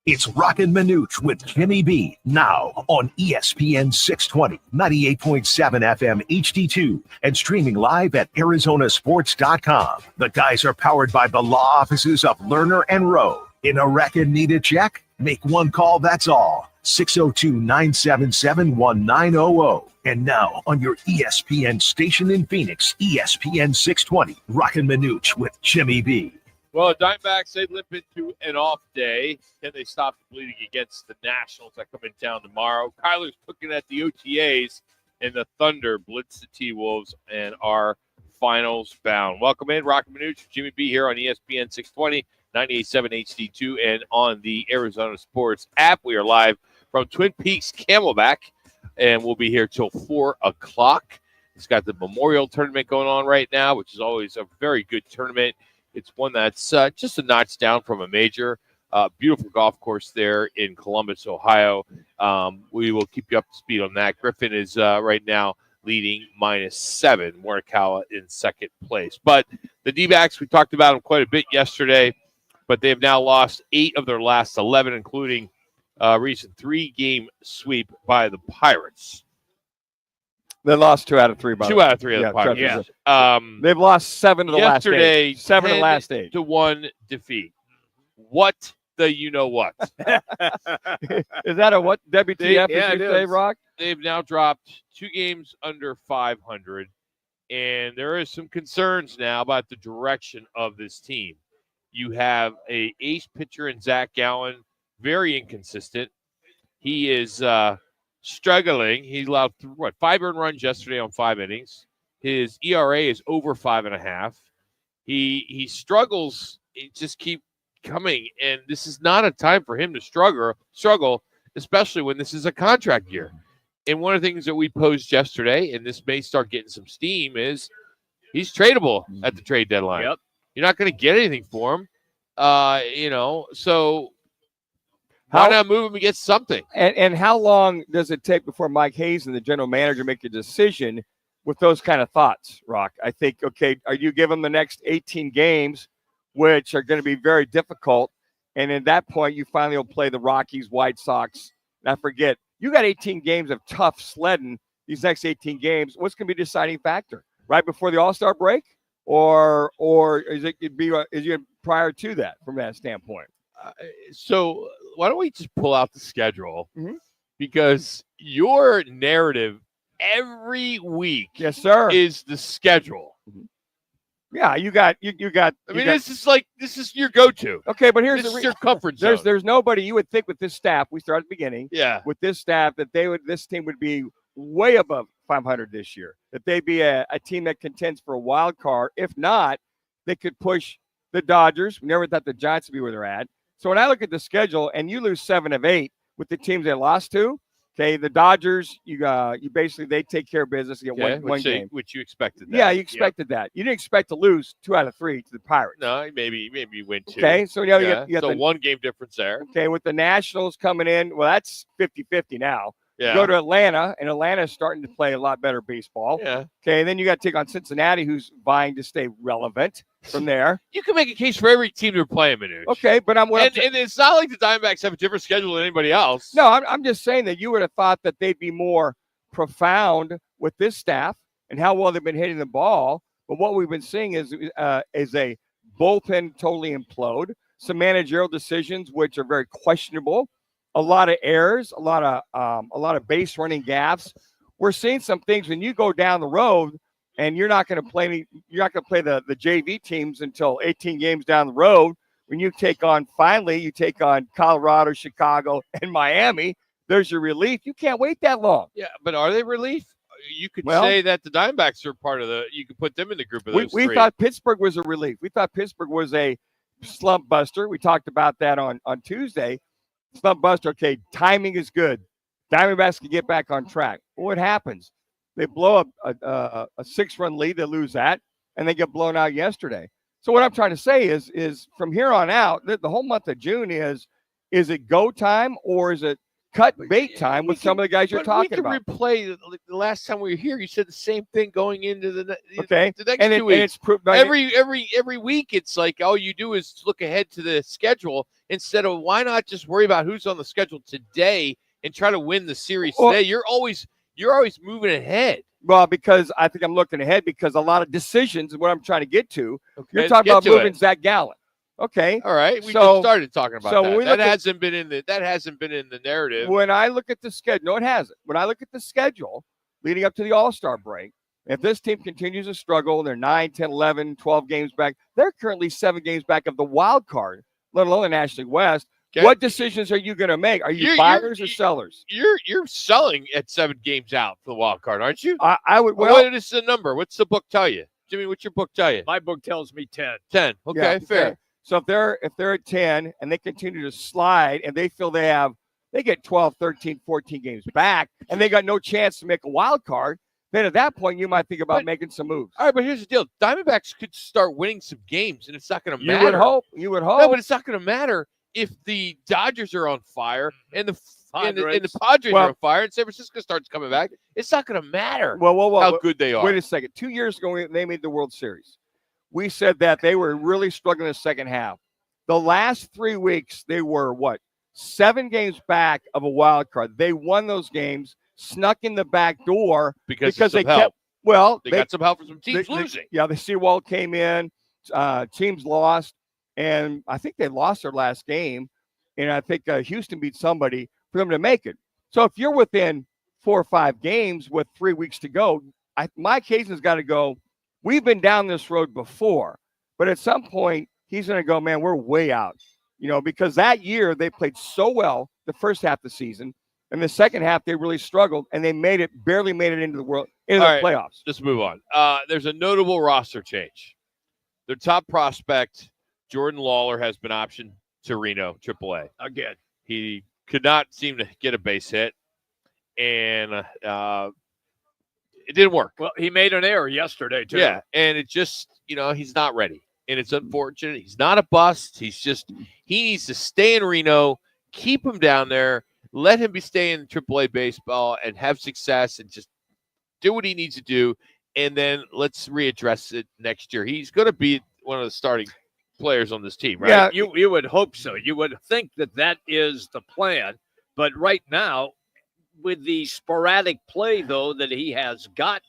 It's Roc and Manuch with Jimmy B, now on ESPN 620, 98.7 FM HD2, and streaming live at arizonasports.com. The guys are powered by the law offices of Lerner and Rowe. In a wreck and need a check? Make one call, that's all. 602-977-1900. And now on your ESPN station in Phoenix, ESPN 620, Roc and Manuch with Jimmy B. Well, the Diamondbacks, they limp into an off day. Can they stop the bleeding against the Nationals that come in town tomorrow? Kyler's looking at the OTAs, and the Thunder blitz the T-Wolves and are finals bound. Welcome in, Roc and Manuch, Jimmy B here on ESPN 620, 98.7 HD2, and on the Arizona Sports app. We are live from Twin Peaks Camelback, and we'll be here till 4 o'clock. It's got the Memorial Tournament going on right now, which is always a very good tournament. It's one that's just a notch down from a major. Beautiful golf course there in Columbus, Ohio. We will keep you up to speed on that. Griffin is right now leading -7. Morikawa in second place. But the D-backs, we talked about them quite a bit yesterday, but they have now lost 8 of their last 11, including a recent 3-game sweep by the Pirates. They lost 2 out of 3. 2 out of 3 of the Pirates. Yeah. They've lost 7 of the last 8. Yesterday, 7 of the last 8. 10-1 defeat. What the you-know-what? Is that a what? WTF, as you say, Rock? They've now dropped 2 games under 500, and there is some concerns now about the direction of this team. You have a ace pitcher in Zach Gallen, very inconsistent. He is struggling. He allowed 5 earned runs yesterday on 5 innings. His ERA is over 5.5. He struggles. He just keep coming, and this is not a time for him to struggle, especially when this is a contract year. And one of the things that we posed yesterday, and this may start getting some steam, is he's tradable at the trade deadline. Yep. You're not going to get anything for him, so why not move him and get something? And how long does it take before Mike Hayes and the general manager make a decision with those kind of thoughts, Rock? I think, okay, are you give them the next 18 games, which are going to be very difficult, and at that point, you finally will play the Rockies, White Sox. And I forget, you got 18 games of tough sledding these next 18 games. What's going to be the deciding factor? Right before the All-Star break? Or is it prior to that from that standpoint? So why don't we just pull out the schedule? Mm-hmm. Because your narrative every week, yes, sir, is the schedule. Mm-hmm. Yeah, you got. This is your go-to. Okay, but here's your comfort zone. There's nobody you would think with this staff. We start at the beginning. Yeah. With this staff that this team would be way above 500 this year. That they'd be a team that contends for a wild card. If not, they could push the Dodgers. We never thought the Giants would be where they're at. So when I look at the schedule and you lose 7 of 8 with the teams they lost to, okay, the Dodgers, you basically they take care of business. You get one game, which you expected. That. Yeah, you expected that. You didn't expect to lose 2 out of 3 to the Pirates. No, maybe you win 2. Okay, so you got so 1 game difference there. Okay, with the Nationals coming in, well, that's 50-50 now. Yeah. Go to Atlanta, and Atlanta's starting to play a lot better baseball. Yeah. Okay, and then you got to take on Cincinnati, who's vying to stay relevant from there. You can make a case for every team they're playing, Manuch. Okay, but and it's not like the Diamondbacks have a different schedule than anybody else. No, I'm just saying that you would have thought that they'd be more profound with this staff and how well they've been hitting the ball. But what we've been seeing is a bullpen totally implode, some managerial decisions which are very questionable. A lot of errors, a lot of base running gaffes. We're seeing some things when you go down the road, and you're not going to play the JV teams until 18 games down the road. When you take on Colorado, Chicago, and Miami, there's your relief. You can't wait that long. Yeah, but are they relief? You could say that the Diamondbacks are part of you could put them in the group of those we three. thought Pittsburgh was a relief. We thought Pittsburgh was a slump buster. We talked about that on Tuesday. Slump buster, okay, timing is good. Diamondbacks can get back on track. What happens? They blow up a 6-run lead, they lose that, and they get blown out yesterday. So what I'm trying to say is from here on out, the whole month of June is it go time, or is it cut bait time with some of the guys you're talking about. We can replay the last time we were here. You said the same thing going into the next 2 weeks. And it's every week, it's like all you do is look ahead to the schedule instead of why not just worry about who's on the schedule today and try to win the series today. You're always moving ahead. Well, because I think I'm looking ahead because a lot of decisions is what I'm trying to get to. Okay, you're talking about moving Zach Gallen. Okay. All right. We just started talking about that. That hasn't been in the narrative. When I look at the schedule, no, it hasn't. When I look at the schedule leading up to the All-Star break, if this team continues to struggle, they're 9, 10, 11, 12 games back. They're currently 7 games back of the wild card, let alone the National West. Okay. What decisions are you going to make? Are you buyers or sellers? You're selling at 7 games out for the wild card, aren't you? I would. Well, what is the number? What's the book tell you, Jimmy? What's your book tell you? My book tells me 10. 10. Okay, fair. So if they're at 10 and they continue to slide and they feel they get 12, 13, 14 games back and they got no chance to make a wild card, then at that point you might think about making some moves. All right, but here's the deal: Diamondbacks could start winning some games, and it's not going to matter. You would hope. No, but it's not going to matter if the Dodgers are on fire and the Padres are on fire and San Francisco starts coming back. It's not going to matter how good they are. Wait a second. 2 years ago, they made the World Series. We said that they were really struggling in the second half. The last 3 weeks, they were, 7 games back of a wild card. They won those games, snuck in the back door because they kept. Well, they got some help from some teams losing. The Seawald came in. Teams lost. And I think they lost their last game. And I think Houston beat somebody for them to make it. So if you're within 4 or 5 games with 3 weeks to go, my case has got to go, we've been down this road before. But at some point, he's going to go, man, we're way out. Because that year they played so well the first half of the season. And the second half, they really struggled. And they barely made it into the playoffs. Let's move on. There's a notable roster change. Their top prospect, Jordan Lawler, has been optioned to Reno AAA. Again, he could not seem to get a base hit, and it didn't work. Well, he made an error yesterday, too. Yeah, and it just, he's not ready, and it's unfortunate. He's not a bust. He needs to stay in Reno, keep him down there, let him stay in AAA baseball and have success and just do what he needs to do, and then let's readdress it next year. He's going to be one of the starting players on this team, right? Yeah, you would hope so. You would think that is the plan. But right now, with the sporadic play, though, that he has gotten,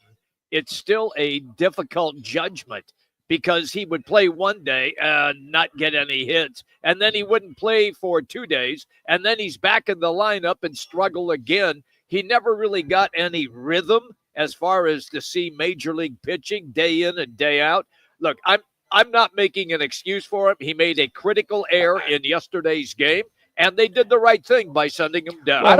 it's still a difficult judgment because he would play one day and not get any hits, and then he wouldn't play for 2 days, and then he's back in the lineup and struggle again. He never really got any rhythm as far as to see major league pitching day in and day out. Look, I'm not making an excuse for him. He made a critical error in yesterday's game, and they did the right thing by sending him down. Well, I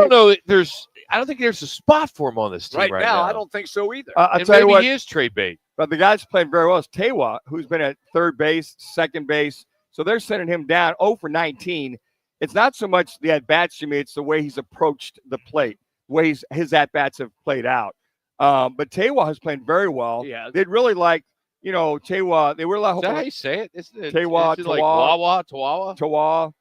don't think there's a spot for him on this team right now. I don't think so either. I'll tell you what, he is trade bait. But the guy's playing very well is Tewa, who's been at third base, second base. So they're sending him down 0 for 19. It's not so much the at-bats, Jimmy, it's the way he's approached the plate, the way his at-bats have played out. But Tewa has played very well. Yeah. They'd really like, Tewa. They were like, is that how you say it? Isn't it Tewa, like Wawa, Tawawa? Tawa.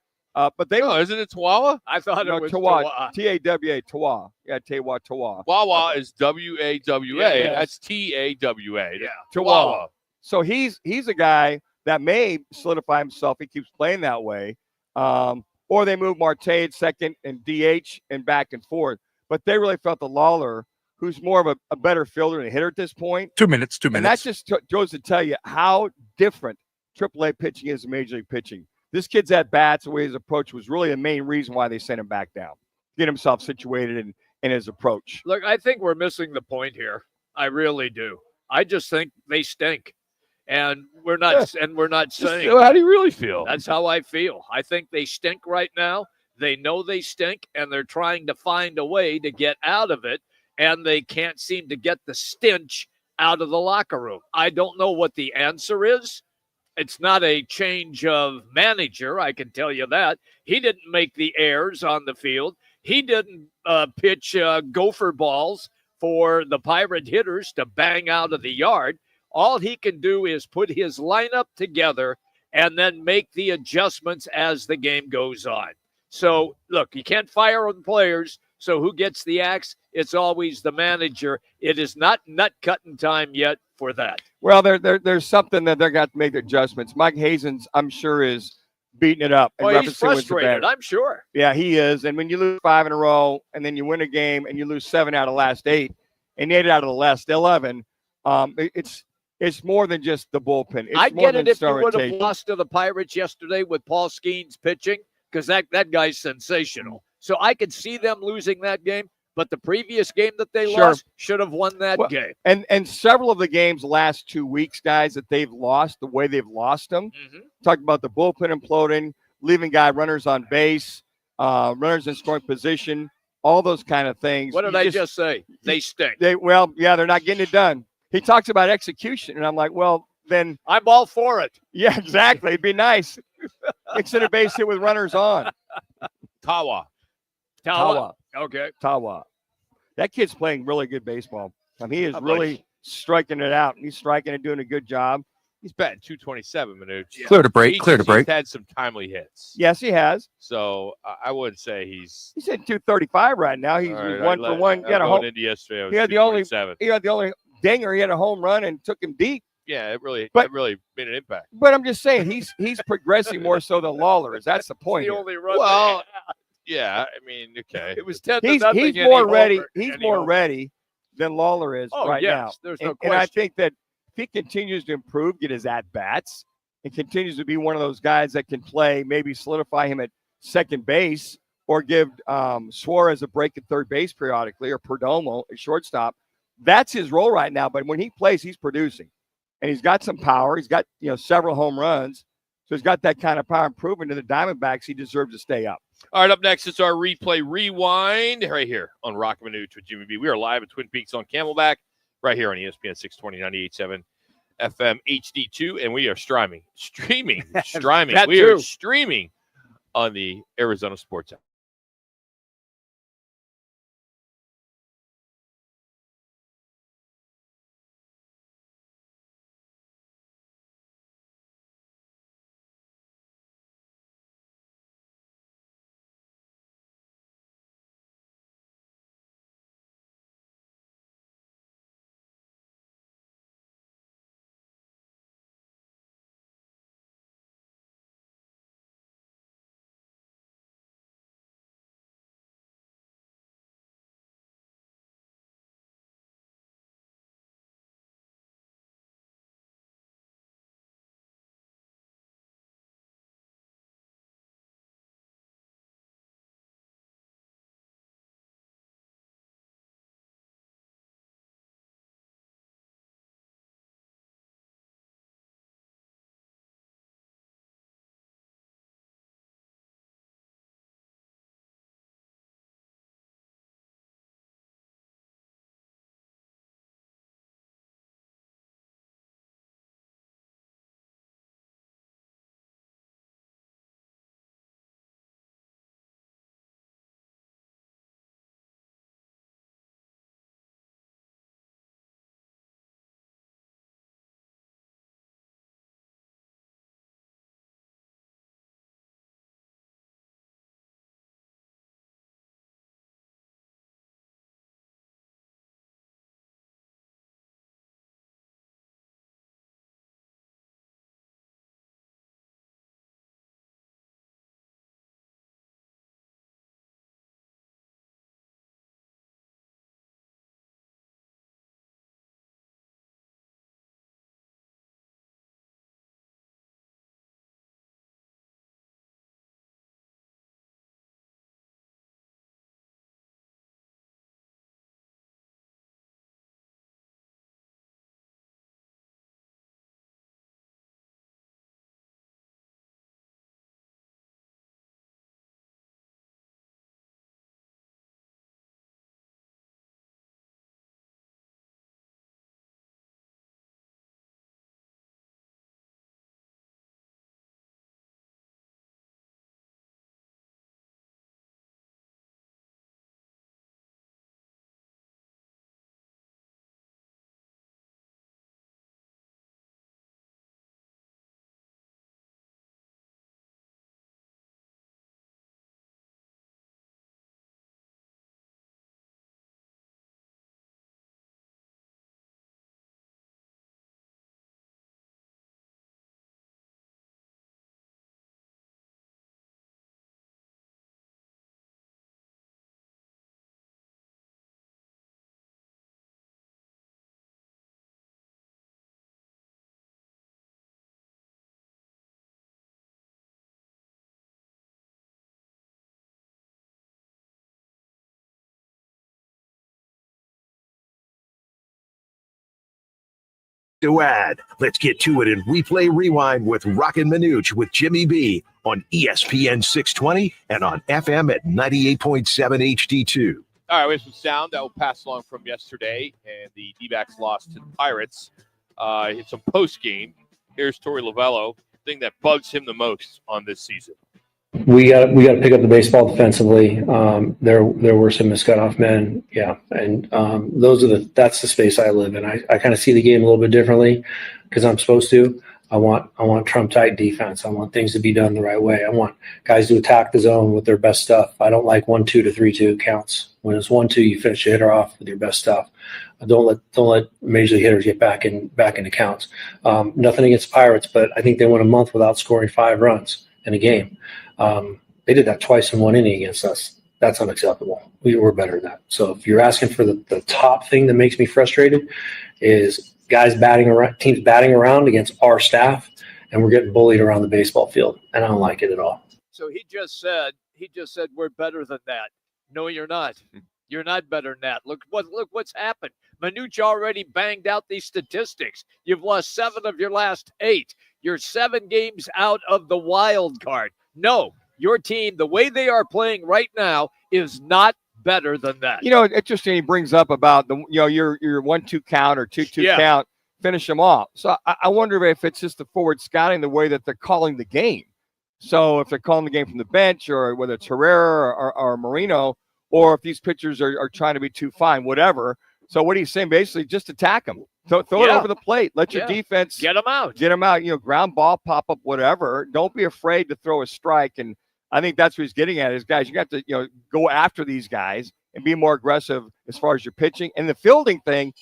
But they isn't it Tawawa? I thought it was Tawa. T-A-W-A, Tawa. Yeah, Tewa, Tawa. Wawa is W-A-W-A. Yeah. That's T-A-W-A. Yeah. Tawa. So he's a guy that may solidify himself. He keeps playing that way. Or they move Marte at second and DH and back and forth. But they really felt the Lawler, who's more of a better fielder and hitter at this point. 2 minutes. And that just goes to tell you how different AAA pitching is than Major League pitching. This kid's at-bats, the way his approach was really the main reason why they sent him back down. Get himself situated in his approach. Look, I think we're missing the point here. I really do. I just think they stink. And we're not saying. How do you really feel? That's how I feel. I think they stink right now. They know they stink, and they're trying to find a way to get out of it, and they can't seem to get the stench out of the locker room. I don't know what the answer is. It's not a change of manager, I can tell you that. He didn't make the errors on the field. He didn't pitch gopher balls for the Pirate hitters to bang out of the yard. All he can do is put his lineup together and then make the adjustments as the game goes on. So, look, you can't fire on players. So who gets the axe? It's always the manager. It is not nut-cutting time yet for that. Well, there's something that they're going to have to make adjustments. Mike Hazens, I'm sure, is beating it up. And Well, he's referencing what's the frustrated, better. I'm sure. Yeah, he is. And when you lose 5 in a row and then you win a game and you lose 7 out of the last 8 and 8 out of the last 11, it's more than just the bullpen. It's I more get than it if you star would have rotation. lost to the Pirates yesterday with Paul Skeens pitching, because that guy's sensational. So I could see them losing that game, but the previous game that they Sure. lost should have won that game. And several of the games last 2 weeks, guys, that they've lost, the way they've lost them, talked about the bullpen imploding, leaving runners on base, runners in scoring position, all those kind of things. What did I just say? They stink. They're not getting it done. He talks about execution, and I'm like, well, then I'm all for it. Yeah, exactly. It'd be nice. Extended base hit with runners on. Tawa. Okay. Tawa. That kid's playing really good baseball. I mean, he is How really much? striking it out. He's striking and doing a good job. He's batting 227 minutes. Clear to break. He's had some timely hits. Yes, he has. So I wouldn't say he's at 235 right now. He's all right, 1 for 1. He had a home. into yesterday. He had the only 227. dinger. He had a home run and took him deep. Yeah, it really made an impact. But I'm just saying he's progressing more so than Lawler is. That's the point. The here. only run. Well, yeah, I mean, okay. It was 10 to He's nothing. more ready. He's more ready than Lawler is Oh, right yes, now. there's no And I question. think that if he continues to improve, get his at bats, and continues to be one of those guys that can play, maybe solidify him at second base, or give Suarez a break at third base periodically, or Perdomo at shortstop. That's his role right now. But when he plays, he's producing, and he's got some power. He's got several home runs, so he's got that kind of power. Improving to the Diamondbacks, he deserves to stay up. All right, up next, it's our replay rewind right here on Roc and Manuch with Jimmy B. We are live at Twin Peaks on Camelback, right here on ESPN 620, 98.7 FM HD2, and we are streaming. That We are too. streaming on the Arizona Sports app. to add. Let's get to it in Replay Rewind with Roc and Manuch with Jimmy B on ESPN 620 and on FM at 98.7 HD2. All right, we have some sound that will pass along from yesterday, and the D-backs lost to the Pirates. It's a post-game. Here's Torey Lovello, thing that bugs him the most on this season. We got to pick up the baseball defensively. There were some miscut-off men, and that's the space I live in. I kind of see the game a little bit differently because I'm supposed to. I want Trump-tight defense. I want things to be done the right way. I want guys to attack the zone with their best stuff. I don't like 1-2 to 3-2 counts. When it's 1-2, you finish the hitter off with your best stuff. Don't let major league hitters get back into counts. Nothing against the Pirates, but I think they went a month without scoring 5 runs in a game. They did that twice in 1 inning against us. That's unacceptable. We were better than that. So if you're asking for the top thing that makes me frustrated is teams batting around against our staff, and we're getting bullied around the baseball field, and I don't like it at all. So he just said we're better than that. No, you're not. You're not better than that. Look what's happened. Manuch already banged out these statistics. You've lost 7 of your last 8. You're 7 games out of the wild card. No, your team, the way they are playing right now, is not better than that. Interesting. He brings up about your 1-2 count or 2-2 count, finish them off. So I wonder if it's just the forward scouting, the way that they're calling the game. So if they're calling the game from the bench, or whether it's Herrera or Marino, or if these pitchers are trying to be too fine, whatever. So what he's saying, basically, just attack them. Throw it over the plate. Let your defense get them out. Ground ball, pop up, whatever. Don't be afraid to throw a strike. And I think that's what he's getting at is, guys, you got to go after these guys and be more aggressive as far as your pitching. And the fielding thing,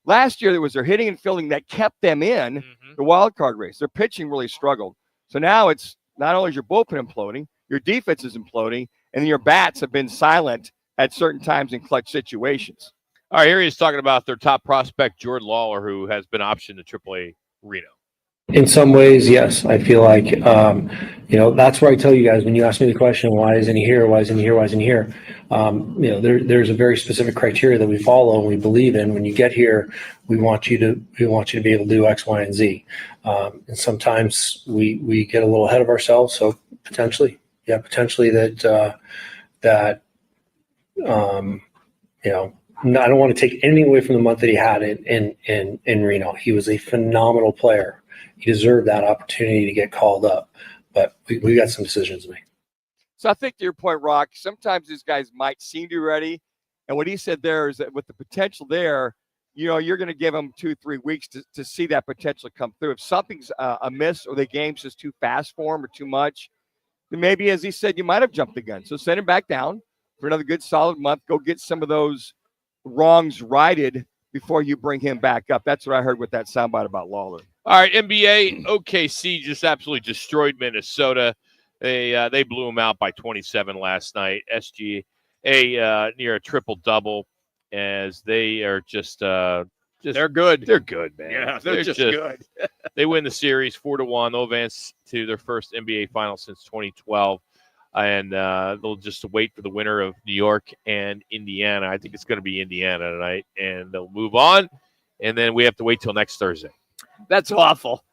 last year there was their hitting and fielding that kept them in the wild card race. Their pitching really struggled. So now it's not only is your bullpen imploding, your defense is imploding, and your bats have been silent at certain times in clutch situations. All right, here he is talking about their top prospect, Jordan Lawler, who has been optioned to AAA Reno. In some ways, yes. I feel like, that's where I tell you guys, when you ask me the question, why isn't he here? Why isn't he here? Why isn't he here? There's a very specific criteria that we follow and we believe in. When you get here, we want you to be able to do X, Y, and Z. And sometimes we get a little ahead of ourselves. So potentially that I don't want to take anything away from the month that he had in Reno. He was a phenomenal player. He deserved that opportunity to get called up, but we got some decisions to make. So I think to your point, Rock, sometimes these guys might seem to be ready. And what he said there is that with the potential there, you're going to give them 2-3 weeks to see that potential come through. If something's amiss or the game's just too fast for him or too much, then maybe, as he said, you might have jumped the gun. So send him back down for another good solid month. Go get some of those wrongs righted before you bring him back up. That's what I heard with that soundbite about Lawler. All right, NBA, OKC just absolutely destroyed Minnesota. They blew them out by 27 last night. SGA near a triple-double, as they are just they're good. They're good, man. Yeah, they're just good. They win the series 4-1. They'll advance to their first NBA final since 2012. And they'll just wait for the winner of New York and Indiana. I think it's going to be Indiana tonight, and they'll move on. And then we have to wait till next Thursday. That's awful.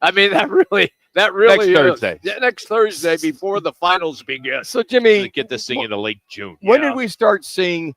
I mean, that really next Thursday. Yeah, next Thursday before the finals begin. So, Jimmy, get this thing into late June. When did we start seeing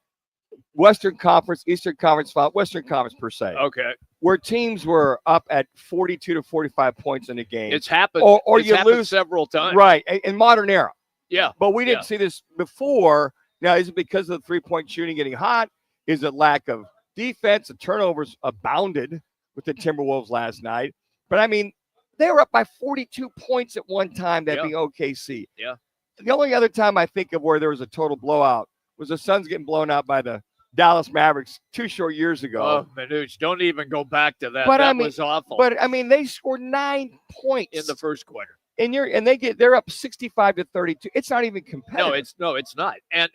Western Conference, Eastern Conference, Western Conference per se? Okay. Where teams were up at 42 to 45 points in a game. It's happened. Or it's you happened lose several times. Right. In modern era. Yeah. But we didn't see this before. Now, is it because of the three-point shooting getting hot? Is it lack of defense? The turnovers abounded with the Timberwolves last night. But, I mean, they were up by 42 points at one time, that being OKC. Yeah. The only other time I think of where there was a total blowout was the Suns getting blown out by the Dallas Mavericks 2 short years ago. Oh, Manuch, don't even go back to that. But, that was awful. But, I mean, they scored 9 points. In the first quarter. And they're up 65 to 32. It's not even competitive. No, it's not. And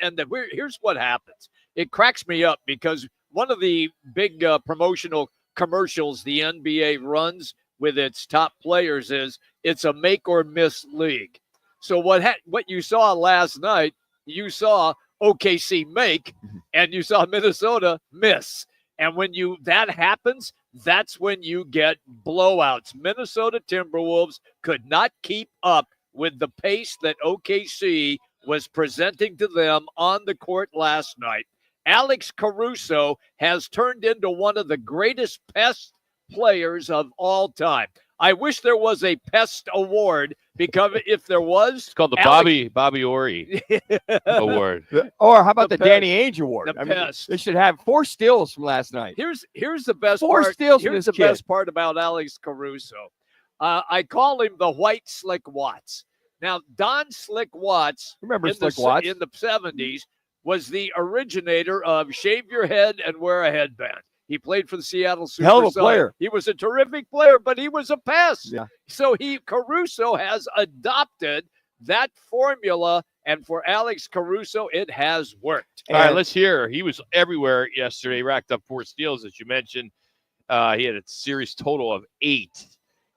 here's what happens. It cracks me up because one of the big promotional commercials the NBA runs with its top players is it's a make or miss league. So what you saw last night, you saw OKC make, and you saw Minnesota miss. And when that happens, that's when you get blowouts. Minnesota Timberwolves could not keep up with the pace that OKC was presenting to them on the court last night. Alex Caruso has turned into one of the greatest pest players of all time. I wish there was a pest award, because if there was, It's called the Bobby Orry Award. Or how about the pest. Danny Ainge Award? The pest. They should have 4 steals from last night. Here's the best 4 part. steals from Here's this the kid. best part about Alex Caruso. I call him the White Slick Watts. Now, Don Slick Watts, Remember in Slick Watts? in the 70s, was the originator of shave your head and wear a headband. He played for the Seattle Supersonics. Hell of a player. He was a terrific player, but he was a pest. Yeah. So Caruso has adopted that formula, and for Alex Caruso, it has worked. All right, let's hear. He was everywhere yesterday. He racked up 4 steals, as you mentioned. He had a series total of 8.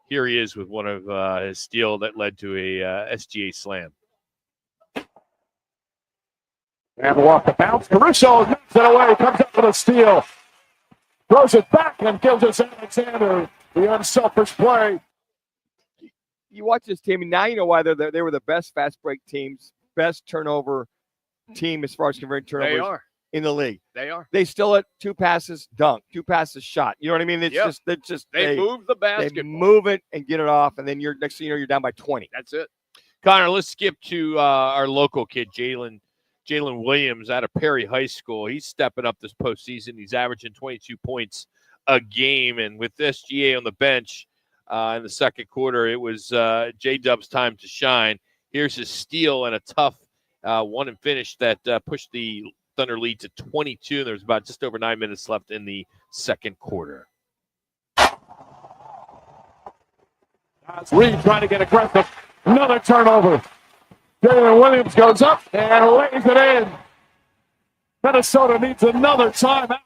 Here he is with one of his steal that led to a SGA slam. And off the bounce. Caruso knocks it away, comes up with a steal. Throws it back, and Gilgeous-Alexander, the unselfish play. You watch this team, and now you know why they were the best fast break teams, best turnover team as far as converting turnovers They are. in the league. They are. They still at 2 passes, dunk, 2 passes, shot. You know what I mean? It's Yep. just They move the they basketball. move it and get it off, and then next thing you know, you're down by 20. That's it. Connor, let's skip to our local kid, Jalen Williams out of Perry High School. He's stepping up this postseason. He's averaging 22 points a game. And with SGA on the bench in the second quarter, it was J-Dub's time to shine. Here's his steal and a tough one and finish that pushed the Thunder lead to 22. There's about just over 9 minutes left in the second quarter. Reed trying to get aggressive. Another turnover. Jalen Williams goes up and lays it in. Minnesota needs another timeout.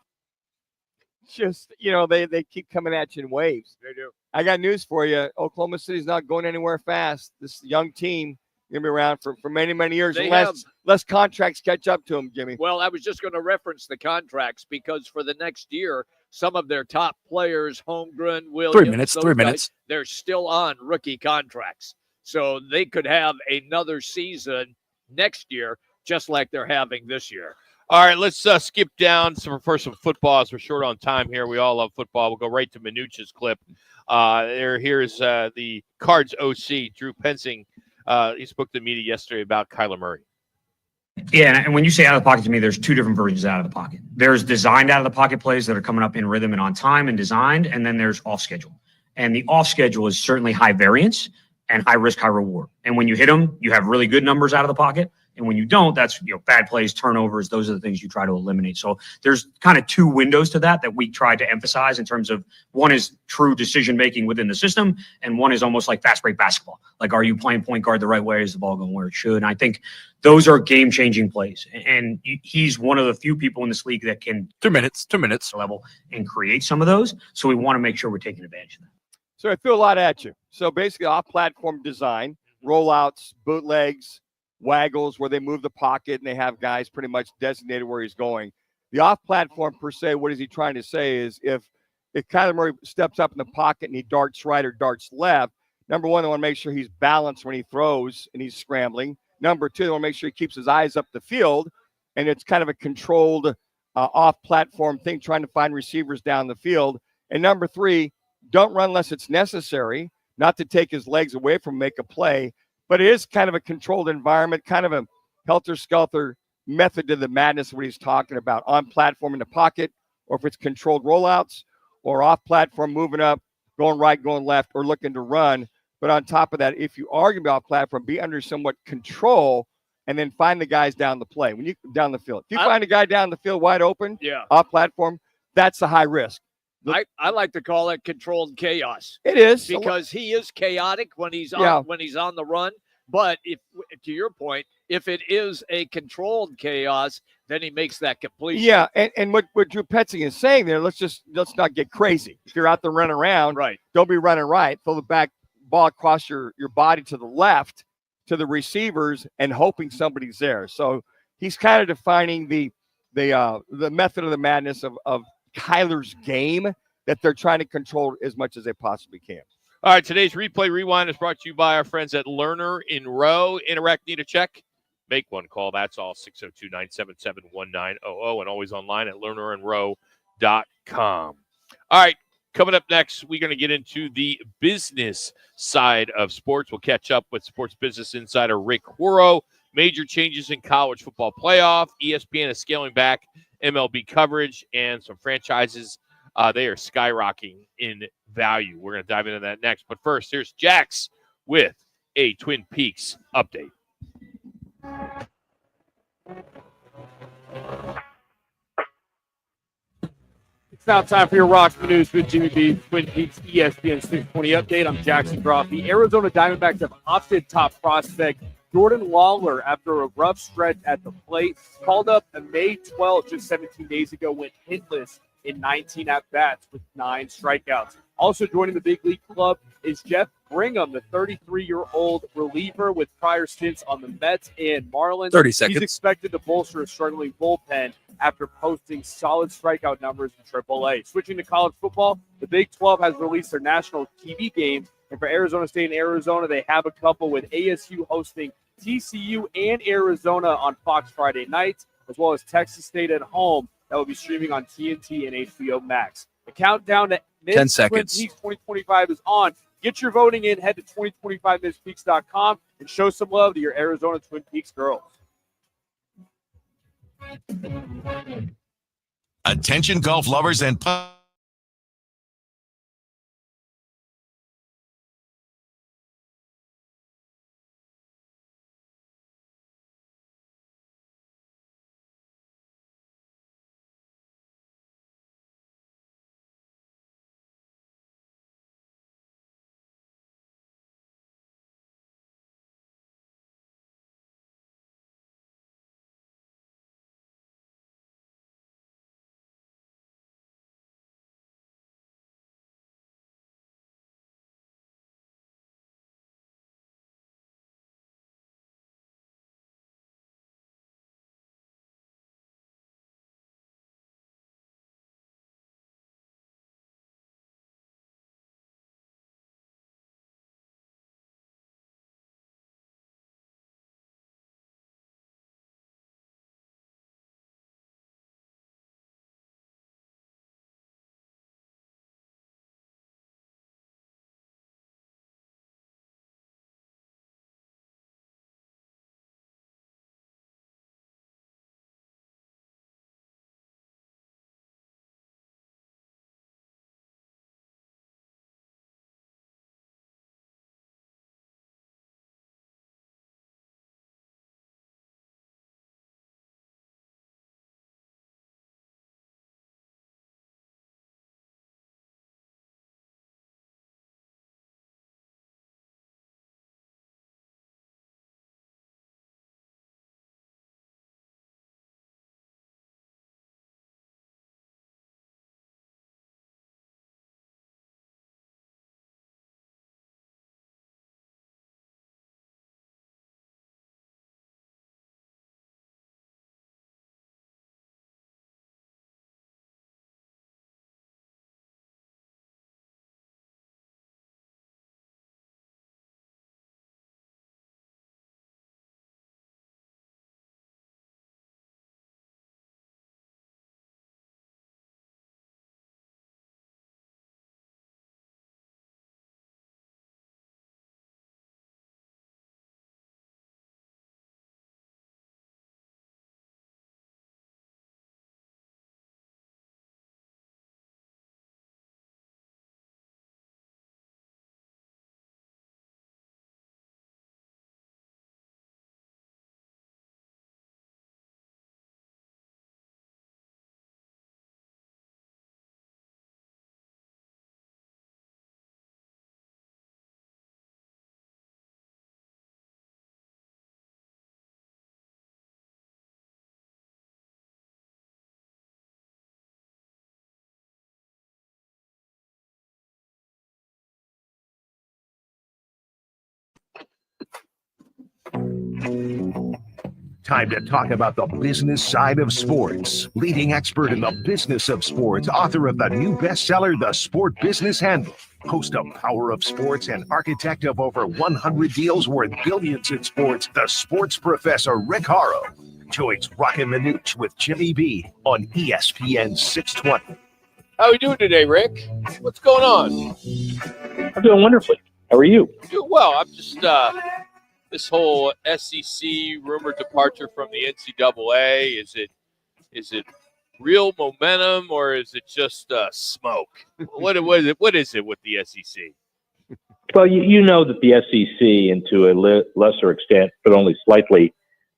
Just, they keep coming at you in waves. They do. I got news for you. Oklahoma City's not going anywhere fast. This young team going to be around for many, many years. They Unless contracts catch up to them, Jimmy. Well, I was just going to reference the contracts, because for the next year, some of their top players, Holmgren, Williams, 3 minutes. They're still on rookie contracts. So they could have another season next year, just like they're having this year. All right, let's skip down for some football, as we're short on time here. We all love football. We'll go right to Manuch's clip. Here's the Cards OC, Drew Pensing. He spoke to the media yesterday about Kyler Murray. Yeah, and when you say out of the pocket, to me, there's 2 different versions of out of the pocket. There's designed out of the pocket plays that are coming up in rhythm and on time and designed, and then there's off schedule. And the off schedule is certainly high variance and high risk, high reward. And when you hit them, you have really good numbers out of the pocket. And when you don't, that's bad plays, turnovers. Those are the things you try to eliminate. So there's kind of 2 windows to that we try to emphasize, in terms of, one is true decision making within the system, and one is almost like fast break basketball. Like, are you playing point guard the right way? Is the ball going where it should? And I think those are game changing plays. And he's one of the few people in this league that can 2 minutes level and create some of those. So we want to make sure we're taking advantage of that. So I threw a lot at you. So basically, off-platform design, rollouts, bootlegs, waggles, where they move the pocket and they have guys pretty much designated where he's going. The off-platform, per se, what is he trying to say is if Kyler Murray steps up in the pocket and he darts right or darts left, number one, they want to make sure he's balanced when he throws and he's scrambling. Number 2, they want to make sure he keeps his eyes up the field, and it's kind of a controlled off-platform thing, trying to find receivers down the field. And number 3, don't run unless it's necessary, not to take his legs away from make a play, but it is kind of a controlled environment, kind of a helter-skelter method to the madness of what he's talking about, on platform in the pocket, or if it's controlled rollouts, or off platform, moving up, going right, going left, or looking to run. But on top of that, if you are going to be off platform, be under somewhat control, and then find the guys down the play, when you down the field. If you find a guy down the field wide open, off platform, that's a high risk. I like to call it controlled chaos. It is, because he is chaotic when he's on the run. But if, to your point, if it is a controlled chaos, then he makes that completion. Yeah, and what Drew Petzing is saying there, let's not get crazy. If you're out there running around, right, don't be running right. Throw the back ball across your body to the left to the receivers and hoping somebody's there. So he's kind of defining the method of the madness of Kyler's game, that they're trying to control as much as they possibly can. All right, today's Replay Rewind is brought to you by our friends at Lerner in Row. Interact, need a check? Make one call. That's all, 602-977-1900, and always online at lernerandrow.com. All right, coming up next, we're going to get into the business side of sports. We'll catch up with sports business insider Rick Horrow. Major changes in college football playoff. ESPN is scaling back MLB coverage, and some franchises, they are skyrocketing in value. We're going to dive into that next. But first, here's Jax with a Twin Peaks update. It's now time for your Rock and Manuch with Jimmy B, Twin Peaks ESPN 620 update. I'm Jackson Groff. The Arizona Diamondbacks have opted top prospect Jordan Lawler after a rough stretch at the plate. Called up on May 12th, just 17 days ago, went hitless in 19 at-bats with 9 strikeouts. Also joining the big league club is Jeff Brigham, the 33-year-old reliever with prior stints on the Mets and Marlins. 30 seconds. He's expected to bolster a struggling bullpen after posting solid strikeout numbers in AAA. Switching to college football, the Big 12 has released their national TV games. And for Arizona State and Arizona, they have a couple with ASU hosting TCU and Arizona on Fox Friday nights, as well as Texas State at home that will be streaming on TNT and HBO Max. The countdown to 10 seconds. Twin Peaks 2025 is on. Get your voting in. Head to 2025misspeaks.com and show some love to your Arizona Twin Peaks girls. Attention golf lovers and Time to talk about the business side of sports. Leading expert in the business of sports, author of the new bestseller, The Sport Business Handbook, host of Power of Sports, and architect of over 100 deals worth billions in sports, the sports professor Rick Horrow joins Roc and Manuch with Jimmy B on ESPN 620. How are we doing today, Rick? What's going on? I'm doing wonderfully. How are you? Doing well. I'm just this whole SEC rumored departure from the NCAA. Is it real momentum or is it just smoke? What is it with the SEC? Well, you know that the SEC, and to a lesser extent, but only slightly,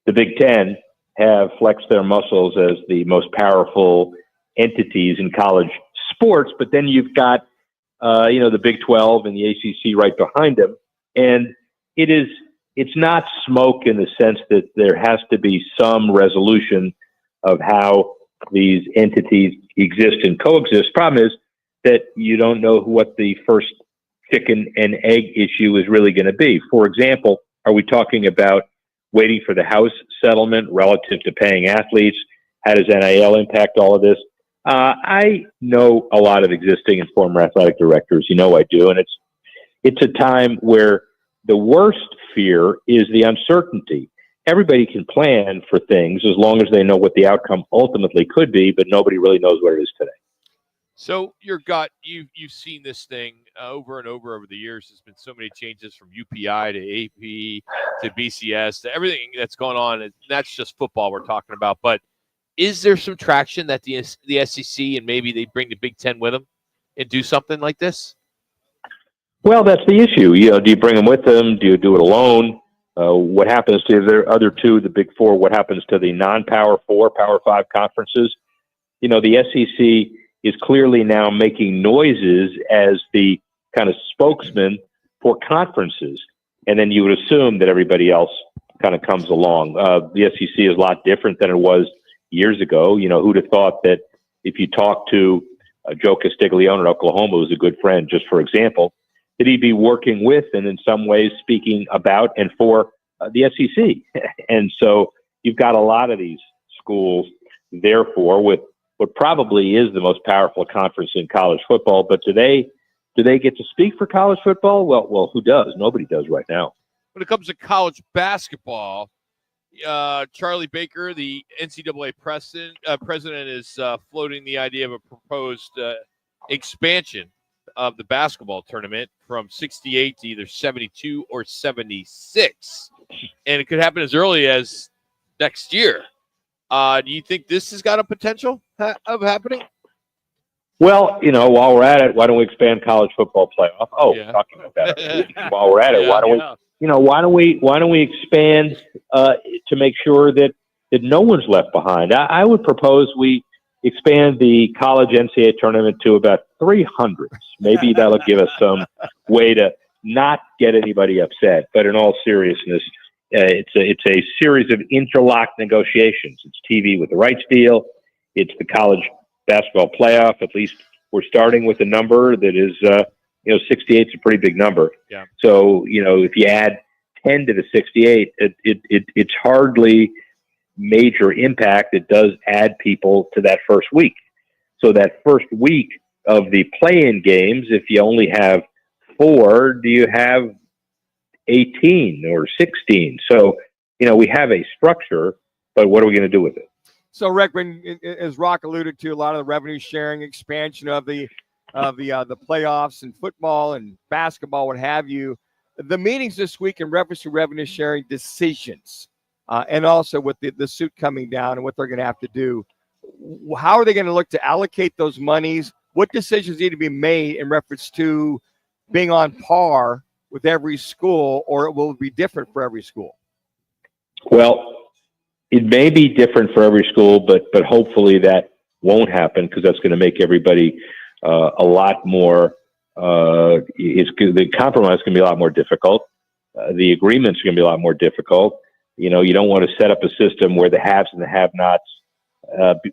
the Big Ten have flexed their muscles as the most powerful entities in college sports. But then you've got, the Big 12 and the ACC right behind them, and it's not smoke in the sense that there has to be some resolution of how these entities exist and coexist. Problem is that you don't know what the first chicken and egg issue is really going to be. For example, are we talking about waiting for the House settlement relative to paying athletes? How does NIL impact all of this? I know a lot of existing and former athletic directors. You know I do, and it's a time where the worst fear is the uncertainty. Everybody can plan for things as long as they know what the outcome ultimately could be, but nobody really knows what it is today. So your gut, you've seen this thing over and over the years. There's been so many changes from UPI to AP to BCS to everything that's going on. And that's just football we're talking about. But is there some traction that the SEC and maybe they bring the Big Ten with them and do something like this? Well, that's the issue. Do you bring them with them? Do you do it alone? What happens to the other two, the Big Four? What happens to the non-Power Four, Power Five conferences? The SEC is clearly now making noises as the kind of spokesman for conferences. And then you would assume that everybody else kind of comes along. The SEC is a lot different than it was years ago. Who'd have thought that if you talk to Joe Castiglione at Oklahoma, who's a good friend, just for example, that he'd be working with and in some ways speaking about and for the SEC. And so you've got a lot of these schools, therefore, with what probably is the most powerful conference in college football. But do they get to speak for college football? Well, who does? Nobody does right now. When it comes to college basketball, Charlie Baker, the NCAA president, is floating the idea of a proposed expansion of the basketball tournament from 68 to either 72 or 76. And it could happen as early as next year. Do you think this has got a potential of happening? Well, while we're at it, why don't we expand college football playoff? Oh, yeah. Talking about that. While we're at it, why don't we expand to make sure that no one's left behind? I would propose we expand the college NCAA tournament to about 300. Maybe that'll give us some way to not get anybody upset. But in all seriousness, it's a series of interlocked negotiations. It's TV with the rights deal. It's the college basketball playoff. At least we're starting with a number that is, 68 is a pretty big number. Yeah. So, if you add 10 to the 68, it's hardly major impact. It does add people to that first week. So that first week of the play-in games, if you only have 4, do you have 18 or 16? So, we have a structure, but what are we going to do with it? So, Rick, as Rock alluded to, a lot of the revenue sharing expansion of the playoffs and football and basketball, what have you. The meetings this week in reference to revenue sharing decisions, and also with the suit coming down and what they're going to have to do. How are they going to look to allocate those monies? What decisions need to be made in reference to being on par with every school, or it will be different for every school? Well, it may be different for every school, but hopefully that won't happen, because that's going to make everybody a lot more. The compromise is going to be a lot more difficult. The agreements are going to be a lot more difficult. You don't want to set up a system where the haves and the have-nots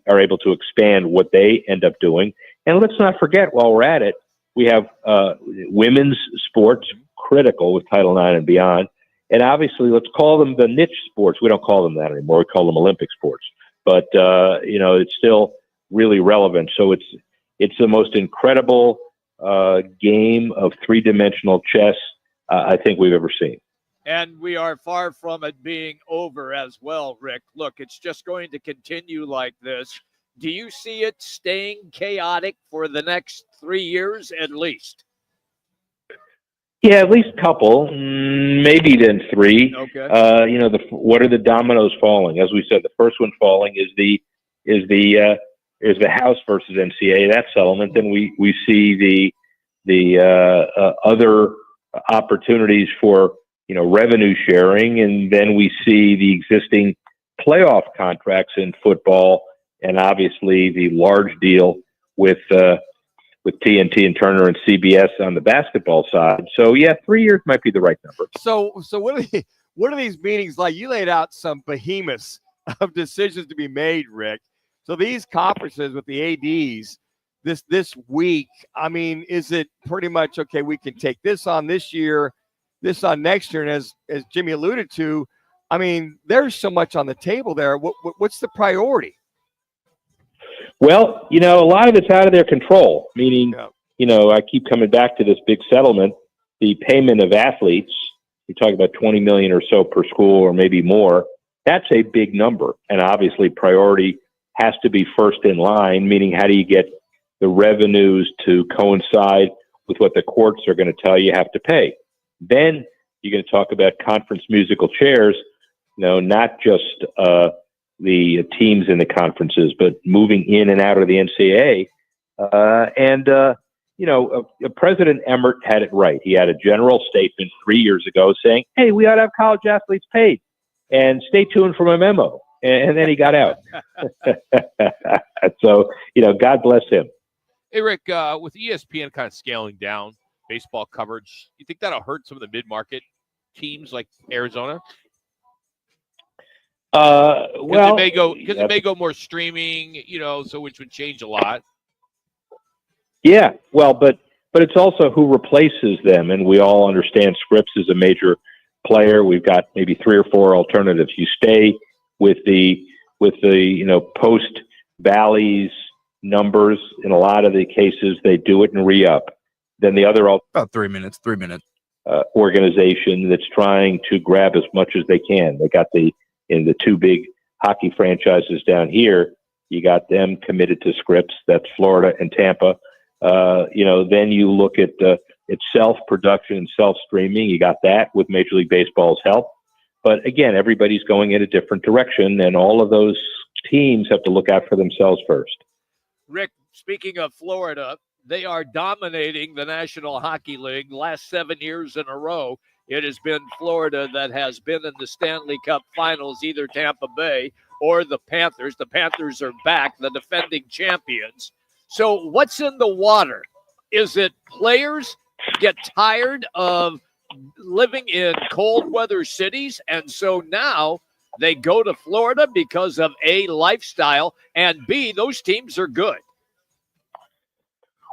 are able to expand what they end up doing. And let's not forget, while we're at it, we have women's sports, critical with Title IX and beyond. And obviously, let's call them the niche sports. We don't call them that anymore. We call them Olympic sports. But it's still really relevant. So it's the most incredible game of three-dimensional chess I think we've ever seen. And we are far from it being over as well, Rick. Look, it's just going to continue like this. Do you see it staying chaotic for the next 3 years at least? Yeah, at least a couple, maybe then 3. Okay. What are the dominoes falling? As we said, the first one falling is the House versus NCAA, that settlement. Then we see the other opportunities for revenue sharing, and then we see the existing playoff contracts in football, and obviously the large deal with TNT and Turner and CBS on the basketball side. So yeah, 3 years might be the right number. So what are these meetings like? You laid out some behemoths of decisions to be made, Rick. So these conferences with the ADs this week, I mean, is it pretty much okay? We can take this on this year, this on next year, and as Jimmy alluded to, I mean, there's so much on the table there. What's the priority? Well, a lot of it's out of their control, meaning, I keep coming back to this big settlement, the payment of athletes. We talk about $20 million or so per school or maybe more. That's a big number. And obviously priority has to be first in line, meaning how do you get the revenues to coincide with what the courts are going to tell you have to pay. Then you're going to talk about conference musical chairs, not just the teams in the conferences, but moving in and out of the NCAA. President Emmert had it right. He had a general statement 3 years ago saying, hey, we ought to have college athletes paid. And stay tuned for my memo. And then he got out. So, God bless him. Hey, Rick, with ESPN kind of scaling down baseball coverage, you think that'll hurt some of the mid-market teams like Arizona? It may go more streaming, so which would change a lot. Yeah, well, but it's also who replaces them, and we all understand Scripps is a major player. We've got maybe 3 or 4 alternatives. You stay with the post Bally's numbers. In a lot of the cases, they do it and re-up. Then the other about 3 minutes. Organization that's trying to grab as much as they can. They got the 2 big hockey franchises down here. You got them committed to Scripps. That's Florida and Tampa. Then you look at self-production and self-streaming. You got that with Major League Baseball's help. But again, everybody's going in a different direction, and all of those teams have to look out for themselves first. Rick, speaking of Florida, they are dominating the National Hockey League last 7 years in a row. It has been Florida that has been in the Stanley Cup Finals, either Tampa Bay or the Panthers. The Panthers are back, the defending champions. So what's in the water? Is it players get tired of living in cold weather cities, and so now they go to Florida because of A, lifestyle, and B, those teams are good?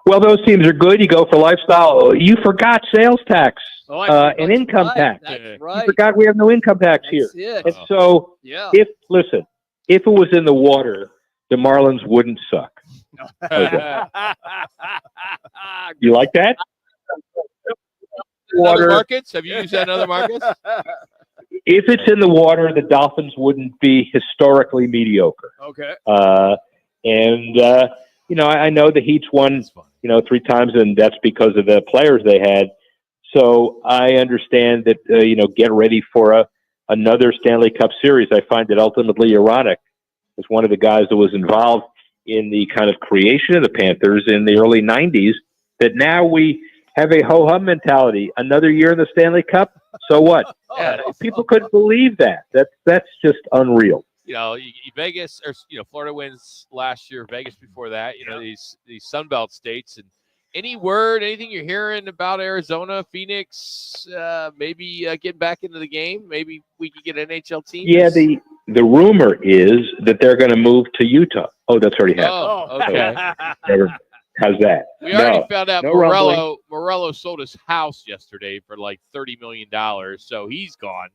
Well, those teams are good. You go for lifestyle. You forgot sales tax and income tax. That's right. You forgot we have no income tax here. It. And so, if it was in the water, the Marlins wouldn't suck. You like that? Other markets? Have you used that in other markets? If it's in the water, the Dolphins wouldn't be historically mediocre. Okay. I know the Heat's won, 3 times, and that's because of the players they had. So I understand that, get ready for another Stanley Cup series. I find it ultimately ironic as one of the guys that was involved in the kind of creation of the Panthers in the early 90s, that now we have a ho-hum mentality. Another year in the Stanley Cup? So what? People couldn't believe that. That's just unreal. Vegas or Florida wins last year, Vegas before that. These Sun Belt states. And anything you're hearing about Arizona, Phoenix, maybe getting back into the game? Maybe we could get an NHL team. Yeah, the rumor is that they're going to move to Utah. Oh, that's already happened. Oh, okay. How's that? We already found out no rumbling. Morello sold his house yesterday for like $30 million, so he's gone.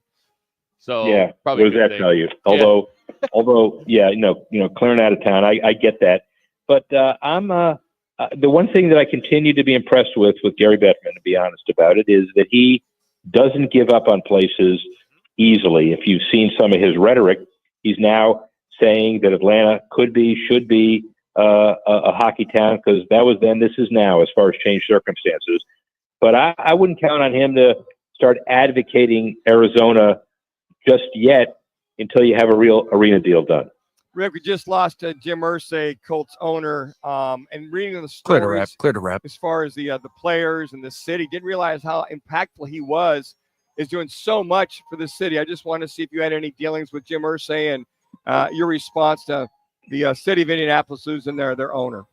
So Yeah, probably what does that tell you? Although, yeah, clearing out of town, I get that. But I'm the one thing that I continue to be impressed with Gary Bettman, to be honest about it, is that he doesn't give up on places easily. If you've seen some of his rhetoric, he's now saying that Atlanta could be, should be a hockey town, because that was then, this is now, as far as changed circumstances. But I wouldn't count on him to start advocating Arizona just yet until you have a real arena deal done. Rick, we just lost Jim Irsay, Colts owner, and reading the stories Clear to wrap. as far as the players and the city. Didn't realize how impactful he was. Is doing so much for the city. I just wanted to see if you had any dealings with Jim Irsay and your response to the city of Indianapolis losing their owner.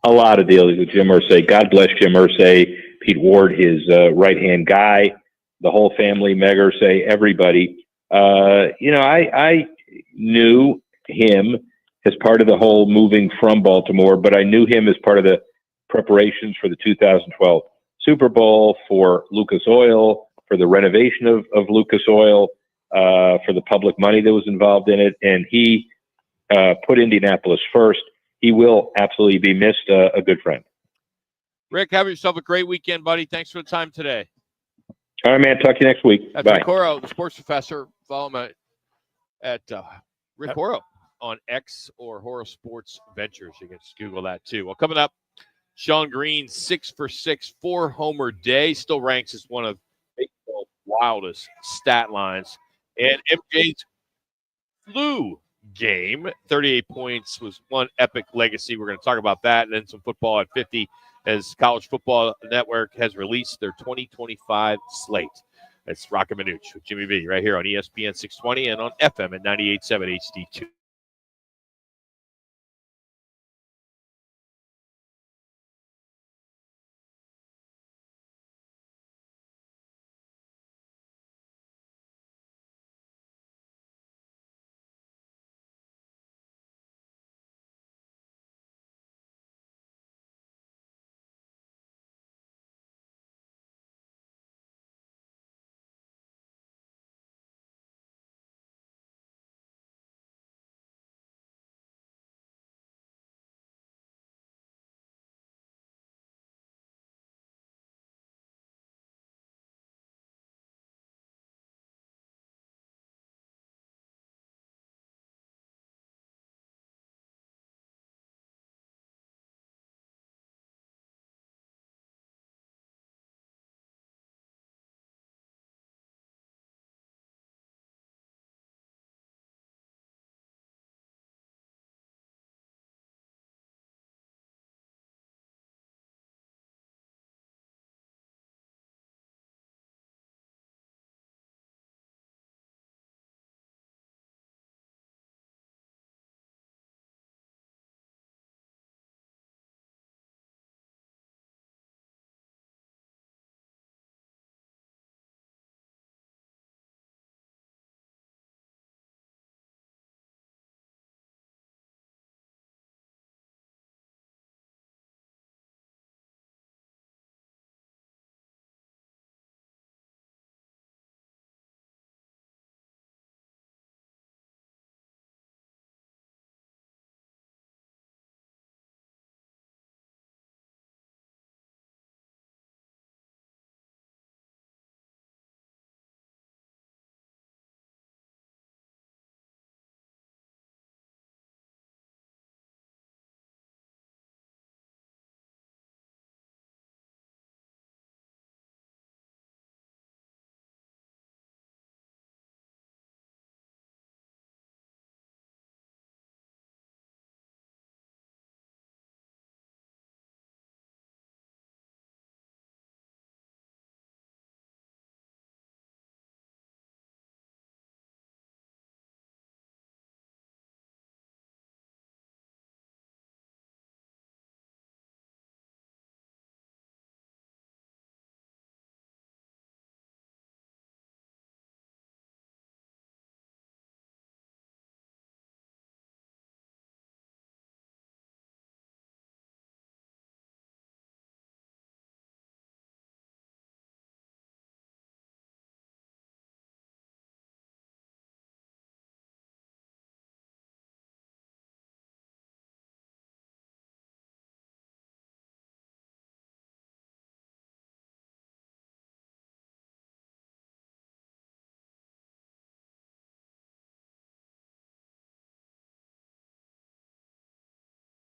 A lot of dealings with Jim Irsay. God bless Jim Irsay, Pete Ward, his right-hand guy, the whole family, Meg Irsay, everybody. I knew him as part of the whole moving from Baltimore, but I knew him as part of the preparations for the 2012 Super Bowl, for Lucas Oil, for the renovation of Lucas Oil, for the public money that was involved in it. And he put Indianapolis first. He will absolutely be missed, a good friend. Rick, have yourself a great weekend, buddy. Thanks for the time today. All right, man. Talk to you next week. That's Bye. Rick Horrow, the sports professor. Follow him at Rick Horrow on X or Horrow Sports Ventures. You can just Google that too. Well, coming up, Sean Green, 6 for 6, 4-homer day, still ranks as one of baseball's wildest stat lines. And MJ's flu game, 38 points, was one epic legacy. We're going to talk about that and then some football at 50 as College Football Network has released their 2025 slate. It's Roc and Manuch with Jimmy B right here on ESPN 620 and on FM at 98.7 HD2.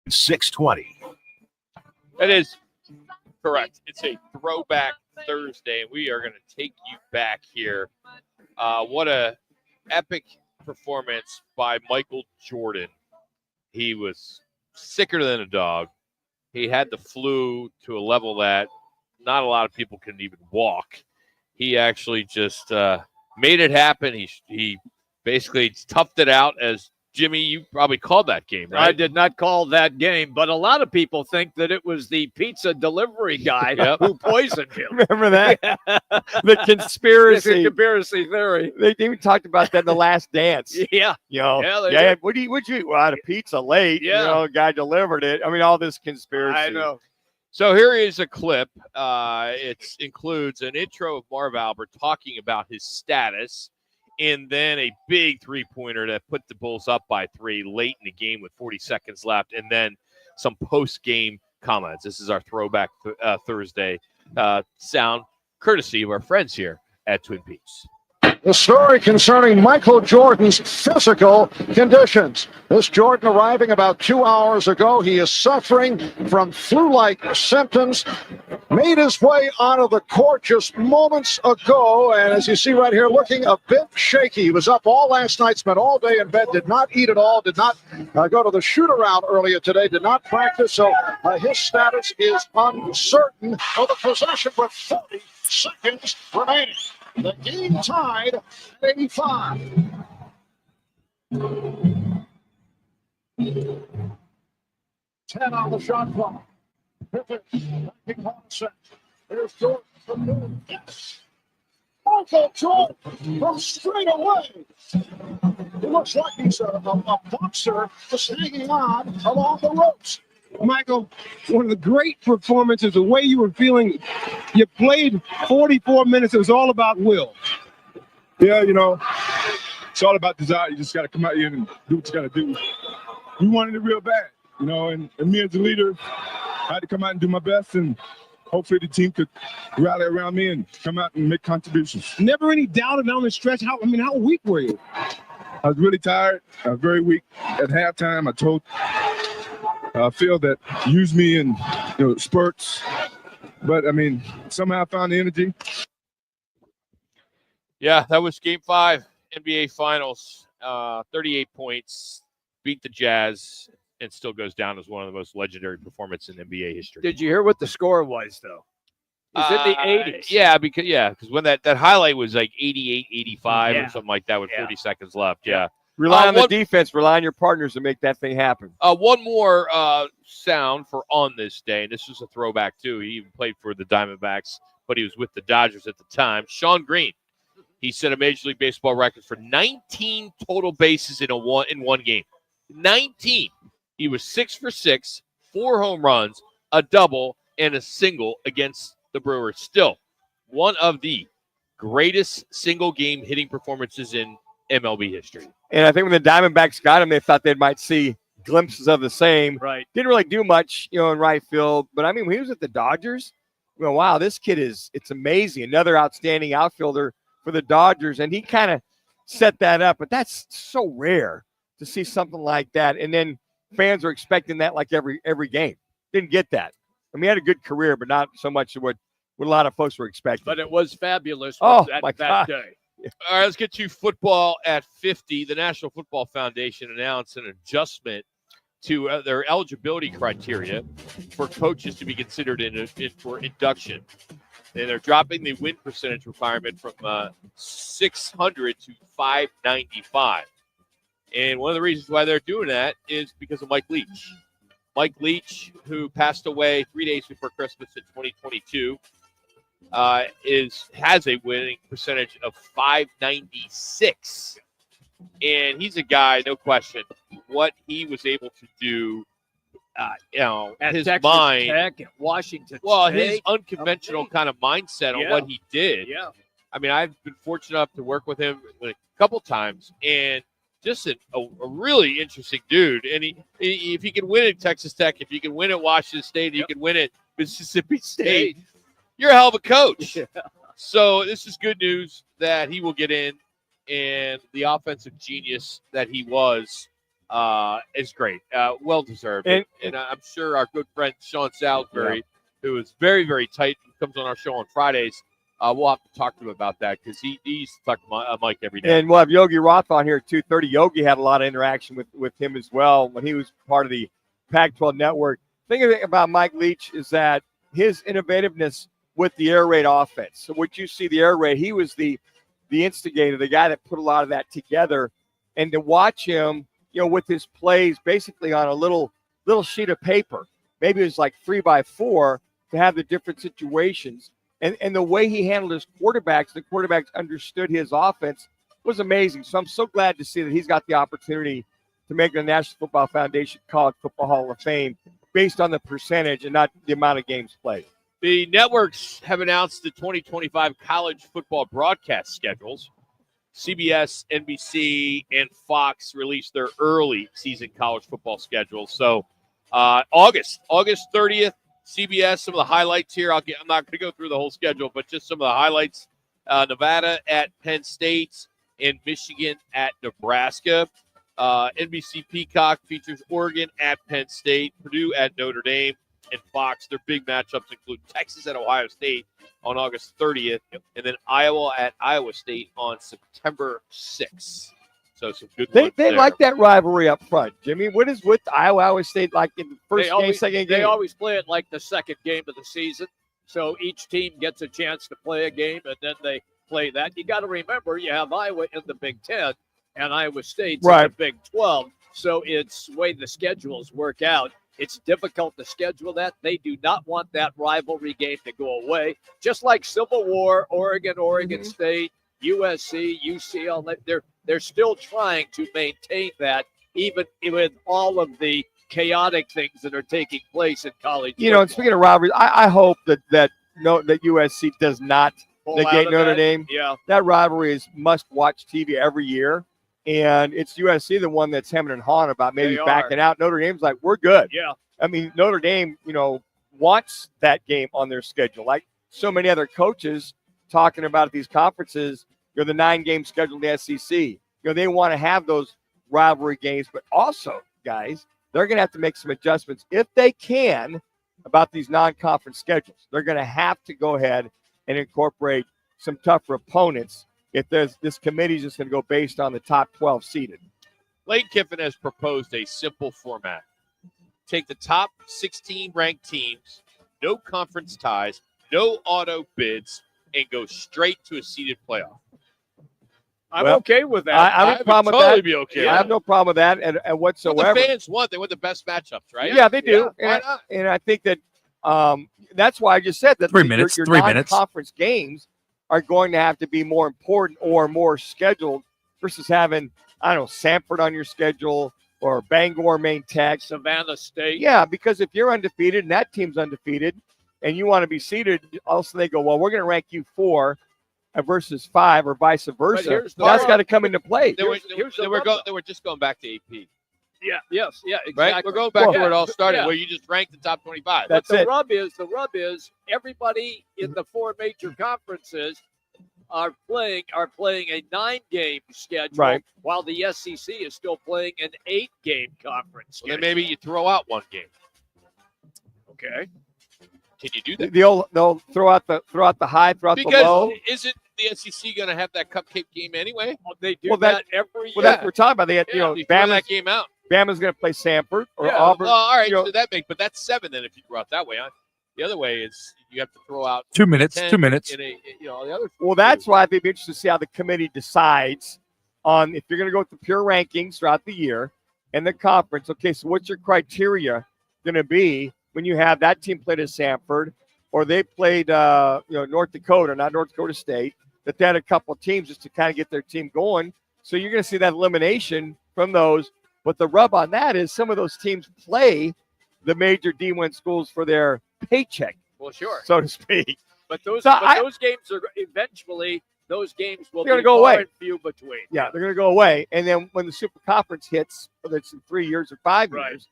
620. That is correct. It's a throwback Thursday, and we are going to take you back here. What a epic performance by Michael Jordan. He was sicker than a dog. He had the flu to a level that not a lot of people can even walk. He actually just made it happen. He basically toughed it out. As Jimmy, you probably called that game, right? I did not call that game, but a lot of people think that it was the pizza delivery guy who poisoned him. Remember that? The conspiracy. The conspiracy theory. They even talked about that in The Last Dance. Yeah. You know, Yeah, yeah. What'd you eat? Well, I had a pizza late. Yeah. You know, a guy delivered it. I mean, all this conspiracy. I know. So here is a clip. It includes an intro of Marv Albert talking about his status, and then a big three-pointer that put the Bulls up by 3 late in the game with 40 seconds left, and then some post-game comments. This is our throwback Thursday sound, courtesy of our friends here at Twin Peaks. The story concerning Michael Jordan's physical conditions. This Jordan arriving about 2 hours ago. He is suffering from flu-like symptoms. Made his way onto the court just moments ago. And as you see right here, looking a bit shaky. He was up all last night, spent all day in bed, did not eat at all, did not go to the shoot-around earlier today, did not practice. So his status is uncertain. For the possession with 40 seconds remaining. The game tied at 85. 10 on the shot clock. Pippen, here's Jordan from noon. Yes. Michael Jordan from straight away. It looks like he's a boxer just hanging on along the ropes. Michael, one of the great performances, the way you were feeling, you played 44 minutes. It was all about will. Yeah, you know, it's all about desire. You just got to come out here and do what you got to do. We wanted it real bad, you know, and me as a leader, I had to come out and do my best, and hopefully the team could rally around me and come out and make contributions. Never any doubt down the stretch. How weak were you? I was really tired, very weak. At halftime, I told Phil that use me in spurts, but I mean somehow I found the energy. Yeah, that was Game 5, NBA Finals. 38 points, beat the Jazz, and still goes down as one of the most legendary performances in NBA history. Did you hear what the score was, though? It was in the 80s. Yeah, because when that highlight was like 88, 85 or something like that with 40 seconds left. Yeah. Rely on the defense. Rely on your partners to make that thing happen. One more sound for on this day, and this was a throwback too. He even played for the Diamondbacks, but he was with the Dodgers at the time. Sean Green, he set a Major League Baseball record for 19 total bases in one game. 19. He was 6 for 6, 4 home runs, a double, and a single against the Brewers. Still, one of the greatest single-game hitting performances in MLB history. And I think when the Diamondbacks got him, they thought they might see glimpses of the same. Right. Didn't really do much, in right field. But, I mean, when he was at the Dodgers, wow, this kid it's amazing. Another outstanding outfielder for the Dodgers. And he kind of set that up. But that's so rare to see something like that. And then fans are expecting that like every game. Didn't get that. I mean, he had a good career, but not so much what a lot of folks were expecting. But it was fabulous that day. All right, let's get to football at 50. The National Football Foundation announced an adjustment to their eligibility criteria for coaches to be considered for induction. And they're dropping the win percentage requirement from 600 to 595. And one of the reasons why they're doing that is because of Mike Leach. Mike Leach, who passed away 3 days before Christmas in 2022, has a winning percentage of 596, and he's a guy, no question, what he was able to do, at his Texas mind, Tech, at Washington well, State. his unconventional kind of mindset on what he did. Yeah, I mean, I've been fortunate enough to work with him a couple times, and just a really interesting dude. And if he can win at Texas Tech, if you can win at Washington State, you can win at Mississippi State. You're a hell of a coach. Yeah. So this is good news that he will get in, and the offensive genius that he was is great. Well deserved. And I'm sure our good friend Sean Salisbury, who is very, very tight, who comes on our show on Fridays, we'll have to talk to him about that because he's talking to Mike every day. And we'll have Yogi Roth on here at 2:30. Yogi had a lot of interaction with him as well when he was part of the Pac-12 network. The thing about Mike Leach is that his innovativeness with the air raid offense. So what you see the air raid, he was the instigator, the guy that put a lot of that together. And to watch him, with his plays basically on a little sheet of paper, maybe it was like 3x4 to have the different situations. And the way he handled his quarterbacks, the quarterbacks understood his offense was amazing. So I'm so glad to see that he's got the opportunity to make the National Football Foundation College Football Hall of Fame based on the percentage and not the amount of games played. The networks have announced the 2025 college football broadcast schedules. CBS, NBC, and Fox released their early season college football schedules. So August 30th, CBS, some of the highlights here. I'm not going to go through the whole schedule, but just some of the highlights. Nevada at Penn State and Michigan at Nebraska. NBC Peacock features Oregon at Penn State, Purdue at Notre Dame, and Fox. Their big matchups include Texas at Ohio State on August 30th, and then Iowa at Iowa State on September 6th. So some good ones They there. like that rivalry up front, Jimmy. What is with Iowa State like in the first game, second game? They always play it like the second game of the season. So each team gets a chance to play a game, and then they play that. You got to remember, you have Iowa in the Big Ten and Iowa State's in the Big 12. So it's the way the schedules work out. It's difficult to schedule that. They do not want that rivalry game to go away. Just like Civil War, Oregon State, USC, UCLA, they're still trying to maintain that, even with all of the chaotic things that are taking place in college. And speaking of rivalries, I hope that USC does not negate Notre Dame. Yeah, that rivalry is must-watch TV every year. And it's USC, the one that's hemming and hawing about maybe backing out. Notre Dame's like, we're good. Yeah. I mean, Notre Dame, wants that game on their schedule. Like so many other coaches talking about at these conferences, the 9-game schedule in the SEC. They want to have those rivalry games. But also, guys, they're going to have to make some adjustments if they can about these non-conference schedules. They're going to have to go ahead and incorporate some tougher opponents if this committee is just going to go based on the top 12 seeded. Lane Kiffin has proposed a simple format. Take the top 16 ranked teams, no conference ties, no auto bids, and go straight to a seeded playoff. I'm okay with that. I have no problem with totally that. Be okay. I have no problem with that and whatsoever. What the fans want, they want the best matchups, right? Yeah, they do. Why not? And I think that that's why I just said that 3 minutes. your 3 minutes. non-conference games are going to have to be more important or more scheduled versus having, Samford on your schedule or Bangor, Maine Tech, Savannah State. Yeah, because if you're undefeated and that team's undefeated and you want to be seated, also they go, well, we're going to rank you 4 versus 5 or vice versa. That's got to come into play. They were just going back to AP. Yeah, exactly. Right? We're going back to where it all started, where you just ranked the top 25. That's the it. rub is everybody in the 4 major conferences are playing a 9-game schedule, while the SEC is still playing an 8-game conference schedule. Then maybe you throw out 1 game. Okay. Can you do that? They'll throw out the high, throw out the low. Because isn't the SEC going to have that cupcake game anyway? They do that every year. Well, that's what we're talking about. They had, throw that game out. Bama's going to play Samford or Auburn. Well, all right, so but that's 7 then if you throw out that way. The other way is you have to throw out 2 minutes. 2 minutes. The other. Well, that's why I'd be interested to see how the committee decides on if you're going to go with the pure rankings throughout the year and the conference. Okay, so what's your criteria going to be when you have that team played at Samford or they played, North Dakota, not North Dakota State, that they had a couple of teams just to kind of get their team going. So you're going to see that elimination from those. But the rub on that is some of those teams play the major D1 schools for their paycheck. Well, sure. So to speak. But those games are eventually those games will be go away. And few between. Yeah, they're going to go away. And then when the Super Conference hits, whether it's in 3 years or 5 years,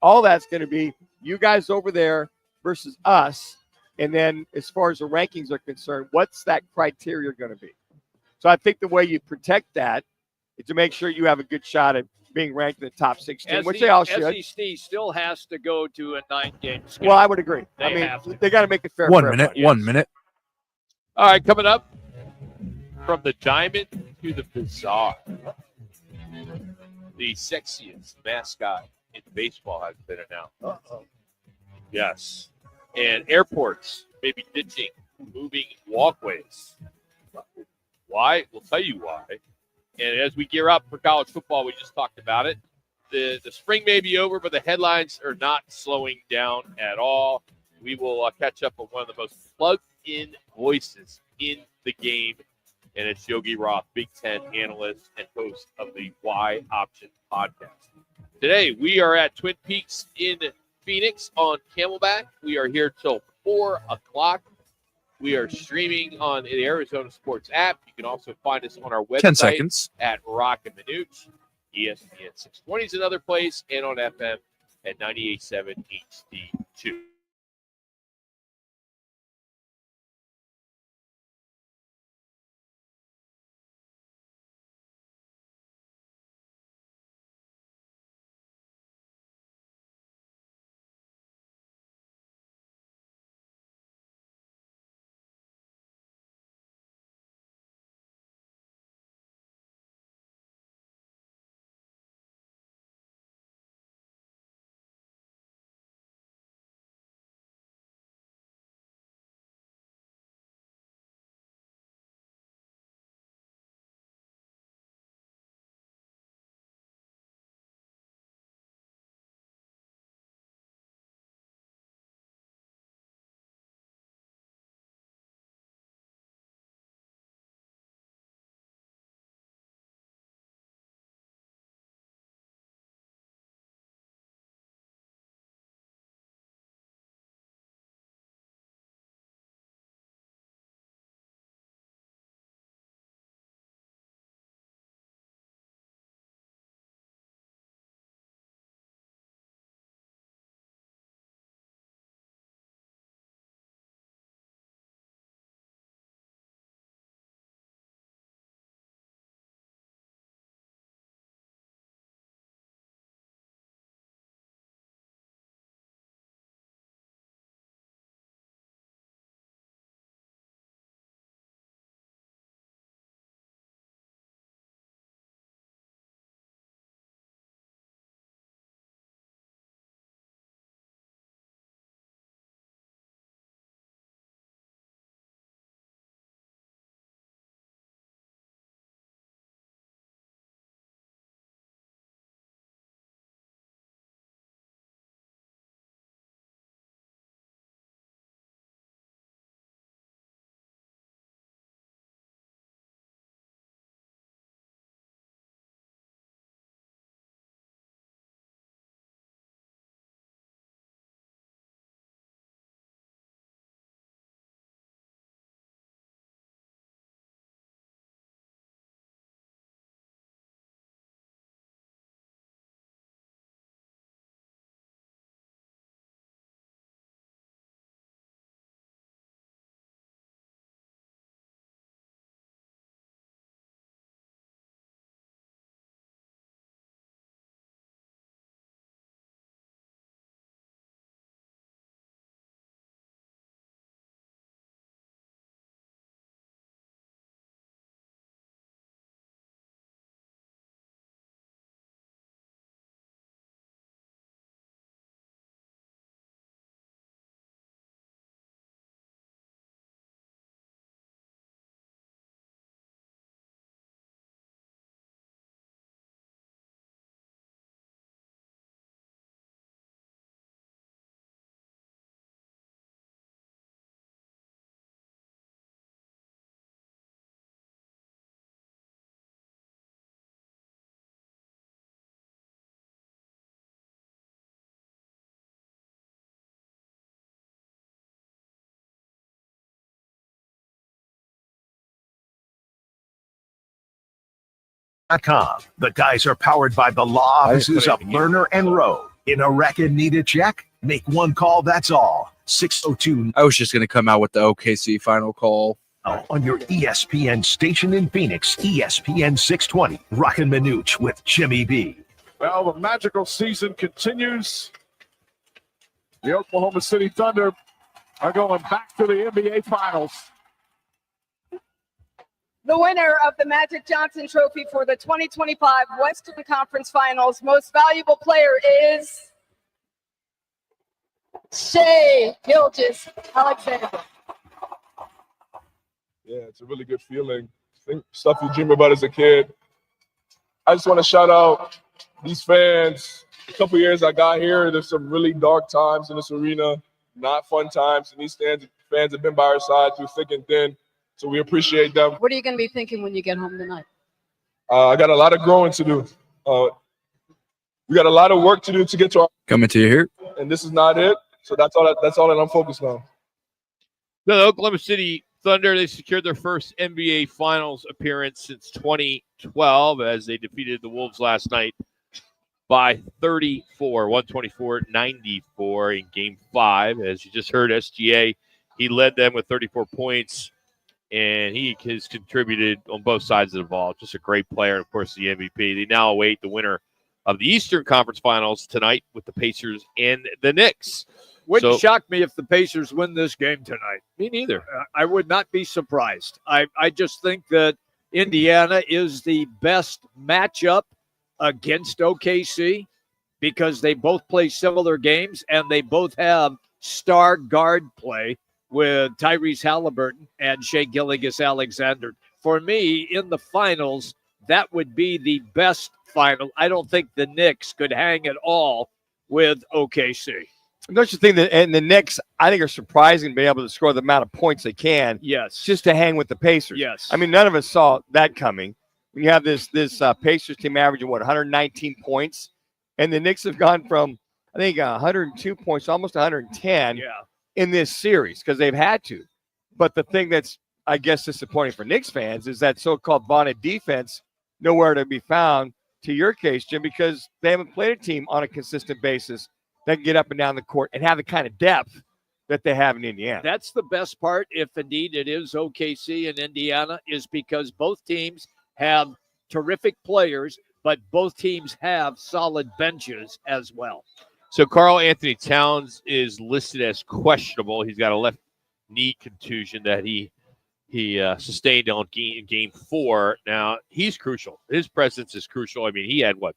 all that's going to be you guys over there versus us. And then as far as the rankings are concerned, what's that criteria going to be? So I think the way you protect that is to make sure you have a good shot at being ranked in the top 16, which they all should. SEC still has to go to a 9-game schedule. Well, I would agree. They got to make it fair. One for minute. everybody. One minute. All right, coming up, from the diamond to the bazaar, the sexiest mascot in baseball has been announced. Yes. And airports may be ditching moving walkways. Why? We'll tell you why. And as we gear up for college football, we just talked about it. The spring may be over, but the headlines are not slowing down at all. We will catch up with one of the most plugged-in voices in the game, and it's Yogi Roth, Big Ten analyst and host of the Y Option podcast. Today, we are at Twin Peaks in Phoenix on Camelback. We are here till 4 o'clock. We are streaming on the Arizona Sports app. You can also find us on our website 10 seconds. at Roc and Manuch. ESPN 620 is another place, and on FM at 98.7 HD2. The guys are powered by the law offices of Lerner and Rowe. In a record need a check? Make one call, that's all. 602. I was just going to come out with the OKC final call. On your ESPN station in Phoenix, ESPN 620. Roc and Manuch with Jimmy B. Well, the magical season continues. The Oklahoma City Thunder are going back to the NBA Finals. The winner of the Magic Johnson Trophy for the 2025 Western Conference Finals Most Valuable Player is Shai Gilgeous-Alexander. Yeah, it's a really good feeling. Think stuff you dream about as a kid. I just want to shout out these fans. A couple years I got here, there's some really dark times in this arena, not fun times, and these fans have been by our side through thick and thin, so we appreciate them. What are you going to be thinking when you get home tonight? I got a lot of growing to do. We got a lot of work to do to get to our Coming to you here. and this is not it. So that's all that I'm focused on. The Oklahoma City Thunder, they secured their first NBA Finals appearance since 2012 as they defeated the Wolves last night by 34, 124-94 in Game 5. As you just heard, SGA, he led them with 34 points, and he has contributed on both sides of the ball. Just a great player, and, of course, the MVP. They now await the winner of the Eastern Conference Finals tonight with the Pacers and the Knicks. Wouldn't shock me if the Pacers win this game tonight. Me neither. I would not be surprised. I just think that Indiana is the best matchup against OKC because they both play similar games and they both have star guard play with Tyrese Halliburton and Shai Gilgeous-Alexander. For me, in the finals, that would be the best final. I don't think the Knicks could hang at all with OKC. Don't you think that, and the Knicks, I think, are surprising to be able to score the amount of points they can. Yes. Just to hang with the Pacers. Yes. I mean, none of us saw that coming. When you have this Pacers team averaging, 119 points, and the Knicks have gone from, I think, 102 points, almost 110 in this series because they've had to. But the thing that's, I guess, disappointing for Knicks fans is that so-called vaunted defense nowhere to be found, to your case, Jim, because they haven't played a team on a consistent basis that can get up and down the court and have the kind of depth that they have in Indiana. That's the best part, if indeed it is OKC and Indiana, is because both teams have terrific players, but both teams have solid benches as well. So Karl Anthony Towns is listed as questionable. He's got a left knee contusion that he sustained on game 4. Now, he's crucial. His presence is crucial. I mean, he had what?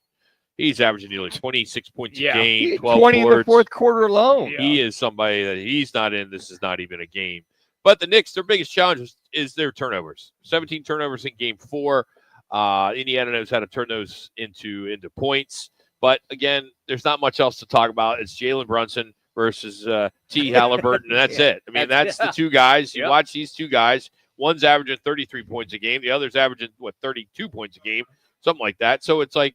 He's averaging nearly 26 points a game, 12 20 boards. in the fourth quarter alone. He is somebody that he's not in. This is not even a game. But the Knicks, their biggest challenge is their turnovers. 17 turnovers in game 4. Indiana knows how to turn those into points. But, again, there's not much else to talk about. It's Jalen Brunson versus T. Halliburton, and that's it. I mean, that's the two guys. You watch these two guys. One's averaging 33 points a game. The other's averaging, 32 points a game, something like that. So it's like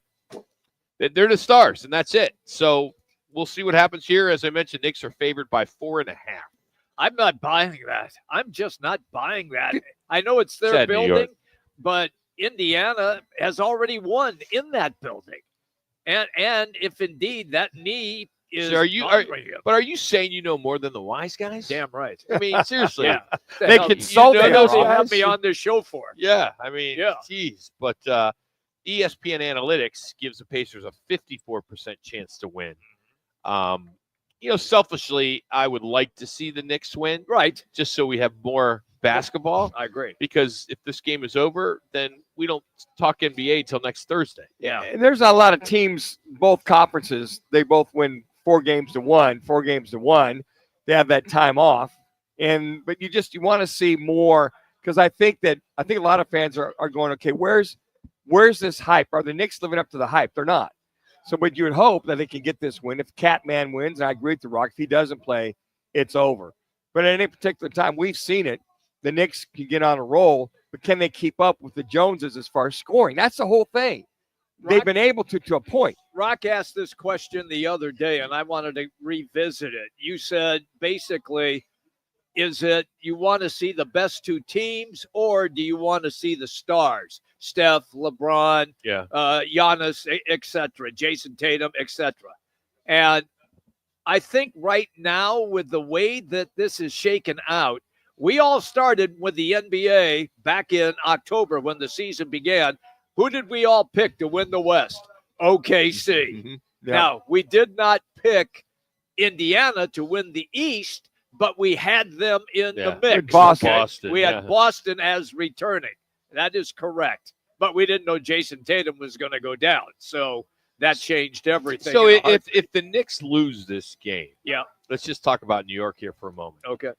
they're the stars, and that's it. So we'll see what happens here. As I mentioned, Knicks are favored by 4.5. I'm not buying that. I'm just not buying that. I know it's their building, but Indiana has already won in that building. And if indeed that knee is so are you saying you know more than the wise guys? Damn right. I mean, seriously. They consult those they have me on this show for. Yeah, I mean, geez. But ESPN Analytics gives the Pacers a 54% chance to win. Selfishly, I would like to see the Knicks win. Right. Just so we have more basketball. I agree. Because if this game is over, then we don't talk NBA until next Thursday. Yeah. And there's a lot of teams, both conferences, they both win 4 games to 1. They have that time off. But you want to see more, because I think a lot of fans are going, okay, where's this hype? Are the Knicks living up to the hype? They're not. So, but you would hope that they can get this win. If Catman wins, and I agree with the Rock, if he doesn't play, it's over. But at any particular time, we've seen it. The Knicks can get on a roll, but can they keep up with the Joneses as far as scoring? That's the whole thing. They've been able to a point. Rock asked this question the other day, and I wanted to revisit it. You said, basically, is it you want to see the best 2 teams, or do you want to see the stars? Steph, LeBron, Giannis, etc., Jason Tatum, etc. And I think right now, with the way that this is shaken out, we all started with the NBA back in October when the season began. Who did we all pick to win the West? OKC. Mhm. Now, we did not pick Indiana to win the East, but we had them in the mix. Boston. We had Boston as returning. That is correct. But we didn't know Jason Tatum was going to go down. So that changed everything. So in a if the Knicks lose this game, yeah, let's just talk about New York here for a moment. Okay.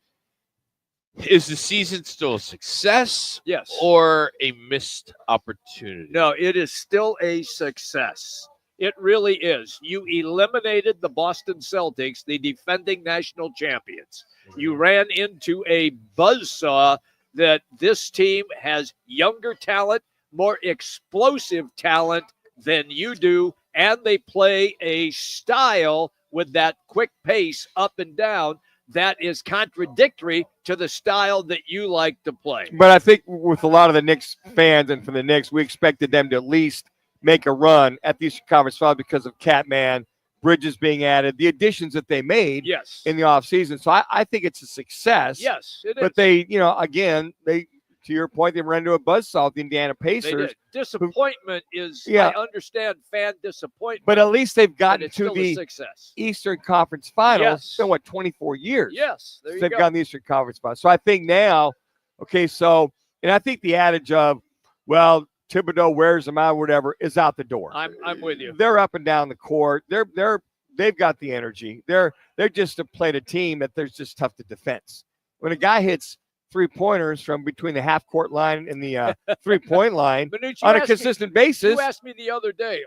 Is the season still a success? Yes. Or a missed opportunity? No, it is still a success. It really is. You eliminated the Boston Celtics, the defending national champions. You ran into a buzzsaw that this team has younger talent, more explosive talent than you do, and they play a style with that quick pace up and down that is contradictory to the style that you like to play. But I think with a lot of the Knicks fans and for the Knicks, we expected them to at least make a run at the Eastern Conference Final because of Catman, Bridges being added, the additions that they made in the offseason. So I think it's a success. Yes, it is. But they, again, to your point, they ran into a buzzsaw with the Indiana They Pacers. did. Disappointment is, Yeah. I understand fan disappointment. But at least they've gotten it's to still a the success. Eastern Conference Finals. Yes. It's been, 24 years? Yes, there you They've go. gotten the Eastern Conference Finals. So I think now, and I think the adage of, well, Thibodeau wears them out, whatever, is out the door. I'm with you. They're up and down the court. They've got the energy. They're just played a team that there's just tough to defense. When a guy hits 3-pointers from between the half-court line and the 3-point line Manuch, you on a asked consistent me, basis. You asked me the other day,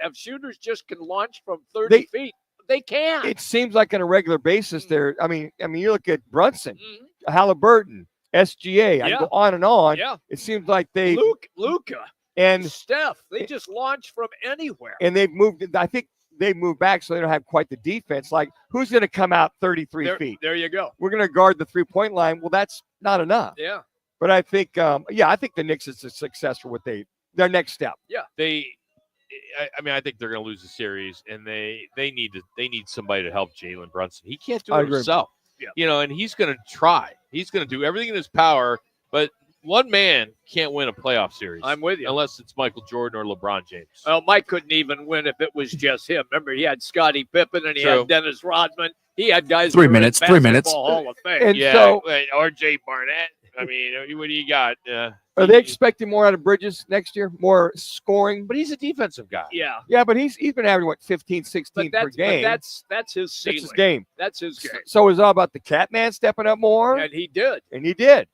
have shooters just can launch from 30 feet? They can. It seems like on a regular basis there. I mean, you look at Brunson, Mm-hmm. Halliburton, SGA. I can go on and on. Yeah. It seems like they Luka and Steph, they just launch from anywhere. and they've moved. I think they've moved back so they don't have quite the defense. Like, who's going to come out 33 feet? There you go. We're going to guard the 3-point line. Well, that's not enough. Yeah. But I think, I think the Knicks is a success for their next step. Yeah. I think they're going to lose the series, and they need somebody to help Jalen Brunson. He can't do I it agree. himself. Yeah. And he's going to try. He's going to do everything in his power, but one man can't win a playoff series. I'm with you. Unless it's Michael Jordan or LeBron James. Well, Mike couldn't even win if it was just him. Remember, he had Scottie Pippen and he True. had Dennis Rodman. He had guys. 3 who were in minutes, 3 minutes. Basketball Hall of Fame. And yeah, so- R.J. Barnett. I mean, what do you got? Are they expecting more out of Bridges next year? More scoring? But he's a defensive guy. Yeah. Yeah, but he's been averaging 15, 16 But per game. that's his ceiling. That's his game. That's his game. So it's all about the Catman stepping up more, And he did. and he did.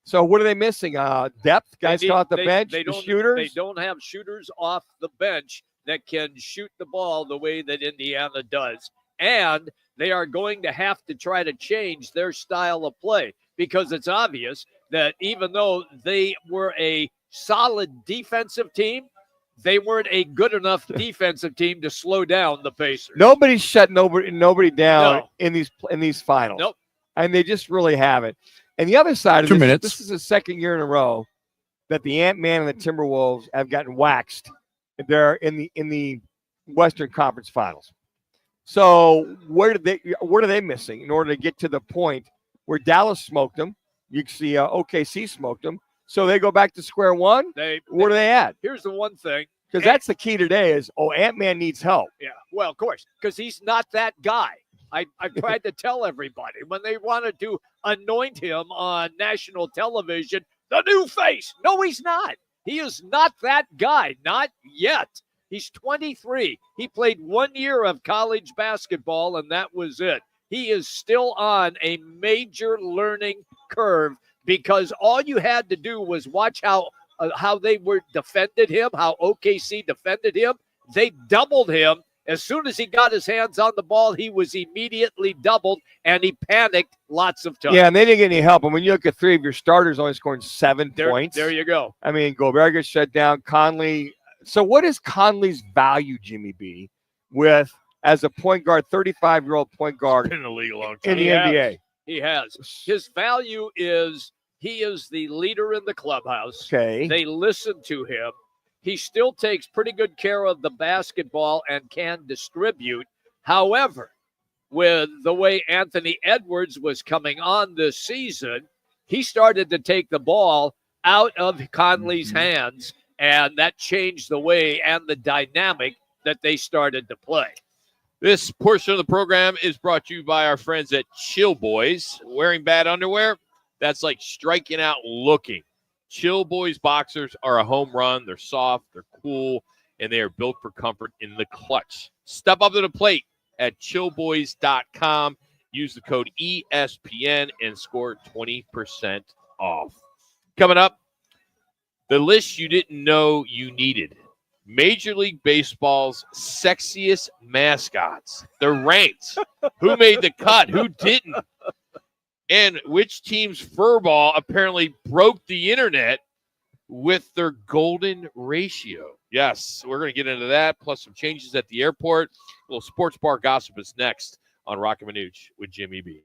So what are they missing? Depth, guys They come off the need- bench, they the don't- shooters. They don't have shooters off the bench that can shoot the ball the way that Indiana does. And they are going to have to try to change their style of play because it's obvious that even though they were a solid defensive team, they weren't a good enough defensive team to slow down the Pacers. Nobody's shut nobody down No. in these finals. Nope. And they just really haven't. And the other side of 2 this, minutes. this is the second year in a row that the Ant-Man and the Timberwolves have gotten waxed. They're in the Western Conference Finals. So what are they missing in order to get to the point where Dallas smoked them? You can see OKC smoked them. So they go back to square one. What are they at? Here's the one thing. Because that's the key today is, Ant-Man needs help. Yeah, well, of course, because he's not that guy. I've tried to tell everybody when they wanted to anoint him on national television, the new face. No, he's not. He is not that guy. Not yet. He's 23. He played 1 year of college basketball, and that was it. He is still on a major learning curve because all you had to do was watch how they were defended him, how OKC defended him. They doubled him. As soon as he got his hands on the ball, he was immediately doubled, and he panicked lots of times. Yeah, and they didn't get any help. And when you look at three of your starters only scoring 7 points. There you go. I mean, Gobert gets shut down. Conley. So what is Conley's value, Jimmy B, with as a point guard, 35-year-old point guard in the league a long in the NBA? He has. His value is he is the leader in the clubhouse. Okay. They listen to him. He still takes pretty good care of the basketball and can distribute. However, with the way Anthony Edwards was coming on this season, he started to take the ball out of Conley's hands, and that changed the way and the dynamic that they started to play. This portion of the program is brought to you by our friends at Chill Boys. Wearing bad underwear, that's like striking out looking. Chill Boys boxers are a home run. They're soft, they're cool, and they are built for comfort in the clutch. Step up to the plate at chillboys.com. Use the code ESPN and score 20% off. Coming up, the list you didn't know you needed. Major League Baseball's sexiest mascots. They're ranked. Who made the cut? Who didn't? And which team's furball apparently broke the internet with their golden ratio. Yes, we're going to get into that, plus some changes at the airport. A little sports bar gossip is next on Roc and Manuch with Jimmy B.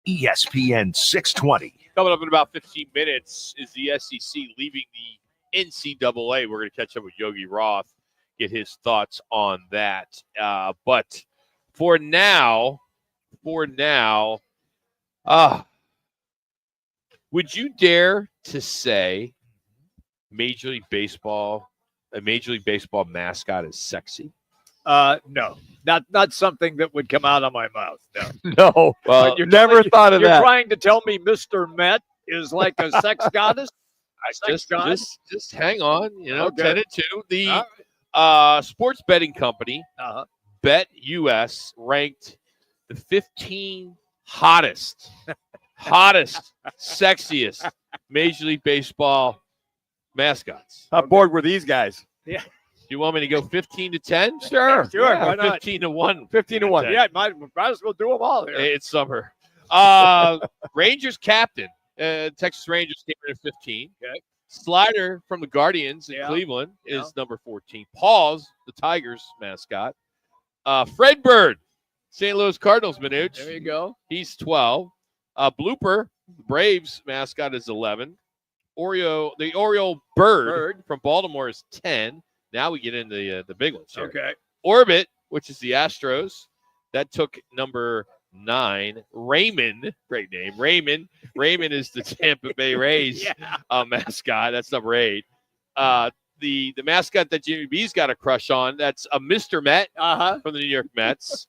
ESPN 620. Coming up in about 15 minutes is the SEC leaving the NCAA. We're going to catch up with Yogi Roth, get his thoughts on that. But for now, would you dare to say a Major League Baseball mascot is sexy? No, not something that would come out of my mouth. No. No, Well, you never thought of You're that. trying to tell me Mr. Met is like a sex goddess? Just hang on. Okay. 10-2. The All sports betting company Uh-huh. Bet US ranked the 15 hottest, sexiest Major League Baseball mascots. How bored were these guys? Yeah. You want me to go 15 to 10? Sure. Sure. Why not? 15 to 1. 15 to 1. Yeah, might as well do them all here. It's summer. Rangers captain, Texas Rangers came in at 15. Okay. Slider from the Guardians in Yeah. Cleveland Yeah. is number 14. Paws, the Tigers mascot. Fred Bird, St. Louis Cardinals, Manuch. There you go. He's 12. Blooper, the Braves mascot, is 11. The Oriole Bird from Baltimore is 10. Now we get into the big ones here. Okay. Orbit, which is the Astros, that took number 9. Raymond, great name. Raymond is the Tampa Bay Rays mascot. That's number 8. The mascot that Jimmy B's got a crush on, that's a Mr. Met from the New York Mets.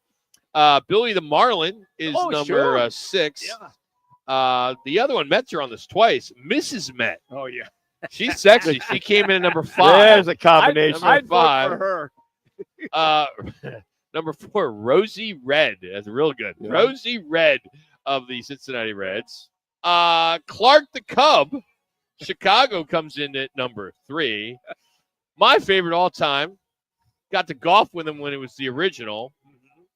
Billy the Marlin is number 6. Yeah. The other one, Mets are on this twice. Mrs. Met. Oh, yeah. She's sexy. She came in at number 5. There's a combination. Number 5. For her. Number 4, Rosie Red. That's real good. Yeah. Rosie Red of the Cincinnati Reds. Clark the Cub. Chicago comes in at number 3. My favorite all time. Got to golf with him when it was the original.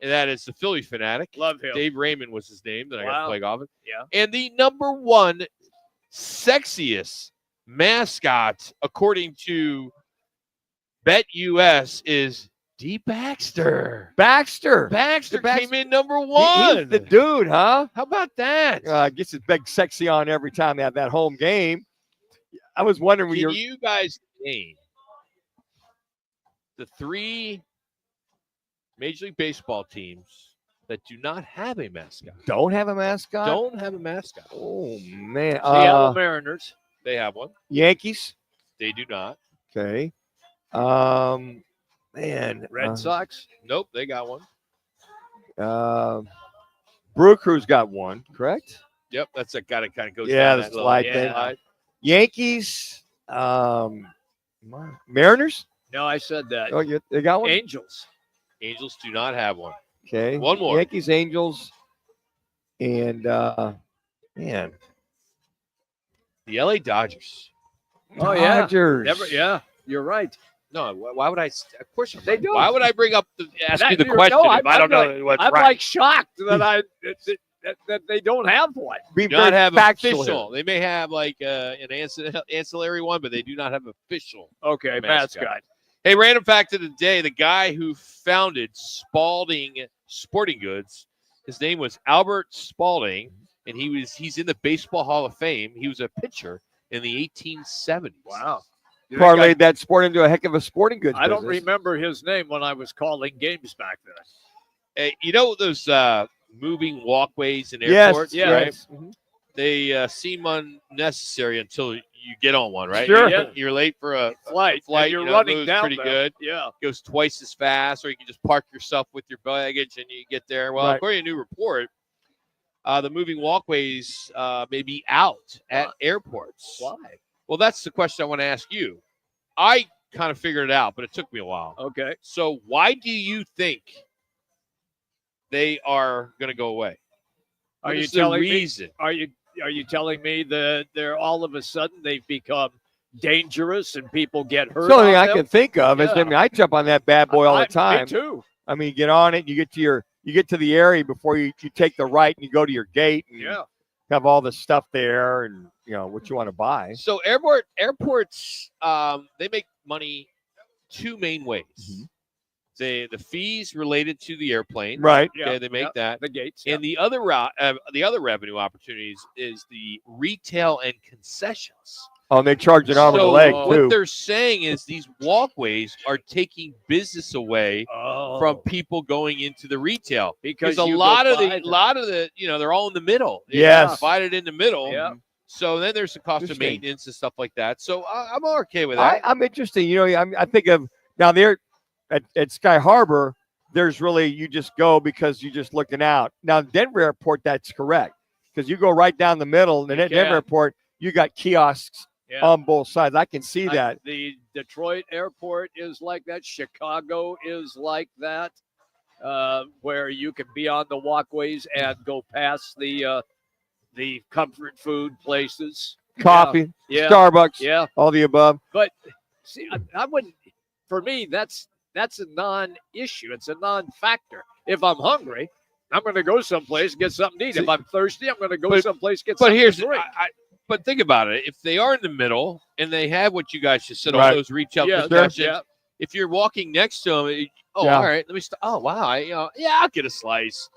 And that is the Philly Fanatic. Love him. Dave Raymond was his name that I got to play golf with. Yeah. And the number 1 sexiest mascot, according to Bet US, is D. Baxter. Baxter Came in number 1. He's the dude, huh? How about that? Gets his big sexy on every time they have that home game. I was wondering when Can you guys name the 3 Major League Baseball teams that do not have a mascot? don't have a mascot. Don't have a mascot. Oh man, Seattle Mariners. They have one. Yankees. They do not. Okay. Man, Red Sox. Nope, they got one. Brew Crew's got one, correct? Yep, that's a guy that kind of goes. Yeah, down the that little slide thing. slide. Yankees. Mariners. No, I said that. Oh, they got one. Angels. Angels do not have one. Okay. One more. Yankees, Angels, and man, The LA Dodgers. Oh yeah. Dodgers. Never. Yeah, you're right. No, why would I? Of course They do. Why would I bring up ask That- you the you're- question no, if I don't I'm know what's I'm right? like shocked that that they don't have one. Be Do not very have factual official. here. They may have like an ancillary one, but they do not have official. Okay, Mascot. mascot. Hey, random fact of the day: the guy who founded Spalding Sporting Goods, his name was Albert Spalding, and he's in the Baseball Hall of Fame. He was a pitcher in the 1870s. Wow. Parlayed that sport into a heck of a sporting goods I don't business. remember his name when I was calling games back then. Hey, you know those moving walkways in Yes, airports, right? yes. Mhm. They seem unnecessary until you get on one, right? Sure. You're late for a Flight. flight. And you're you know, running moves down pretty them. good. Yeah. Goes twice as fast, or you can just park yourself with your baggage and you get there. Well, Right. according to a new report, the moving walkways may be out at airports. Why? Well, that's the question I want to ask you. I kind of figured it out, but it took me a while. Okay. So why do you think they are going to go away? Are What you is the telling reason? me? Are you telling me that they're all of a sudden they've become dangerous and people get hurt? The only thing on I them? can think of is, I mean, I jump on that bad boy all the time. Me too. I mean, you get on it, you get to the area before you take the right and you go to your gate. And Yeah. have all the stuff there and what you want to buy. So airports, they make money 2 main ways. Mm-hmm. The fees related to the airplane, Right. Okay, they make that. The gates. And the other revenue opportunities is the retail and concessions. Oh, and they charge an arm and a leg what too. they're saying is these walkways are taking business away from people going into the retail Because a you lot go of by the they're all in the middle. They're Yes. divided in the middle. Yeah. So then there's the cost of Interesting. maintenance and stuff like that. So I'm okay with that. I'm interested. I think of now there at Sky Harbor. There's really you just go because you're just looking out. Now Denver Airport, that's correct because you go right down the middle. And at Denver can. Airport, you got kiosks on both sides. I can see that. The Detroit airport is like that. Chicago is like that, where you can be on the walkways and go past the comfort food places. Coffee, Yeah. Starbucks, all the above. But see, I wouldn't. For me, that's a non-issue. It's a non-factor. If I'm hungry, I'm going to go someplace and get something to eat. If I'm thirsty, I'm going to go someplace get something to drink. But think about it. If they are in the middle and they have what you guys just said, Right. all those reach out discussions, if you're walking next to them, all right, let me start. Oh, wow. I'll get a slice.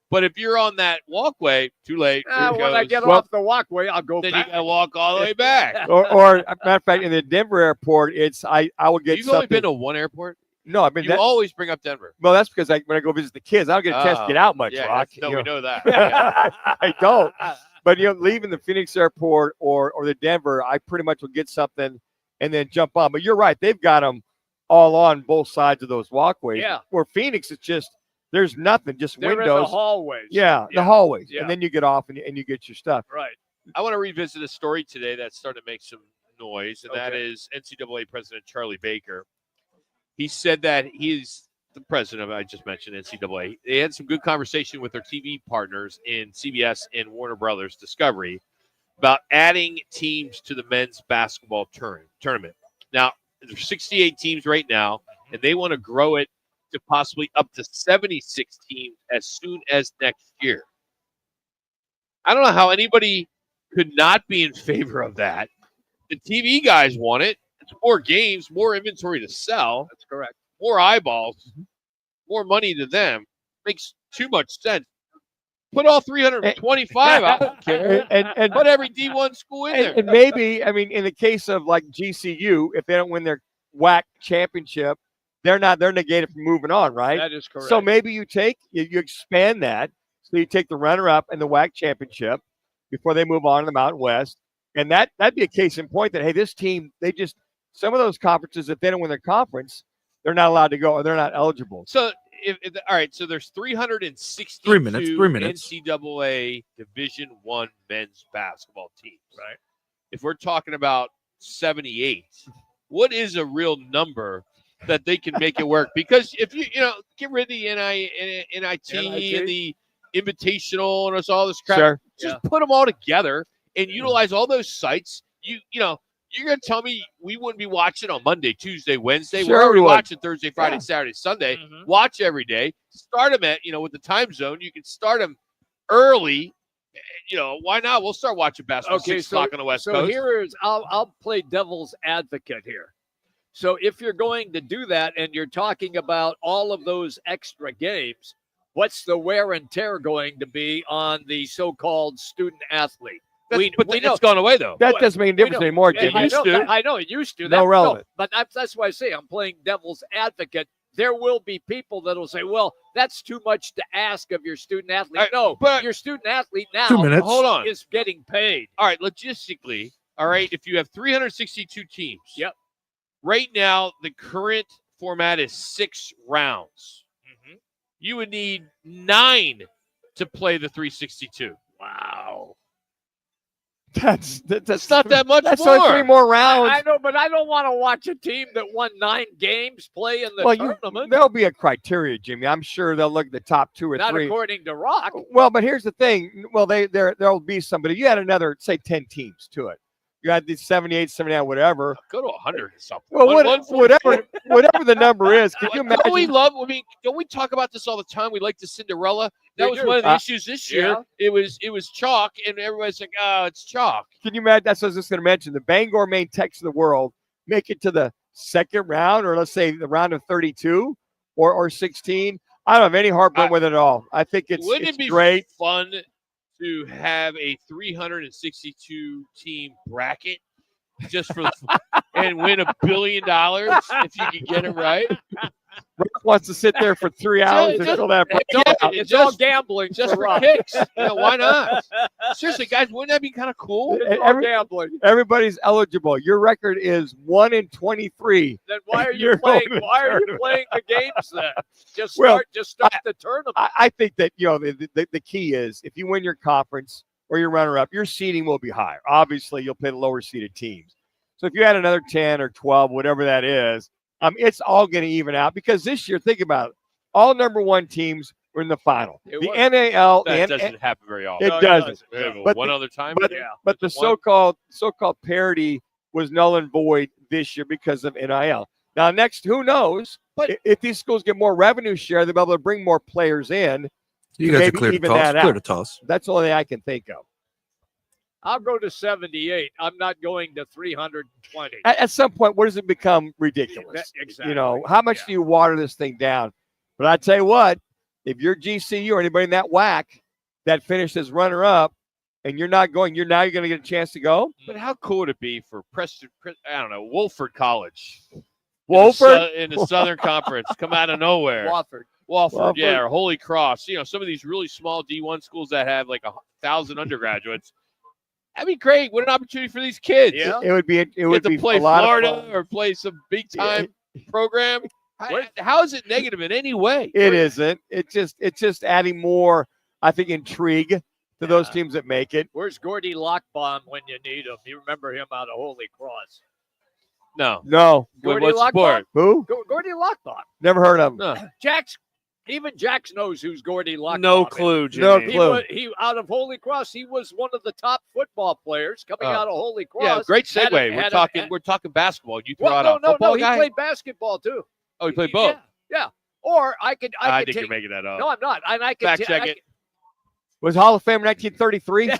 But if you're on that walkway, too late. When I get off the walkway, I'll go then back. you got to walk all the way back. or matter of fact, in the Denver airport, it's I will get You've something. only been to one airport? No, I've been. You always bring up Denver. Well, that's because when I go visit the kids, I don't get a chance to get out much, Yeah, Rock. we know that. I don't. But leaving the Phoenix airport or the Denver, I pretty much will get something and then jump on. But you're right; they've got them all on both sides of those walkways. Yeah. Where Phoenix, it's just there's nothing, just They're windows. in the hallways. Yeah, the hallways, Yeah. and then you get off and you get your stuff. Right. I want to revisit a story today that's starting to make some noise, and that Okay. is NCAA President Charlie Baker. He said that he's the president of, I just mentioned, NCAA. They had some good conversation with their TV partners in CBS and Warner Brothers Discovery about adding teams to the men's basketball tournament. Now, there's 68 teams right now, and they want to grow it to possibly up to 76 teams as soon as next year. I don't know how anybody could not be in favor of that. The TV guys want it. It's more games, more inventory to sell. That's correct. More eyeballs, more money to them. Makes too much sense. Put all 325 out. And put every D1 school in there. And maybe, I mean, in the case of like GCU, if they don't win their WAC championship, they're negated from moving on, right? That is correct. So maybe you expand that. So you take the runner-up and the WAC championship before they move on to the Mountain West. And that'd be a case in point that, hey, this team, some of those conferences, if they don't win their conference, they're not allowed to go or they're not eligible. So, all right, so there's 362 3 minutes. NCAA Division I men's basketball teams. Right. If we're talking about 78, what is a real number that they can make it work? Because if you get rid of the NIT and the invitational and all this crap, Sure. just put them all together and utilize all those sites. You're going to tell me we wouldn't be watching on Monday, Tuesday, Wednesday. Sure We're already we would. watching Thursday, Friday, Yeah. Saturday, Sunday. Mhm. Watch every day. Start them at, with the time zone. You can start them early. Why not? We'll start watching basketball 6 o'clock on the West Coast. I'll play devil's advocate here. So if you're going to do that and you're talking about all of those extra games, what's the wear and tear going to be on the so-called student athlete? It's gone away, though. That doesn't make a difference anymore, Jimmy. I know it used to. No relevant. But that's why I say I'm playing devil's advocate. There will be people that will say, well, that's too much to ask of your student athlete. All right, No, but- your student athlete now 2 minutes. Hold on. is getting paid. All right, logistically, all right, if you have 362 teams. Yep. Right now, the current format is 6 rounds. Mhm. You would need 9 to play the 362. Wow. That's not that much That's more. only 3 more rounds. I know, but I don't want to watch a team that won 9 games play in the tournament. There'll be a criteria, Jimmy. I'm sure they'll look at the top 2 or Not 3. according to Rock. Well, but here's the thing. Well, there'll be somebody. You had another, say, 10 teams to it. You had these 78, 79, whatever. Go to 100 or something. Well, One- whatever the number is. Could you imagine? Don't we talk about this all the time? We like the Cinderella. That We was do. one of the issues this year. yeah. It was chalk, and everybody's like, oh, it's chalk. Can you imagine? That's what I was just going to mention. The Bangor Maine Techs of the world make it to the second round, or let's say the round of 32 or 16. I don't have any heartburn with it at all. I think Wouldn't it's it be great. fun to have a 362 team bracket just for and win $1 billion if you can get it right? Roth wants to sit there for 3 hours and fill that bracket out. It's all gambling just for Rock. kicks. Why not? Seriously, guys, wouldn't that be kind of cool? It's all gambling. Everybody's eligible. Your record is 1-23. Then why are you You're playing? going to Why are you tournament. playing the games then? Just Well, start the tournament. I think that the key is if you win your conference or your runner-up, your seeding will be higher. Obviously, you'll play the lower seeded teams. So if you add another 10 or 12, whatever that is, it's all going to even out because this year, think about it, all number one teams were in the final. The NAL, That doesn't happen very often. It doesn't. But one other time, but the so-called parity was null and void this year because of NIL. Now, next, who knows? But if these schools get more revenue share, they'll be able to bring more players in. You guys are clear to toss. Clear to toss. That's the only thing I can think of. I'll go to 78. I'm not going to 320. At some point, where does it become ridiculous? Exactly. You know, how much do you water this thing down? But I tell you what, if you're GCU or anybody in that WAC that finished as runner-up, and you're not going, you're going to get a chance to go. But how cool would it be for Preston? I don't know, Wolford College. Wolford in the Southern Conference, come out of nowhere. Wofford, yeah, or Holy Cross. You know, some of these really small D1 schools that have like 1,000 undergraduates. That'd be great. What an opportunity for these kids. Yeah. It would be. It would be play a lot Florida of fun. or play some big time program. How is it negative in any way? It isn't. It's just adding more, I think, intrigue to those teams that make it. Where's Gordy Lockbaum when you need him? You remember him out of Holy Cross? No. Gordy What sport? Who? Gordy Lockbaum. Never heard of him. No. Even Jax knows who's Gordy Lockbaum. No clue, Jimmy. No clue. He out of Holy Cross. He was one of the top football players coming out of Holy Cross. Yeah, great segue. We're talking basketball. You throw out a no. football He guy? played basketball too. Oh, he played both. Yeah. Or I think take, you're making that up. No, I'm not. And I can Fact check it. Was Hall of Fame 1933?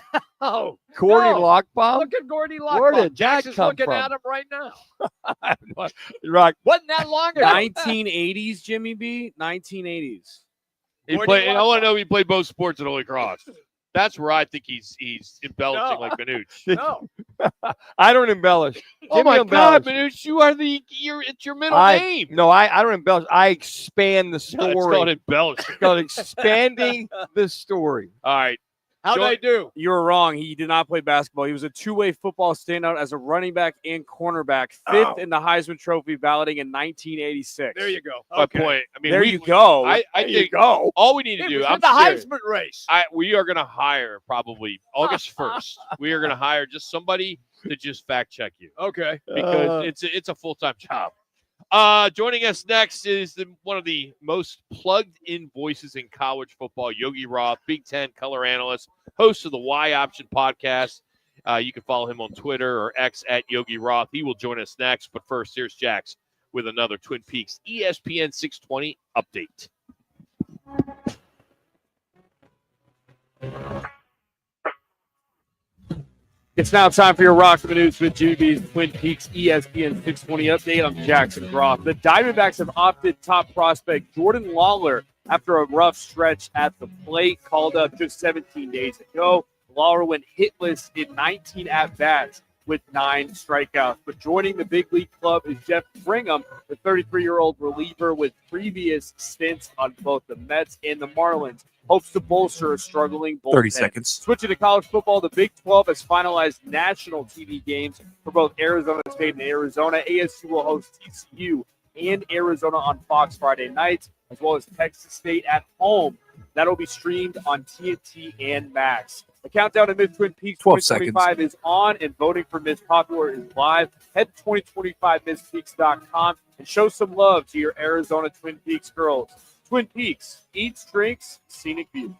Oh, Gordy Lockbaum? Look at Gordy Lockbaum. Where did Jax that is come looking from? at him right now. Right. Wasn't that long ago? 1980s, Jimmy B. 1980s. I want to know if he played both sports at Holy Cross. That's where I think he's embellishing like Manuch. No. I don't embellish. Oh my God, Manuch, it's your middle name. No, I don't embellish. I expand the story. It's called embellishing. It's called expanding the story. All right. How'd I do? You were wrong. He did not play basketball. He was a two-way football standout as a running back and cornerback, fifth in the Heisman Trophy balloting in 1986. There you go. My point. I mean, there you go. I think all we need to do. I'm the serious. Heisman race. We are going to hire probably August 1st. We are going to hire just somebody to just fact check you. Okay. Because it's a full-time job. Joining us next is one of the most plugged-in voices in college football, Yogi Roth, Big Ten color analyst, host of the Y Option podcast. You can follow him on Twitter or X at Yogi Roth. He will join us next. But first, here's Jax with another Twin Peaks ESPN 620 update. It's now time for your Rock and Manuch with Jimmy B's Twin Peaks ESPN 620 update. I'm Jackson Roth. The Diamondbacks have opted top prospect Jordan Lawler after a rough stretch at the plate, called up just 17 days ago. Lawler went hitless in 19 at-bats with 9 strikeouts. But joining the big league club is Jeff Brigham, the 33-year-old reliever with previous stints on both the Mets and the Marlins. Hopes to bolster a struggling bullpen. 30 seconds. Switching to college football, the Big 12 has finalized national TV games for both Arizona State and Arizona. ASU will host TCU and Arizona on Fox Friday nights, as well as Texas State at home. That'll be streamed on TNT and Max. The countdown to Miss Twin Peaks 2025 is on, and voting for Miss Popular is live. Head to 2025misspeaks.com and show some love to your Arizona Twin Peaks girls. Twin Peaks, eats, drinks, scenic view.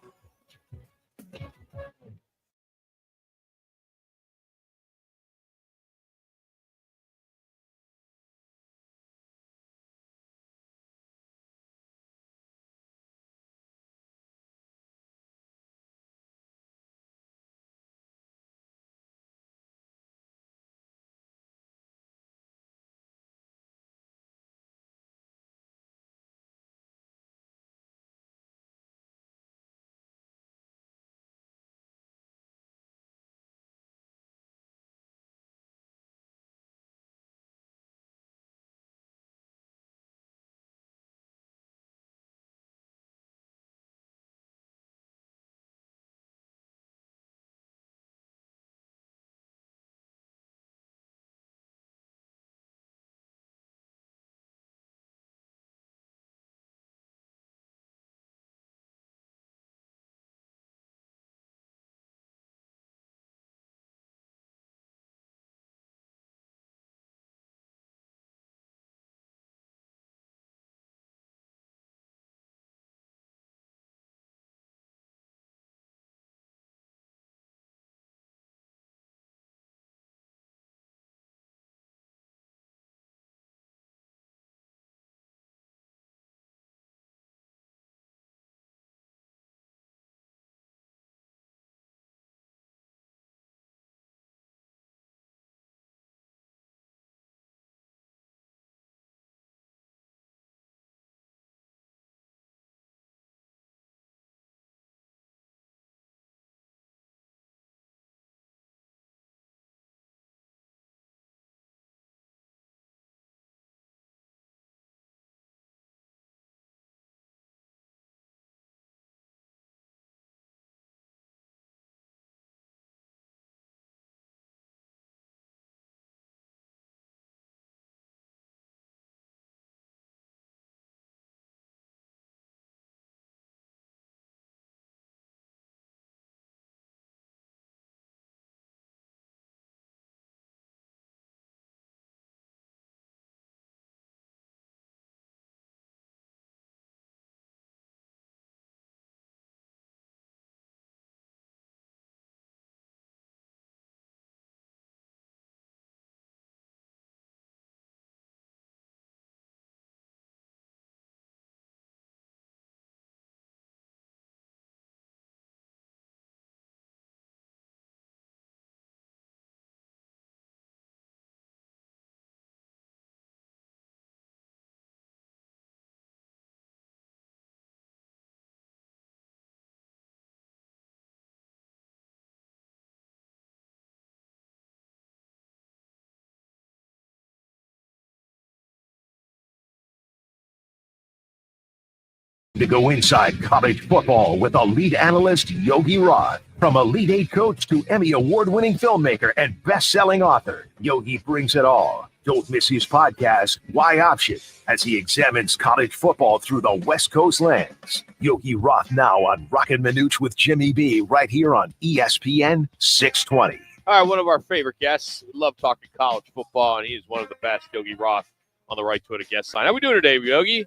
To go inside college football with elite analyst Yogi Roth. From Elite Eight coach to Emmy award-winning filmmaker and best-selling author, Yogi brings it all. Don't miss his podcast, Why Option, as he examines college football through the West Coast lens. Yogi Roth now on Roc and Manuch with Jimmy B right here on ESPN 620. All right, one of our favorite guests. We love talking college football, and he is one of the best, Yogi Roth, on the right Twitter guest line. How we doing today, Yogi?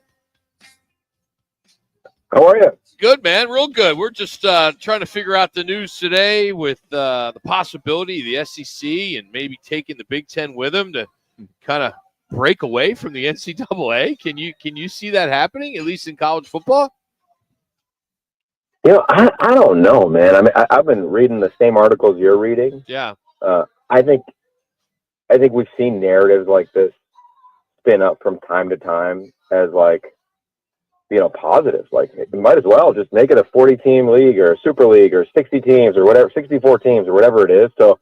How are you? Good, man. Real good. We're just trying to figure out the news today with the possibility of the SEC and maybe taking the Big Ten with them to kind of break away from the NCAA. Can you see that happening, at least in college football? You know, I don't know, man. I mean, I've been reading the same articles you're reading. Yeah. I think we've seen narratives like this spin up from time to time as like, you know, positives. Like, you might as well just make it a 40-team league or a super league or 60 teams or whatever, 64 teams or whatever it is. So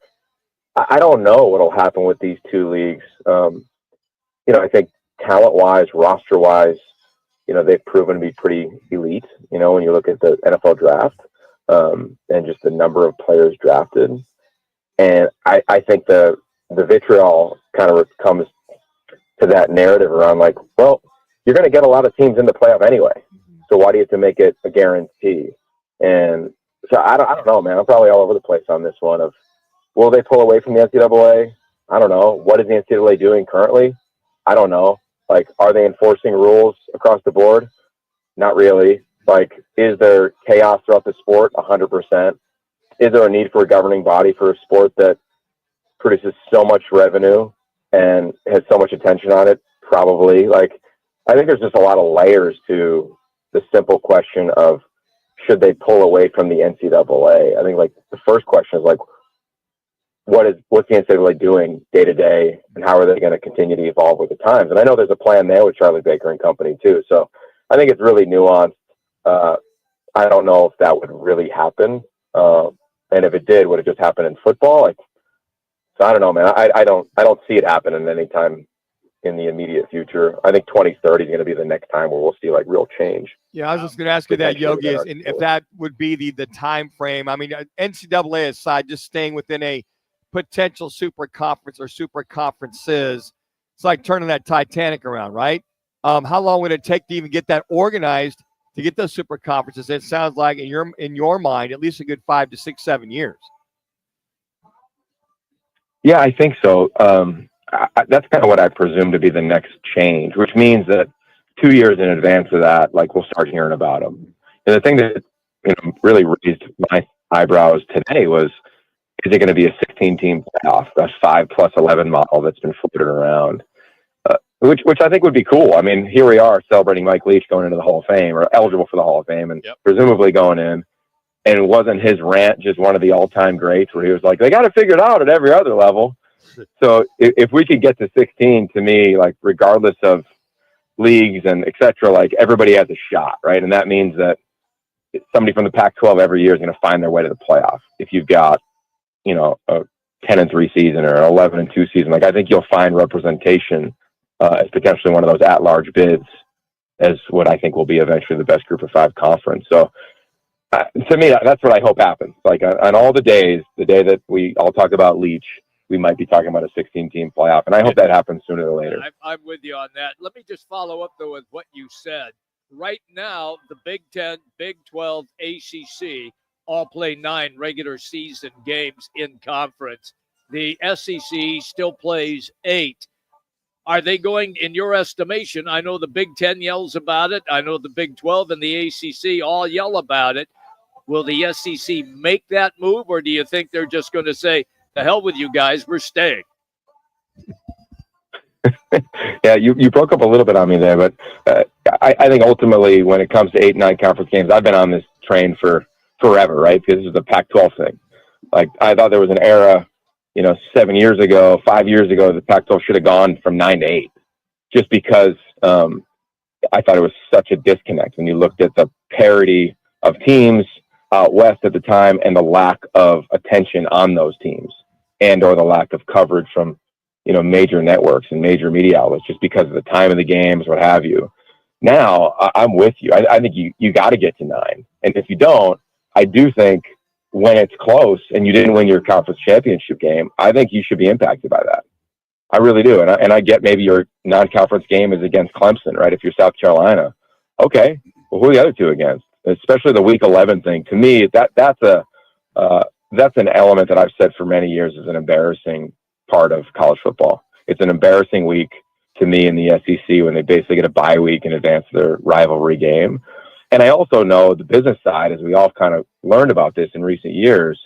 I don't know what'll happen with these two leagues. You know, I think talent-wise, roster-wise, you know, they've proven to be pretty elite, you know, when you look at the NFL draft and just the number of players drafted. And I think the vitriol kind of comes to that narrative around like, well, you're going to get a lot of teams in the playoff anyway. So why do you have to make it a guarantee? And so I don't know, man. I'm probably all over the place on this one of, will they pull away from the NCAA? I don't know. What is the NCAA doing currently? I don't know. Like, are they enforcing rules across the board? Not really. Like, is there chaos throughout the sport? 100%. Is there a need for a governing body for a sport that produces so much revenue and has so much attention on it? Probably. Like, I think there's just a lot of layers to the simple question of, should they pull away from the NCAA? I think, like, the first question is, like, what's the NCAA doing day to day, and how are they going to continue to evolve with the times? And I know there's a plan there with Charlie Baker and company too. So I think it's really nuanced. I don't know if that would really happen. And if it did, would it just happen in football? Like, so I don't know, man. I don't see it happening anytime in the immediate future. I think 2030 is going to be the next time where we'll see like real change. Yeah, I was just going to ask you that, Yogi, and if that would be the time frame. I mean, NCAA aside, just staying within a potential super conference or super conferences, it's like turning that Titanic around, right? How long would it take to even get that organized, to get those super conferences? It sounds like in your mind, at least a good 5 to 6, 7 years. Yeah, I think so. That's kind of what I presume to be the next change, which means that 2 years in advance of that, like, we'll start hearing about them. And the thing that, you know, really raised my eyebrows today was, is it going to be a 16-team playoff, a 5+11 model that's been floated around, which I think would be cool. I mean, here we are celebrating Mike Leach going into the Hall of Fame, or eligible for the Hall of Fame, and presumably going in. And wasn't his rant just one of the all-time greats where he was like, they got to figure it out at every other level? So if we could get to 16, to me, like, regardless of leagues and et cetera, like, everybody has a shot, right? And that means that somebody from the Pac-12 every year is going to find their way to the playoff. If you've got, you know, a 10-3 season or an 11-2 season, like, I think you'll find representation as potentially one of those at-large bids as what I think will be eventually the best group of 5 conference. So to me, that's what I hope happens. Like, on all the days, the day that we all talk about Leach, we might be talking about a 16-team playoff, and I hope that happens sooner or later. I'm with you on that. Let me just follow up, though, with what you said. Right now, the Big 10, Big 12, ACC all play 9 regular season games in conference. The SEC still plays 8. Are they going, in your estimation, I know the Big 10 yells about it. I know the Big 12 and the ACC all yell about it. Will the SEC make that move, or do you think they're just going to say, the hell with you guys, we're staying? Yeah, you broke up a little bit on me there, but I think ultimately when it comes to 8 and 9 conference games, I've been on this train for forever, right? Because this is the Pac-12 thing. Like, I thought there was an era, you know, 7 years ago, 5 years ago, the Pac-12 should have gone from 9 to 8, just because I thought it was such a disconnect when you looked at the parity of teams out west at the time and the lack of attention on those teams, and or the lack of coverage from, you know, major networks and major media outlets, just because of the time of the games, what have you. Now, I'm with you. I think you got to get to 9. And if you don't, I do think when it's close and you didn't win your conference championship game, I think you should be impacted by that. I really do. And I get maybe your non-conference game is against Clemson, right? If you're South Carolina. Okay. Well, who are the other two against? Especially the week 11 thing. To me, that's an element that I've said for many years is an embarrassing part of college football. It's an embarrassing week to me in the SEC when they basically get a bye week in advance of their rivalry game. And I also know the business side, as we all kind of learned about this in recent years,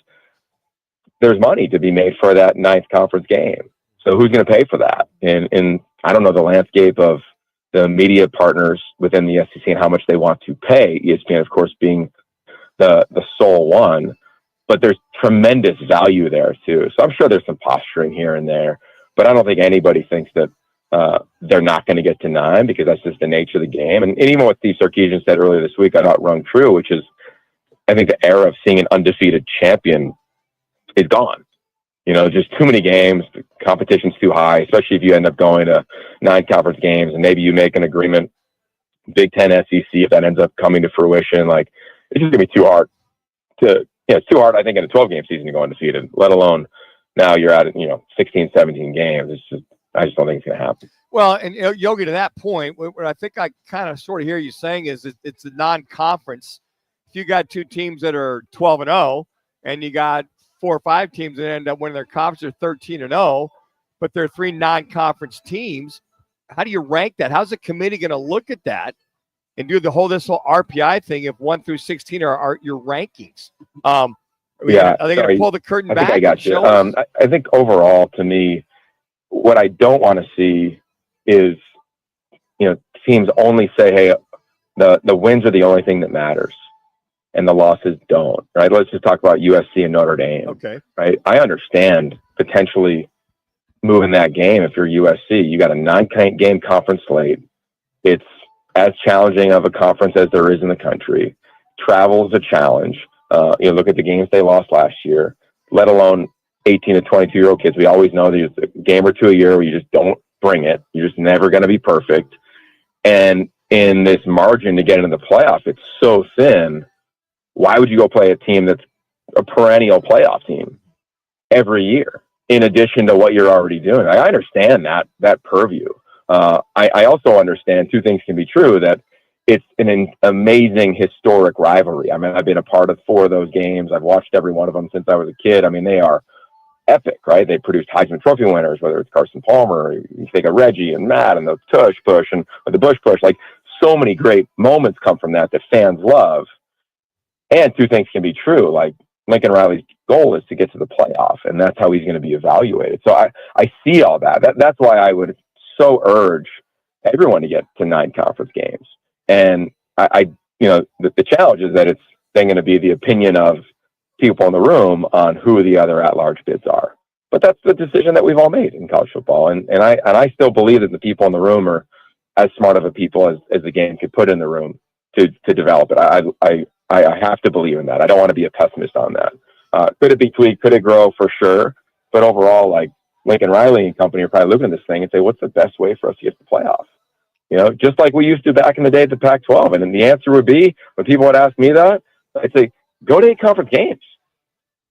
there's money to be made for that 9th conference game. So who's going to pay for that? And I don't know the landscape of the media partners within the SEC and how much they want to pay, ESPN, of course, being the sole one. But there's tremendous value there, too. So I'm sure there's some posturing here and there. But I don't think anybody thinks that they're not going to get to 9 because that's just the nature of the game. And even what Steve Sarkisian said earlier this week, I thought rung true, which is I think the era of seeing an undefeated champion is gone. You know, just too many games, the competition's too high, especially if you end up going to 9 conference games and maybe you make an agreement, Big Ten, SEC, if that ends up coming to fruition. Like, it's just going to be too hard it's too hard, I think, in a 12-game season to go undefeated, let alone now you're at, 16, 17 games. I just don't think it's going to happen. Well, and Yogi, to that point, what I think I kind of sort of hear you saying is it's a non-conference. If you got 2 teams that are 12-0 and you got 4 or 5 teams that end up winning their conference are 13-0, but they're 3 non-conference teams, how do you rank that? How's the committee going to look at that and do this whole RPI thing if 1 through 16 are your rankings? Are they going to pull the curtain back? I got you. I think overall, to me, what I don't want to see is, teams only say, hey, the wins are the only thing that matters and the losses don't, right? Let's just talk about USC and Notre Dame. Okay. Right. I understand potentially moving that game. If you're USC, you got a 9-game conference slate. It's as challenging of a conference as there is in the country. Travel is a challenge. Look at the games they lost last year, let alone 18 to 22-year-old kids. We always know there's a game or 2 a year where you just don't bring it. You're just never going to be perfect. And in this margin to get into the playoff, it's so thin. Why would you go play a team that's a perennial playoff team every year, in addition to what you're already doing? I understand that purview. I also understand 2 things can be true, that it's an amazing historic rivalry. I mean, I've been a part of 4 of those games. I've watched every one of them since I was a kid. I mean, they are epic, right? They produced Heisman Trophy winners, whether it's Carson Palmer, you think of Reggie and Matt and the Tush push and the Bush push. Like, so many great moments come from that fans love. And 2 things can be true. Like, Lincoln Riley's goal is to get to the playoff, and that's how he's going to be evaluated. So I see all that. That's why I would so urge everyone to get to 9 conference games. And the challenge is that it's then going to be the opinion of people in the room on who the other at-large bids are. But that's the decision that we've all made in college football. And I still believe that the people in the room are as smart of a people as the game could put in the room to develop it. I have to believe in that. I don't want to be a pessimist on that. Could it be tweaked? Could it grow? For sure. But overall, like, Lincoln Riley and company are probably looking at this thing and say, what's the best way for us to get to the playoff? Just like we used to back in the day at the Pac-12. And then the answer would be, when people would ask me that, I'd say, go to 8 conference games.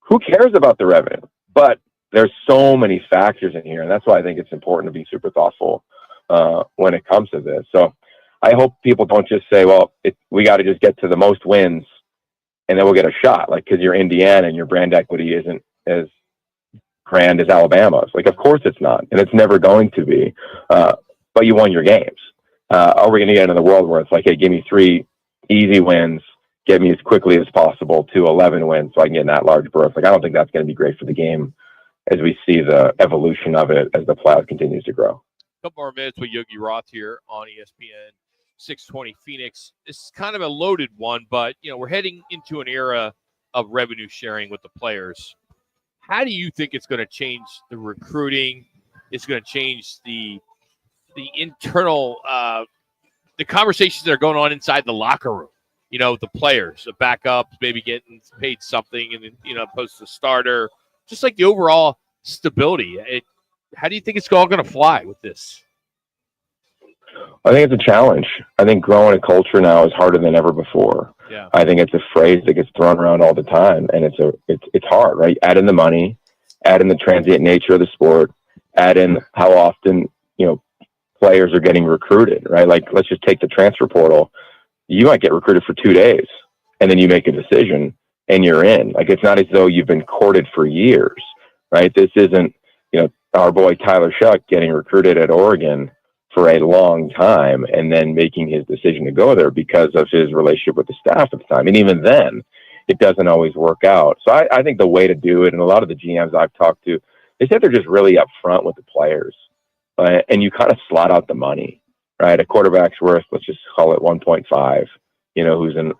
Who cares about the revenue? But there's so many factors in here. And that's why I think it's important to be super thoughtful when it comes to this. So I hope people don't just say, well, we got to just get to the most wins and then we'll get a shot. Like, because you're Indiana and your brand equity isn't as grand as Alabama's. Like, of course it's not. And it's never going to be. But you won your games. Are we going to get into the world where it's like, hey, give me 3 easy wins, get me as quickly as possible to 11 wins so I can get in that large berth? Like, I don't think that's going to be great for the game as we see the evolution of it as the playoff continues to grow. A couple more minutes with Yogi Roth here on ESPN 620 Phoenix. This is kind of a loaded one, but we're heading into an era of revenue sharing with the players. How do you think it's going to change the recruiting? It's going to change the internal the conversations that are going on inside the locker room. The players, the backups, maybe getting paid something, and then opposed to starter. Just like the overall stability. How do you think it's all going to fly with this? I think it's a challenge. I think growing a culture now is harder than ever before. Yeah. I think it's a phrase that gets thrown around all the time, and it's hard, right? Add in the money, add in the transient nature of the sport, add in how often, players are getting recruited, right? Like, let's just take the transfer portal. You might get recruited for 2 days, and then you make a decision, and you're in. Like, it's not as though you've been courted for years, right? This isn't, our boy Tyler Shuck getting recruited at Oregon for a long time and then making his decision to go there because of his relationship with the staff at the time. And even then, it doesn't always work out. So I think the way to do it, and a lot of the GMs I've talked to, they said they're just really upfront with the players. And you kind of slot out the money, right? A quarterback's worth, let's just call it 1.5, who's an,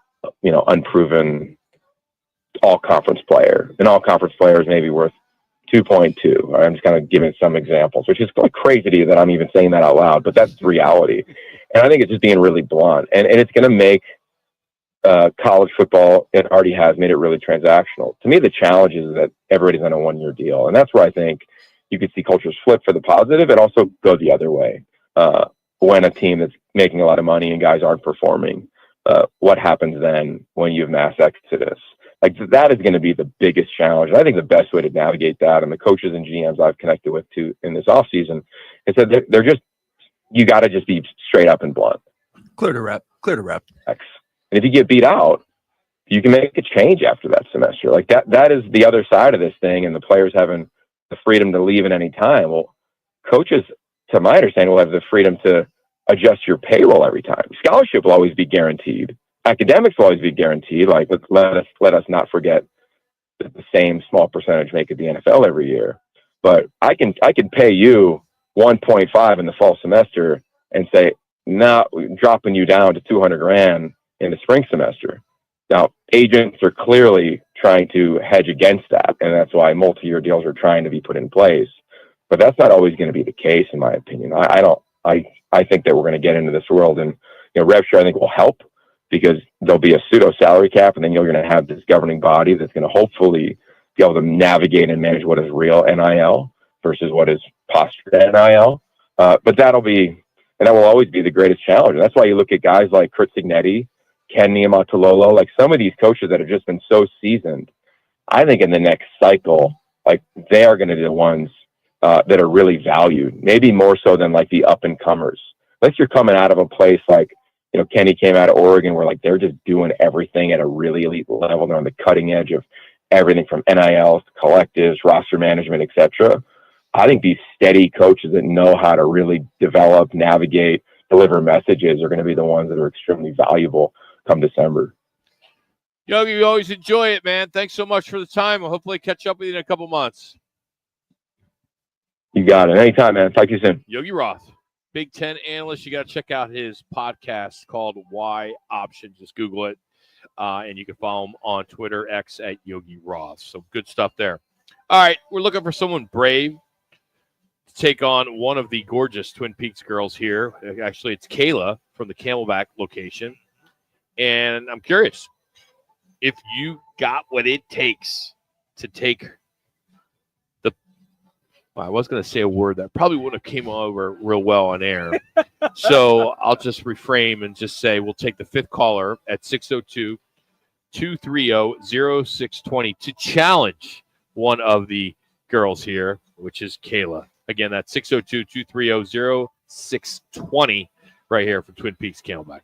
unproven all-conference player. An all-conference player is maybe worth 2.2. I'm just kind of giving some examples, which is like crazy to you that I'm even saying that out loud, but that's the reality. And I think it's just being really blunt. And it's going to make college football, it already has made it really transactional. To me, the challenge is that everybody's on a one-year deal. And that's where I think you could see cultures flip for the positive and also go the other way. When a team that's making a lot of money and guys aren't performing, what happens then when you have mass exodus? Like, that is going to be the biggest challenge. And I think the best way to navigate that, and the coaches and GMs I've connected with too in this offseason, is that they're just, you got to just be straight up and blunt. Clear to rep. And if you get beat out, you can make a change after that semester. Like, that is the other side of this thing, and the players having the freedom to leave at any time. Well, coaches, to my understanding, will have the freedom to adjust your payroll every time. Scholarship will always be guaranteed. Academics will always be guaranteed. Like, let us not forget that the same small percentage make it the NFL every year. But I can pay you 1.5 in the fall semester and say, no, dropping you down to 200 grand in the spring semester. Now, agents are clearly trying to hedge against that, and that's why multi-year deals are trying to be put in place. But that's not always going to be the case, in my opinion. I think that we're going to get into this world, and rev share I think will help because there'll be a pseudo salary cap, and then you're going to have this governing body that's going to hopefully be able to navigate and manage what is real NIL versus what is postured NIL. But that will always be the greatest challenge. And that's why you look at guys like Kurt Signetti, Ken Niumatalolo, like some of these coaches that have just been so seasoned. I think in the next cycle, like, they are going to be the ones that are really valued, maybe more so than like the up and comers. Unless you're coming out of a place like, Kenny came out of Oregon where like they're just doing everything at a really elite level. They're on the cutting edge of everything from NILs to collectives, roster management, etc. I think these steady coaches that know how to really develop, navigate, deliver messages are going to be the ones that are extremely valuable come December. Yogi, we always enjoy it, man. Thanks so much for the time. We'll hopefully catch up with you in a couple months. You got it. Anytime, man. Talk to you soon. Yogi Roth, Big Ten analyst. You got to check out his podcast called Why Option. Just Google it. And you can follow him on Twitter, X at Yogi Roth. So good stuff there. All right. We're looking for someone brave to take on one of the gorgeous Twin Peaks girls here. Actually, it's Kayla from the Camelback location. And I'm curious if you got what it takes to take I was going to say a word that probably wouldn't have came over real well on air. So I'll just reframe and just say we'll take the fifth caller at 602-230-0620 to challenge one of the girls here, which is Kayla. Again, that's 602-230-0620 right here from Twin Peaks Camelback.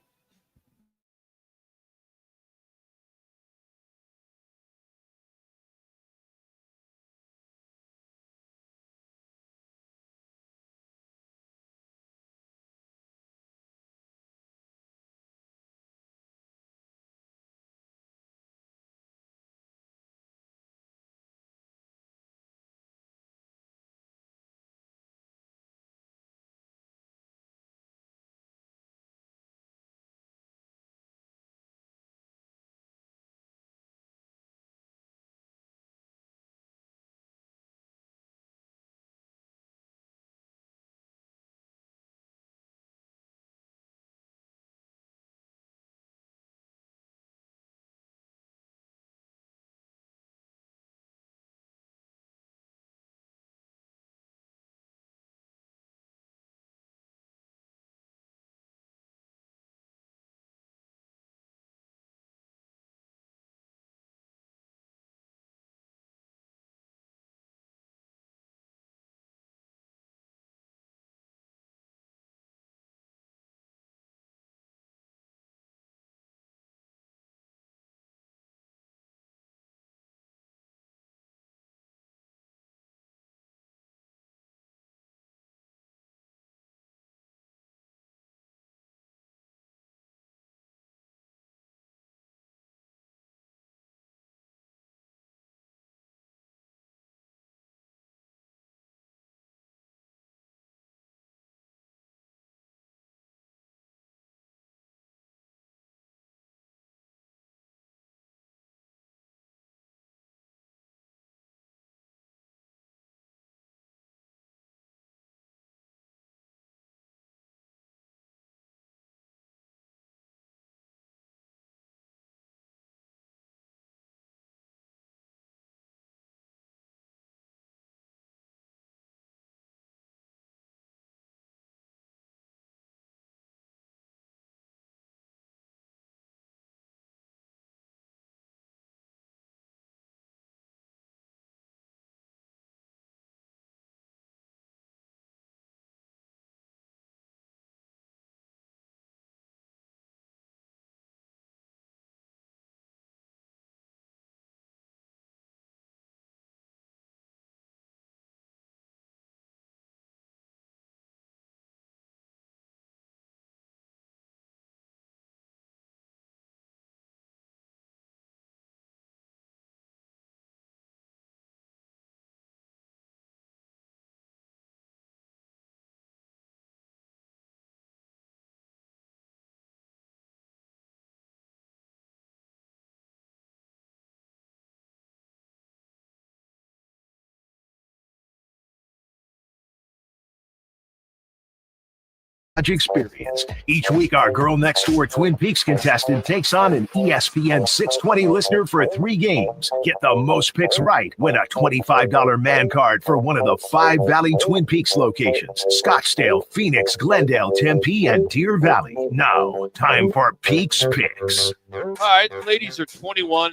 experience. Each week, our Girl Next Door Twin Peaks contestant takes on an ESPN 620 listener for 3 games. Get the most picks right. Win a $25 man card for one of the 5 Valley Twin Peaks locations: Scottsdale, Phoenix, Glendale, Tempe, and Deer Valley. Now, time for Peaks Picks. All right, the ladies are 21-11.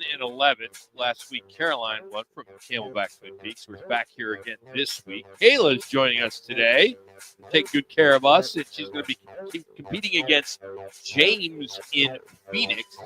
Last week, Caroline won from Camelback Twin Peaks. We're back here again this week. Kayla is joining us today. Take good care of us, and she's going to be competing against James in Phoenix.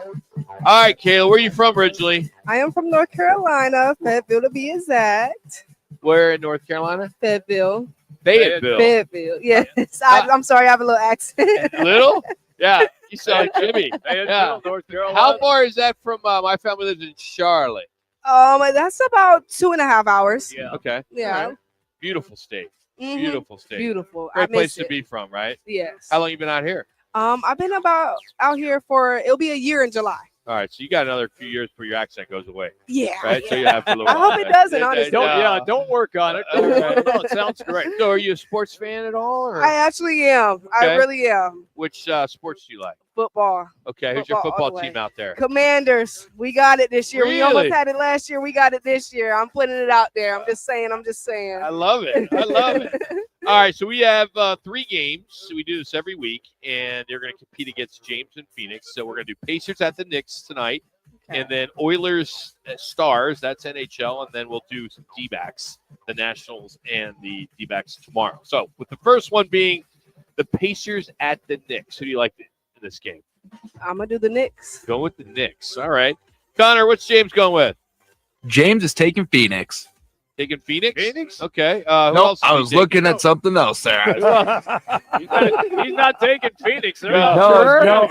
All right, Kayla, where are you from originally? I am from North Carolina, Fayetteville to be exact. Where in North Carolina? Fayetteville. Fayetteville. Yes. I'm sorry, I have a little accent. Little? Yeah, you sound like Jimmy. Yeah. North Carolina. How far is that from my family lives in Charlotte? That's about 2.5 hours. Yeah. Okay. Yeah. All right. Beautiful state. Mhm. Beautiful state. Beautiful. Great I place miss to it. be from, right? Yes. How long you been out here? I've been about out here it'll be a year in July. All right, so you got another few years before your accent goes away. Yeah. Right? So you have to I hope it doesn't, honestly. Don't work on it. No, it sounds great. So are you a sports fan at all? Or? I actually am. I Okay. really am. Which sports do you like? Football. Okay, who's your Football all football the way. team out there? Commanders. We got it this year. We Really? almost had it last year. We got it this year. I'm putting it out there. I'm just saying. I love it. I love it. All right, so we have 3 games. We do this every week, and they're going to compete against James and Phoenix. So we're going to do Pacers at the Knicks tonight, and then Oilers Stars, that's NHL, and then we'll do some D-backs, the Nationals and the D-backs tomorrow. So with the first one being the Pacers at the Knicks. Who do you like in this game? I'm going to do the Knicks. Go with the Knicks. All right. Connor, what's James going with? James is taking Phoenix. Taking Phoenix? Okay. Who Nope, else I is he was taking? looking at something else there. He's not taking Phoenix. No,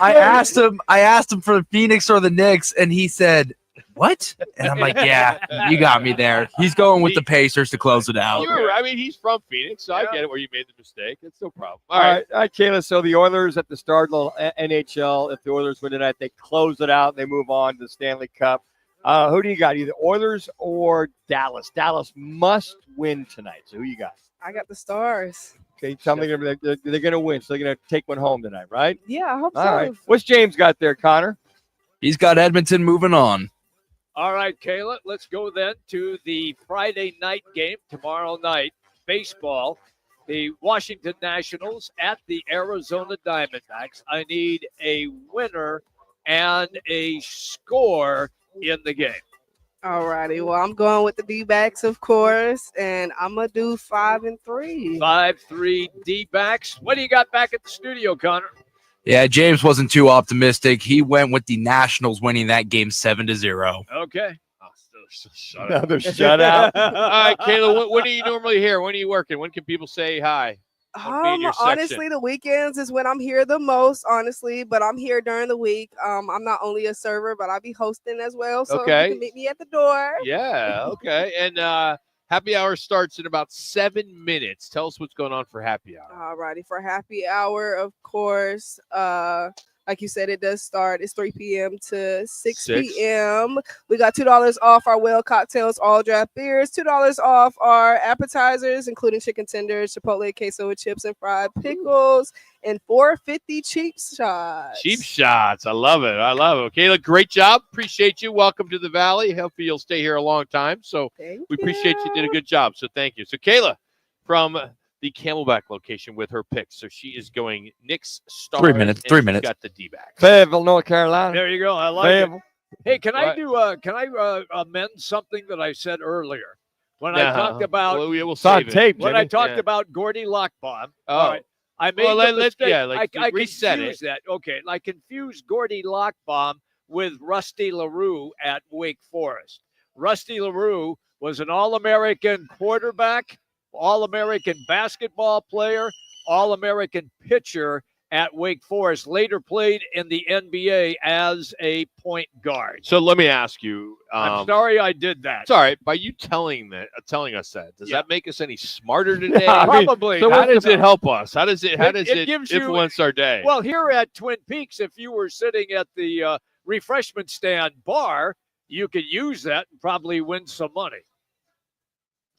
I asked him for the Phoenix or the Knicks, and he said, "What?" And I'm like, "Yeah, you got me there." He's going with the Pacers to close it out. I mean, he's from Phoenix, so I get it where you made the mistake. It's no problem. All right, Kayla. So the Oilers at the start of the NHL, if the Oilers win tonight, they close it out and they move on to the Stanley Cup. Who do you got? Either Oilers or Dallas. Dallas must win tonight. So who you got? I got the Stars. Okay, tell me they're going to win. So they're going to take one home tonight, right? Yeah, I hope so. All right. What's James got there, Connor? He's got Edmonton moving on. All right, Kayla, let's go then to the Friday night game tomorrow night. Baseball, the Washington Nationals at the Arizona Diamondbacks. I need a winner and a score in the game. All righty. Well, I'm going with the D-backs, of course, and I'm going to do 5-3. 5-3 D-backs. What do you got back at the studio, Connor? Yeah, James wasn't too optimistic. He went with the Nationals winning that game 7-0. Okay. Shut Another shutout. All right, Kayla, when are you normally here? When are you working? When can people say hi? Honestly, the weekends is when I'm here the most, honestly, but I'm here during the week. I'm not only a server, but I'll be hosting as well. So you can meet me at the door. Yeah, okay. And happy hour starts in about 7 minutes. Tell us what's going on for happy hour. All righty. For happy hour, of course, like you said, it does start. It's 3 p.m. to 6 p.m. We got $2 off our well cocktails, all draft beers, $2 off our appetizers, including chicken tenders, chipotle queso with chips and fried pickles, and $4.50 cheap shots. Cheap shots. I love it. I love it. Kayla, great job. Appreciate you. Welcome to the Valley. Hopefully you'll stay here a long time. So we appreciate you. Did a good job. So thank you. So Kayla from the Camelback location with her picks. So she is going Knicks, Stars. 3 minutes. 3 minutes. Got the D-back. Fayetteville, North Carolina. There you go. I like Fayetteville. it. Hey, can I amend something that I said earlier when I talked about we'll save it. when I talked about Gordy Lockbaum? All right. I made the mistake. I reset confused it. that. Okay, I confused Gordy Lockbaum with Rusty LaRue at Wake Forest. Rusty LaRue was an All-American quarterback, All-American basketball player, All-American pitcher at Wake Forest, later played in the NBA as a point guard. So let me ask you. I'm sorry I did that. It's all right. By you telling us that, does that make us any smarter today? Probably. So how does it help us? How does it gives you- influence our day? Well, here at Twin Peaks, if you were sitting at the refreshment stand bar, you could use that and probably win some money.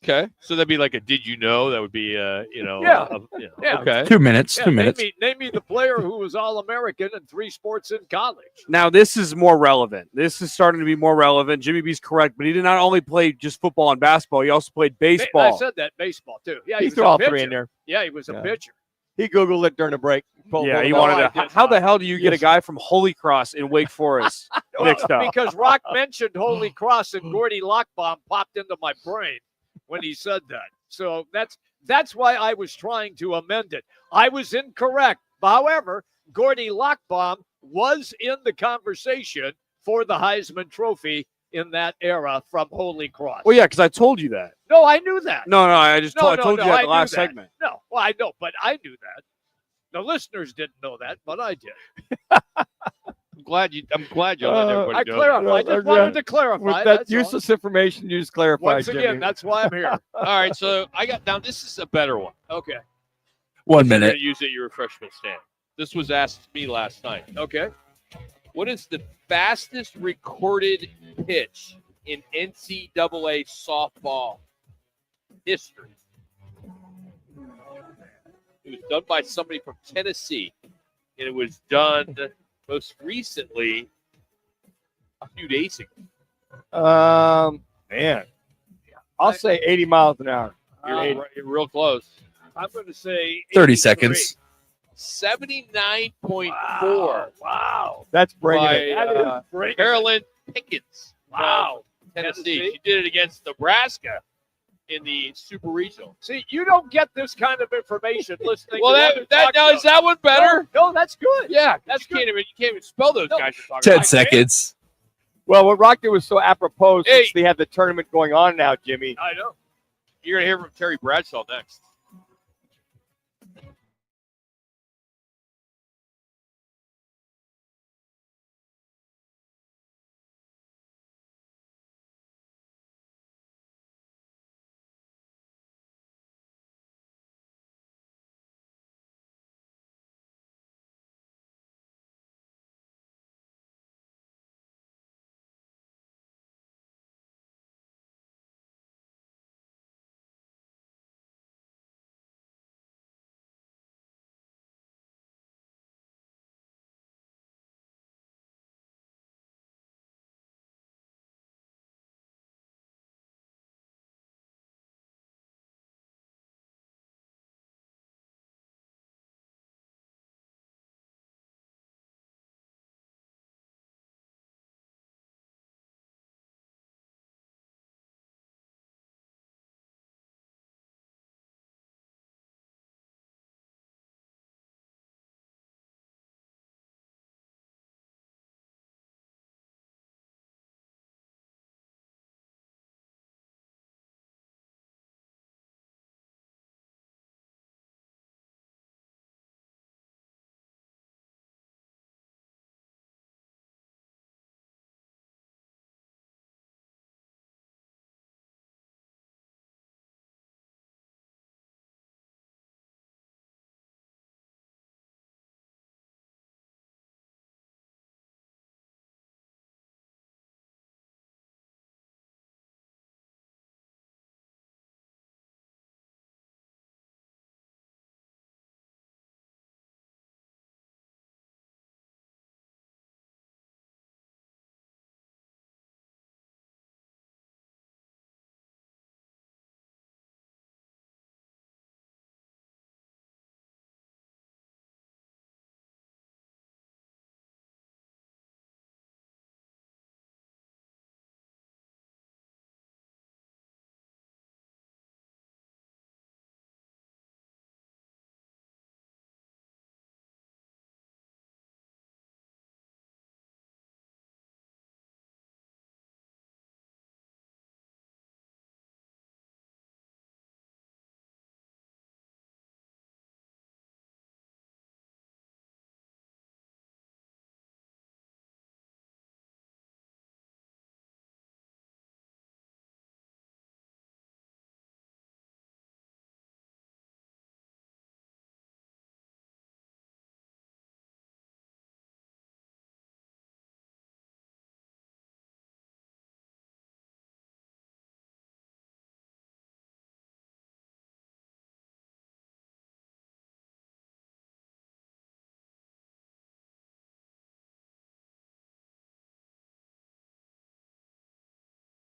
Okay, so that'd be like a "Did you know?" That would be, Yeah. Okay, 2 minutes. 2 minutes. Name me the player who was All-American in 3 sports in college. Now, this is more relevant. This is starting to be more relevant. Jimmy B's correct, but he did not only play just football and basketball. He also played baseball. I said that, baseball, too. Yeah, He was threw a all pitcher. 3 in there. Yeah, he was a pitcher. He Googled it during the break. Yeah, he wanted to. How the hell do you get a guy from Holy Cross in Wake Forest mixed up? Because Rock mentioned Holy Cross and Gordy Lockbaum popped into my brain when he said that. So that's why I was trying to amend it. I was incorrect. However, Gordy Lockbaum was in the conversation for the Heisman Trophy in that era from Holy Cross. Well, yeah, because I told you that. No, I knew that. No, I told you that knew last that. segment. No, well, I know, but I knew that. The listeners didn't know that, but I did. I'm glad you let everybody I know. clarified. I just wanted to clarify. With that that's all. useless information, you just clarified. Once again, Jimmy. that's why I'm here. All right, so I got now. This is a better one. Okay. 1 You're minute. gonna use at your refreshment stand. This was asked to me last night. Okay. What is the fastest recorded pitch in NCAA softball history? It was done by somebody from Tennessee, and it was done most recently a few days ago. Man, I'll say 80 miles an hour. You're real close. I'm going to say 30 83. seconds. 79.4. Wow. That's bringing by it. Carolyn Pickens. Wow. Tennessee. She did it against Nebraska in the Super Regional. See, you don't get this kind of information listening. Well, to is that one better? No, that's good. Yeah, That's you can't even spell those guys you're talking 10 about. seconds. Well, what Rock did was so apropos Hey. since they have the tournament going on now, Jimmy. I know. You're gonna hear from Terry Bradshaw next.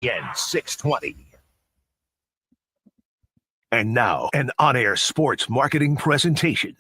ESPN 620. And now, an on-air sports marketing presentation.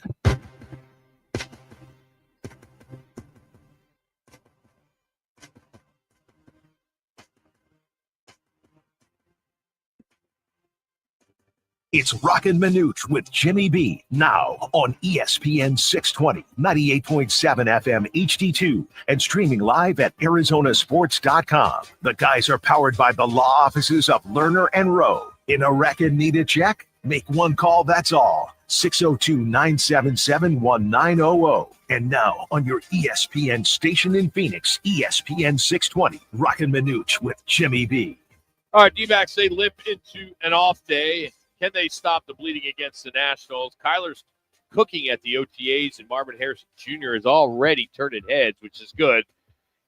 It's Roc and Manuch with Jimmy B, now on ESPN 620, 98.7 FM HD2, and streaming live at arizonasports.com. The guys are powered by the law offices of Lerner and Rowe. In a wreck and need a check? Make one call, that's all. 602-977-1900. And now on your ESPN station in Phoenix, ESPN 620, Roc and Manuch with Jimmy B. All right, D-backs, they limp into an off day. Can they stop the bleeding against the Nationals? Kyler's cooking at the OTAs, and Marvin Harrison Jr. is already turning heads, which is good.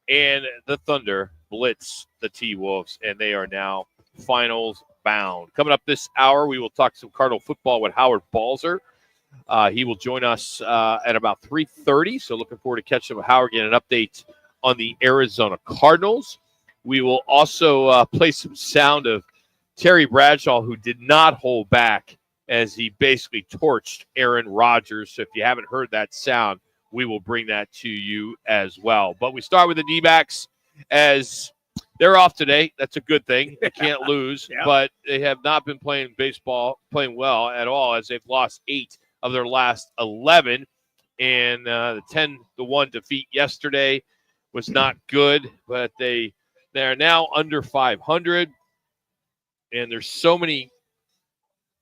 And the Thunder blitz the T-Wolves, and they are now finals bound. Coming up this hour, we will talk some Cardinal football with Howard Balzer. He will join us at about 3:30, so looking forward to catching up with Howard, getting an update on the Arizona Cardinals. We will also play some sound of Terry Bradshaw, who did not hold back as he basically torched Aaron Rodgers. So if you haven't heard that sound, we will bring that to you as well. But we start with the D-backs as they're off today. That's a good thing. They can't lose, but they have not been playing playing well at all, as they've lost 8 of their last 11. And the 10-1 defeat yesterday was not good, but they are now under 500. And there's so many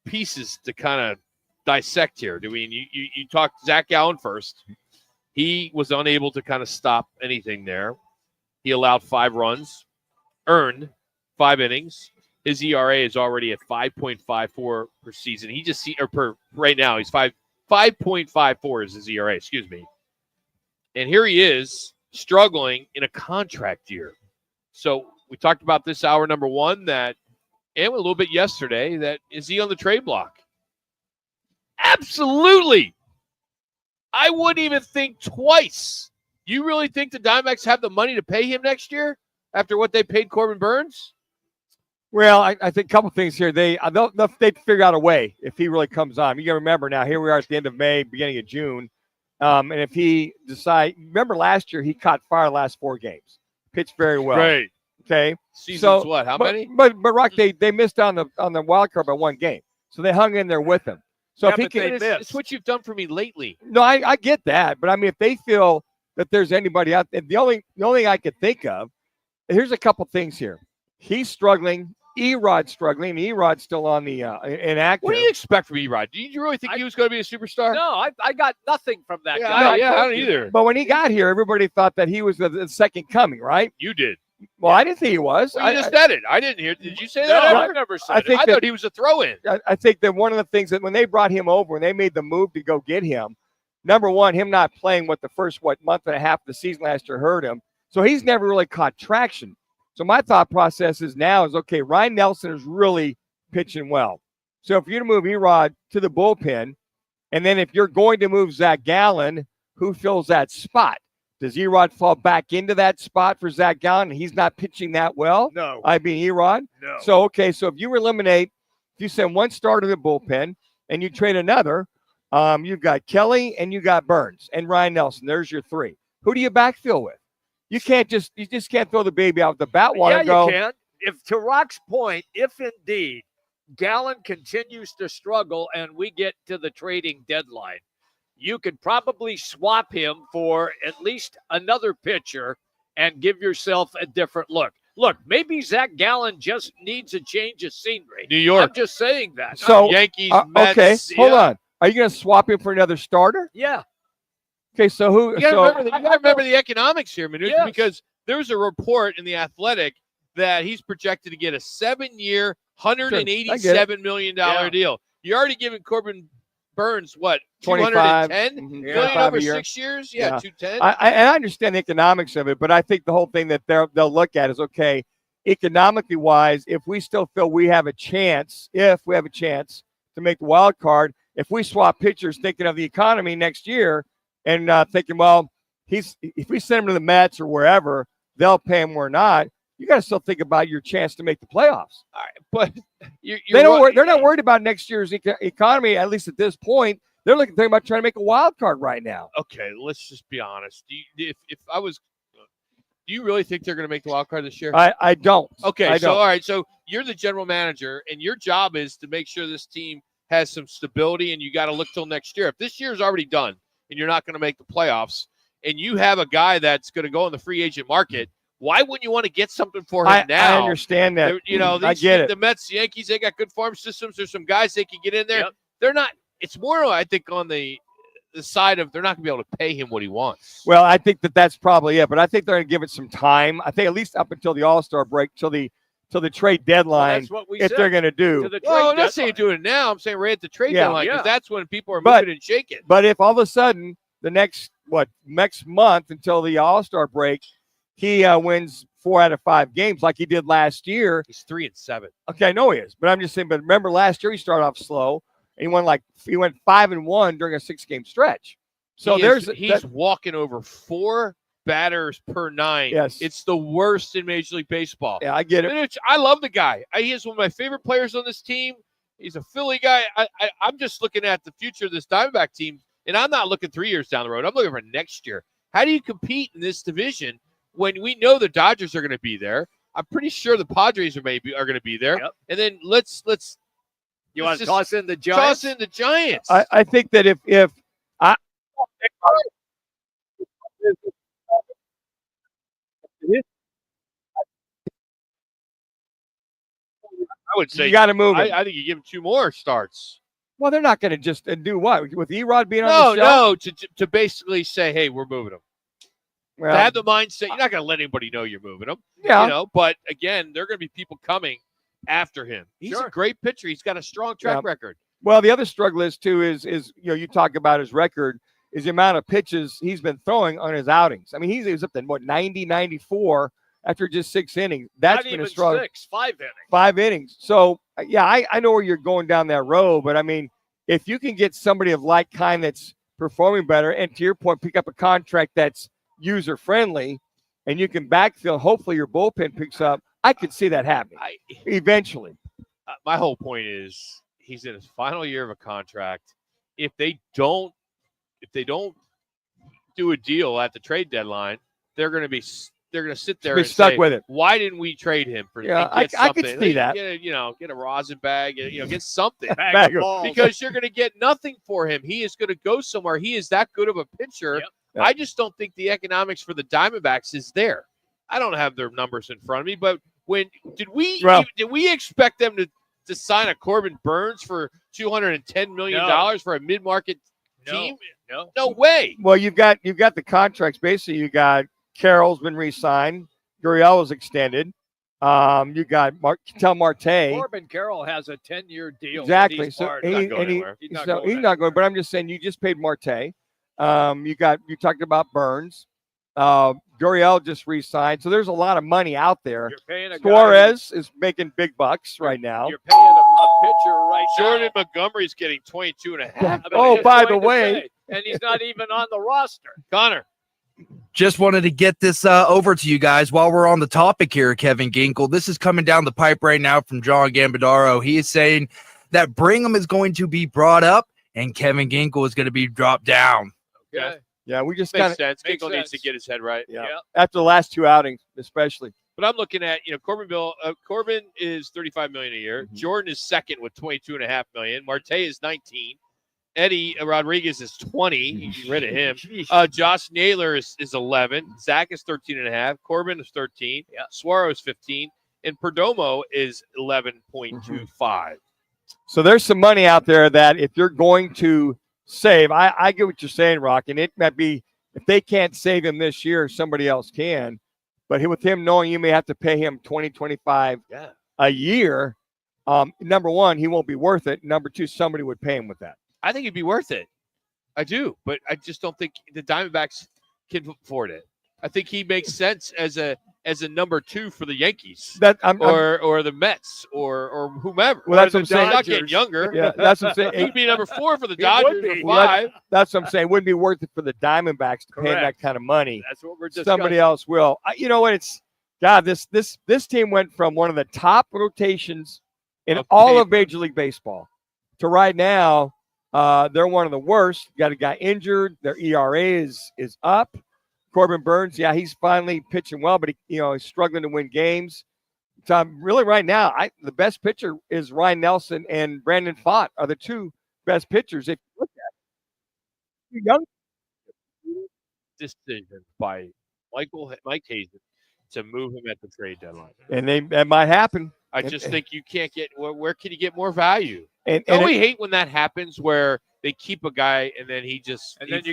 pieces to kind of dissect here. You talked Zach Gallen first. He was unable to kind of stop anything there. He allowed 5 runs, earned 5 innings. His ERA is already at 5.54 per season. Right now he's 5.54 is his ERA. Excuse me. And here he is struggling in a contract year. So we talked about this hour number 1 and a little bit yesterday, that is he on the trade block? Absolutely. I wouldn't even think twice. You really think the Diamondbacks have the money to pay him next year after what they paid Corbin Burns? Well, I think a couple things here. They'd figure out a way if he really comes on. You got to remember now, here we are at the end of May, beginning of June. And if he remember last year, he caught fire the last 4 games. Pitched very well. Right. Okay. Seasons what? How many? But Rock, they missed on the wild card by 1 game. So they hung in there with him. So if he can, it's what you've done for me lately. No, I get that. But I mean, if they feel that there's anybody out there, the only thing I could think of, here's a couple things here. He's struggling. Erod's struggling. Erod's still on the inactive. What do you expect from Erod? Did you really think he was going to be a superstar? No, I got nothing from that guy. I don't either. But when he got here, everybody thought that he was the second coming, right? You did. Well, I didn't think he was. Well, you just said it. I didn't hear. Did you say that? I never said it. I thought he was a throw-in. I think that one of the things that when they brought him over and they made the move to go get him, number one, him not playing the first month and a half of the season last year hurt him. So he's never really caught traction. So my thought process is okay, Ryan Nelson is really pitching well. So if you're to move Erod to the bullpen, and then if you're going to move Zach Gallen, who fills that spot? Does Erod fall back into that spot for Zach Gallen and he's not pitching that well? No. I mean, Erod? No. So, so if you eliminate, if you send one starter to the bullpen and you trade another, you've got Kelly and you got Burns and Ryan Nelson. There's your 3. Who do you backfill with? You just can't throw the baby out with the batwater. Yeah, you can. If, to Rock's point, if indeed Gallen continues to struggle and we get to the trading deadline, you could probably swap him for at least another pitcher and give yourself a different look. Look, maybe Zach Gallen just needs a change of scenery. New York. I'm just saying that. So Yankees, Mets. Okay, hold on. Are you going to swap him for another starter? Yeah. Okay, so who? You got to remember the economics here, Manuch, Yes. because there's a report in The Athletic that he's projected to get a 7-year, $187 million deal. You're already giving Corbin Burns what? 25 million over 6 years? Yeah, 210. I understand the economics of it, but I think the whole thing that they'll look at is economically wise, if we still feel we have a chance, to make the wild card, if we swap pitchers thinking of the economy next year and thinking, if we send him to the Mets or wherever, they'll pay him or not. you got to still think about your chance to make the playoffs. All right, but They're not worried about next year's economy, at least at this point. They're thinking about trying to make a wild card right now. Okay, let's just be honest. Do you really think they're going to make the wild card this year? I don't. Okay, I don't. All right, so you're the general manager, and your job is to make sure this team has some stability, and you got to look till next year. If this year is already done and you're not going to make the playoffs, and you have a guy that's going to go in the free agent market, why wouldn't you want to get something for him now? I understand that. I get it. The Mets, the Yankees, they got good farm systems. There's some guys they can get in there. Yep. They're not. It's more, I think, on the side of they're not going to be able to pay him what he wants. Well, I think that's probably it, but I think they're going to give it some time. I think at least up until the All-Star break, till the trade deadline, that's what we if said. they're going to do. Well, I'm not saying doing it now. I'm saying right at the trade deadline because that's when people are moving and shaking. But if all of a sudden the next month until the All-Star break, he wins 4 out of 5 games like he did last year. He's 3-7. Okay, I know he is, but I'm just saying. But remember, last year he started off slow. And he went 5-1 during a 6-game stretch. So he's walking over 4 batters per 9. Yes, it's the worst in Major League Baseball. Yeah, I get it. I love the guy. He is one of my favorite players on this team. He's a Philly guy. I'm just looking at the future of this Diamondback team, and I'm not looking 3 years down the road. I'm looking for next year. How do you compete in this division when we know the Dodgers are going to be there? I'm pretty sure the Padres are going to be there. Yep. And then let's. You want to toss in the Giants? Toss in the Giants. I think that if I would say you got to move it. I think you give him 2 more starts. Well, they're not going to just do what with Erod being on the show. To basically say, hey, we're moving him. Well, to have the mindset, you're not going to let anybody know you're moving him. Yeah. But again, there are going to be people coming after him. He's a great pitcher. He's got a strong track record. Well, the other struggle is you talk about his record is the amount of pitches he's been throwing on his outings. I mean, he was up to 90, 94 after just 6 innings. That's been a struggle. 5 innings. 5 innings. So I know where you're going down that road, but I mean, if you can get somebody of like kind that's performing better, and to your point, pick up a contract that's user friendly, and you can backfill. Hopefully, your bullpen picks up. I could see that happening eventually. My whole point is he's in his final year of a contract. If they don't do a deal at the trade deadline, they're going to sit there and stuck say, with it. Why didn't we trade him for? I could see that. Get a rosin bag. Get something. Bag of balls. Because you're going to get nothing for him. He is going to go somewhere. He is that good of a pitcher. Yep. Yep. I just don't think the economics for the Diamondbacks is there. I don't have their numbers in front of me, but did we expect them to sign a Corbin Burns for $210 million for a mid-market team? No way. Well, you've got the contracts. Basically, you got Carroll's been re-signed. Gurriel was extended. You got Ketel Marte. Corbin Carroll has a 10-year deal. Exactly. So he's not going. But I'm just saying, you just paid Marte. You talked about Burns. Gurriel just re-signed, so there's a lot of money out there. Suarez is making big bucks right now. You're paying a pitcher right now. Jordan Montgomery's getting 22.5. Oh, by the way, and he's not even on the roster. Connor. Just wanted to get this over to you guys while we're on the topic here, Kevin Ginkel. This is coming down the pipe right now from John Gambadaro. He is saying that Brigham is going to be brought up and Kevin Ginkel is going to to be dropped down. Okay. Yeah, we just makes sense. Ginkel needs to get his head right. Yeah. After the last 2 outings, especially. But I'm looking at, Corbin is $35 million a year. Mm-hmm. Jordan is second with $22.5 million. Marte is 19. Eddie Rodriguez is 20. You get rid of him. Josh Naylor is 11. Zach is 13.5. Corbin is 13. Yeah. Suarez is 15. And Perdomo is 11.25. So there's some money out there that if you're going to save, I get what you're saying, Rock, and it might be if they can't save him this year, somebody else can. But with him knowing you may have to pay him $20-25 a year, number one, he won't be worth it. Number two, somebody would pay him with that. I think it'd be worth it. I do, but I just don't think the Diamondbacks can afford it. I think he makes sense as a number 2 for the Yankees, or the Mets, or whomever. Well, that's what I'm saying. Not getting younger. Yeah, that's what I'm saying. He'd be number 4 for the Dodgers. Or 5. That's what I'm saying. It wouldn't be worth it for the Diamondbacks to pay him that kind of money. That's what we're discussing. Somebody else will. You know what? God, this team went from one of the top rotations in Of all paper. of Major League Baseball to right now, they're one of the worst. Got a guy injured. Their ERA is up. Corbin Burns, yeah, he's finally pitching well, but he's struggling to win games. So really, right now, the best pitcher is Ryan Nelson and Brandon Pfaadt are the two best pitchers. If you look at it. Young Decision by Mike Hazen to move him at the trade deadline. and that might happen. I just think you can't get where can you get more value? And Don't we hate when that happens where they keep a guy and then he you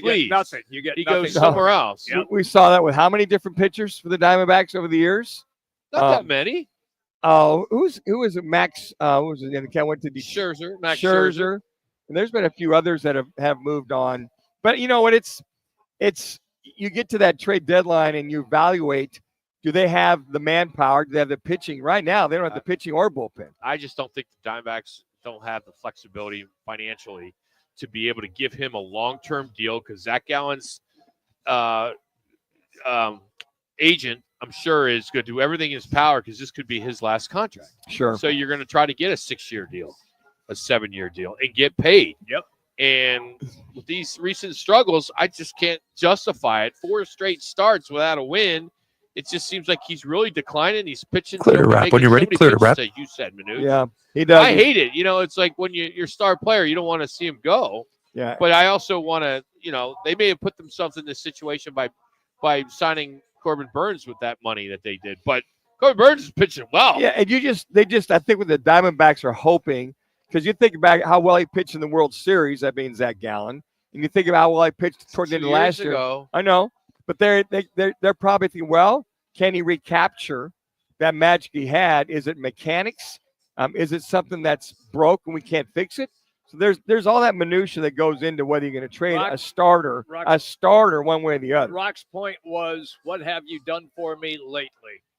flees. get nothing. You get he nothing. goes somewhere else. Yep. We saw that with how many different pitchers for the Diamondbacks over the years? Not that many. Oh, who was it? Max? Who was it? The went to Scherzer, Max Scherzer. And there's been a few others that have moved on. But you know what? It's you get to that trade deadline and you evaluate. Do they have the manpower? Do they have the pitching? Right now, they don't have the pitching or bullpen. I just don't think the Diamondbacks don't have the flexibility financially to be able to give him a long-term deal because Zach Gallen's agent, I'm sure, is going to do everything in his power because this could be his last contract. Sure. So you're going to try to get a 6-year deal, a 7-year deal, and get paid. Yep. And with these recent struggles, I just can't justify it. 4 straight starts without a win. It just seems like he's really declining. He's pitching. Clear to wrap. When you're ready, clear to wrap. As you said, Manuch. Yeah, he does. I hate it. It's like when your star player, you don't want to see him go. Yeah. But I also want to, they may have put themselves in this situation by signing Corbin Burns with that money that they did. But Corbin Burns is pitching well. Yeah, and I think what the Diamondbacks are hoping, because you think about how well he pitched in the World Series, that being Zach Gallen, and you think about how well he pitched toward the end of last year. I know, but they're probably thinking, well, can he recapture that magic he had? Is it mechanics? Is it something that's broke and we can't fix it? So there's all that minutia that goes into whether you're going to trade a starter one way or the other. Rock's point was, what have you done for me lately?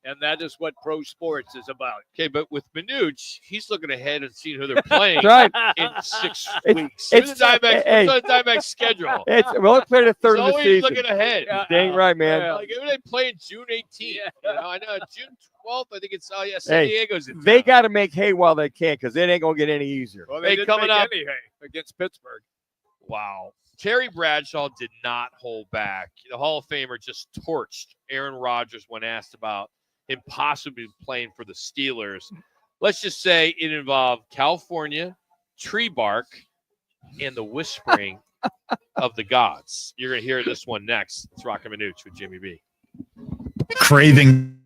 And that is what pro sports is about. Okay, but with Manuch, he's looking ahead and seeing who they're playing right. in 6 weeks. It's the Diamondbacks schedule. It's clear the third of the always season. looking ahead. Dang right, man. Like they play June 18th. I know June 12th. I think it's San Diego's. In they got to make hay while they can because it ain't gonna get any easier. Well, they didn't coming make up any hay against Pittsburgh. Wow. Terry Bradshaw did not hold back. The Hall of Famer just torched Aaron Rodgers when asked about him possibly playing for the Steelers. Let's just say it involved California, tree bark, and the whispering of the gods. You're going to hear this one next. It's Roc and Manuch with Jimmy B. Craving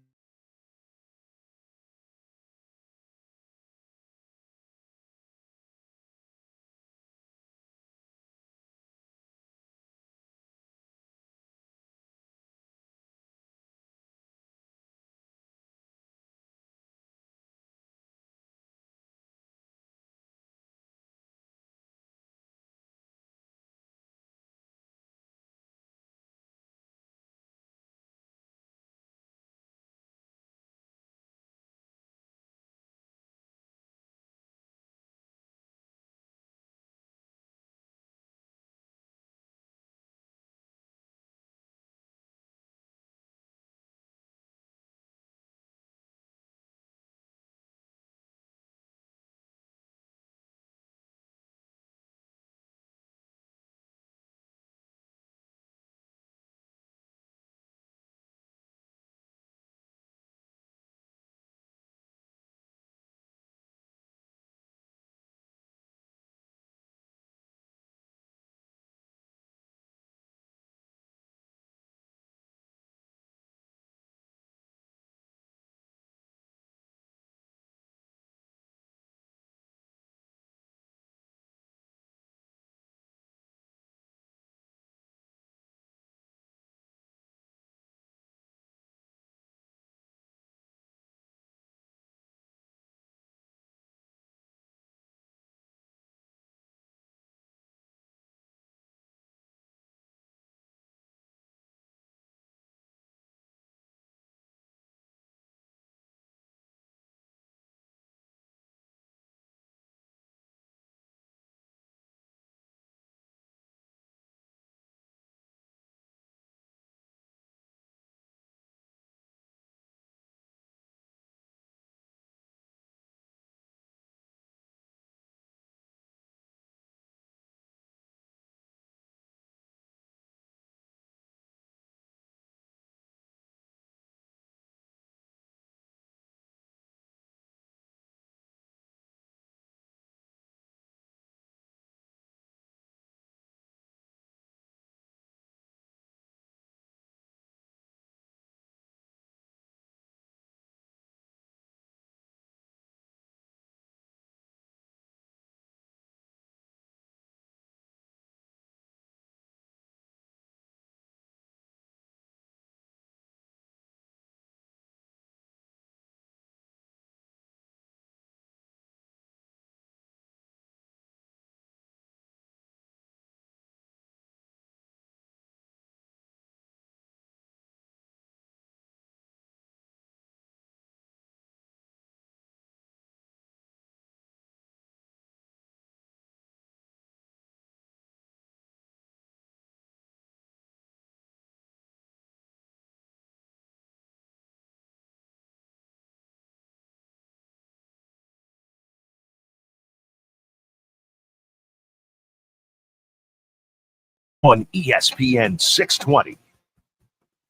on ESPN 620.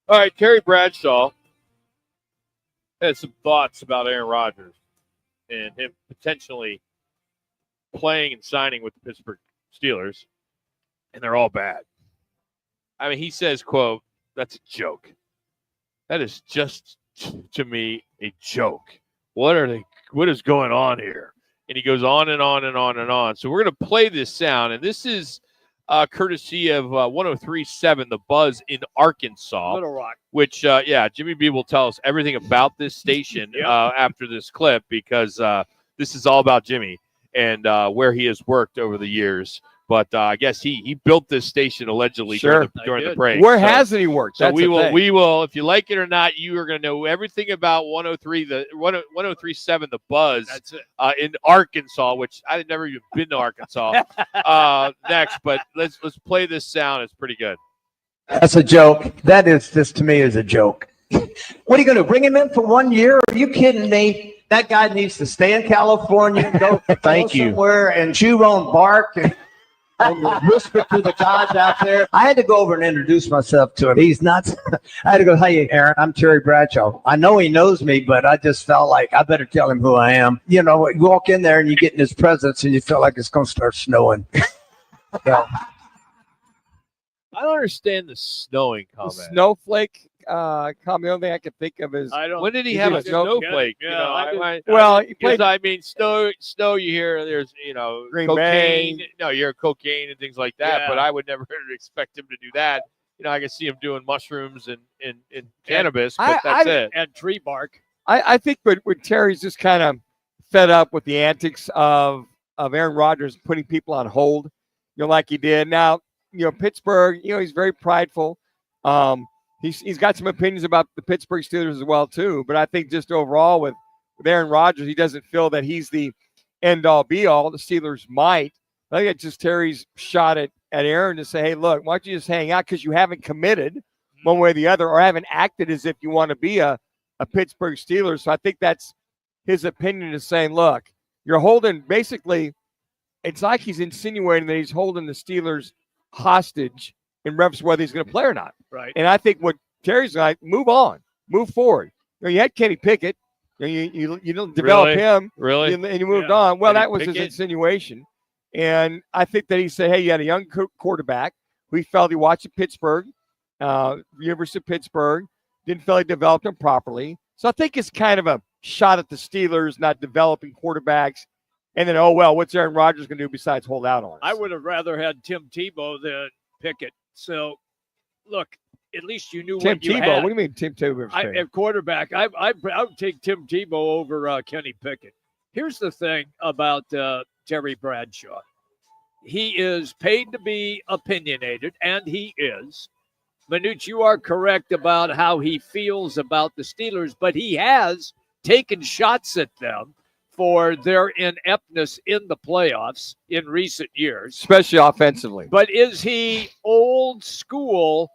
All right, Terry Bradshaw has some thoughts about Aaron Rodgers and him potentially playing and signing with the Pittsburgh Steelers, and they're all bad. I mean, he says, quote, "That's a joke. That is just, to me, a joke. What is going on here?" And he goes on and on and on and on. So we're going to play this sound, and this is courtesy of 103.7 The Buzz in Arkansas. Little Rock. Which, Jimmy B will tell us everything about this station after this clip, because this is all about Jimmy and where he has worked over the years. But I guess he built this station allegedly during the break. Where hasn't he worked? So That's we will, if you like it or not, you are going to know everything about 103.7 The Buzz. That's it. In Arkansas, which I had never even been to Arkansas. Next, but let's play this sound. It's pretty good. That's a joke. That is, this to me is a joke. What are you going to bring him in for 1 year? Are you kidding me? That guy needs to stay in California, go somewhere and chew on bark and whisper to the guys out there. I had to go over and introduce myself to him. He's nuts. I had to go, "Hey, Aaron, I'm Terry Bradshaw." I know he knows me, but I just felt like I better tell him who I am. You know, you walk in there and you get in his presence and you feel like it's going to start snowing. Yeah. I don't understand the snowing comment. The snowflake comment. The only thing I can think of is When did he have a snowflake? Yeah, I mean, snow. You hear there's Green cocaine. Bay. No, you're cocaine and things like that. Yeah. But I would never expect him to do that. I can see him doing mushrooms and cannabis, but that's it. And tree bark. I think when Terry's just kind of fed up with the antics of Aaron Rodgers putting people on hold, like he did. Now, Pittsburgh, he's very prideful. He's got some opinions about the Pittsburgh Steelers as well, too. But I think just overall with Aaron Rodgers, he doesn't feel that he's the end-all, be-all. The Steelers might. I think it's just Terry's shot at Aaron to say, "Hey, look, why don't you just hang out because you haven't committed one way or the other or haven't acted as if you want to be a Pittsburgh Steelers." So I think that's his opinion, is saying, look, you're holding – basically, it's like he's insinuating that he's holding the Steelers hostage in reference to whether he's going to play or not. Right. And I think what Terry's like, move on, move forward. You had Kenny Pickett. You don't develop him. Really? And you moved on. Well, Kenny that was Pickett? his insinuation. And I think that he said, hey, you had a young quarterback who he felt he watched at Pittsburgh, University of Pittsburgh, didn't feel he developed him properly. So I think it's kind of a shot at the Steelers not developing quarterbacks. And then, what's Aaron Rodgers going to do besides hold out on us? I would have rather had Tim Tebow than Pickett. So, look, at least you knew Tim what you Tebow. had. What do you mean Tim Tebow? At quarterback, I would take Tim Tebow over Kenny Pickett. Here's the thing about Terry Bradshaw. He is paid to be opinionated, and he is. Manuch, you are correct about how he feels about the Steelers, but he has taken shots at them for their ineptness in the playoffs in recent years. Especially offensively. But is he old school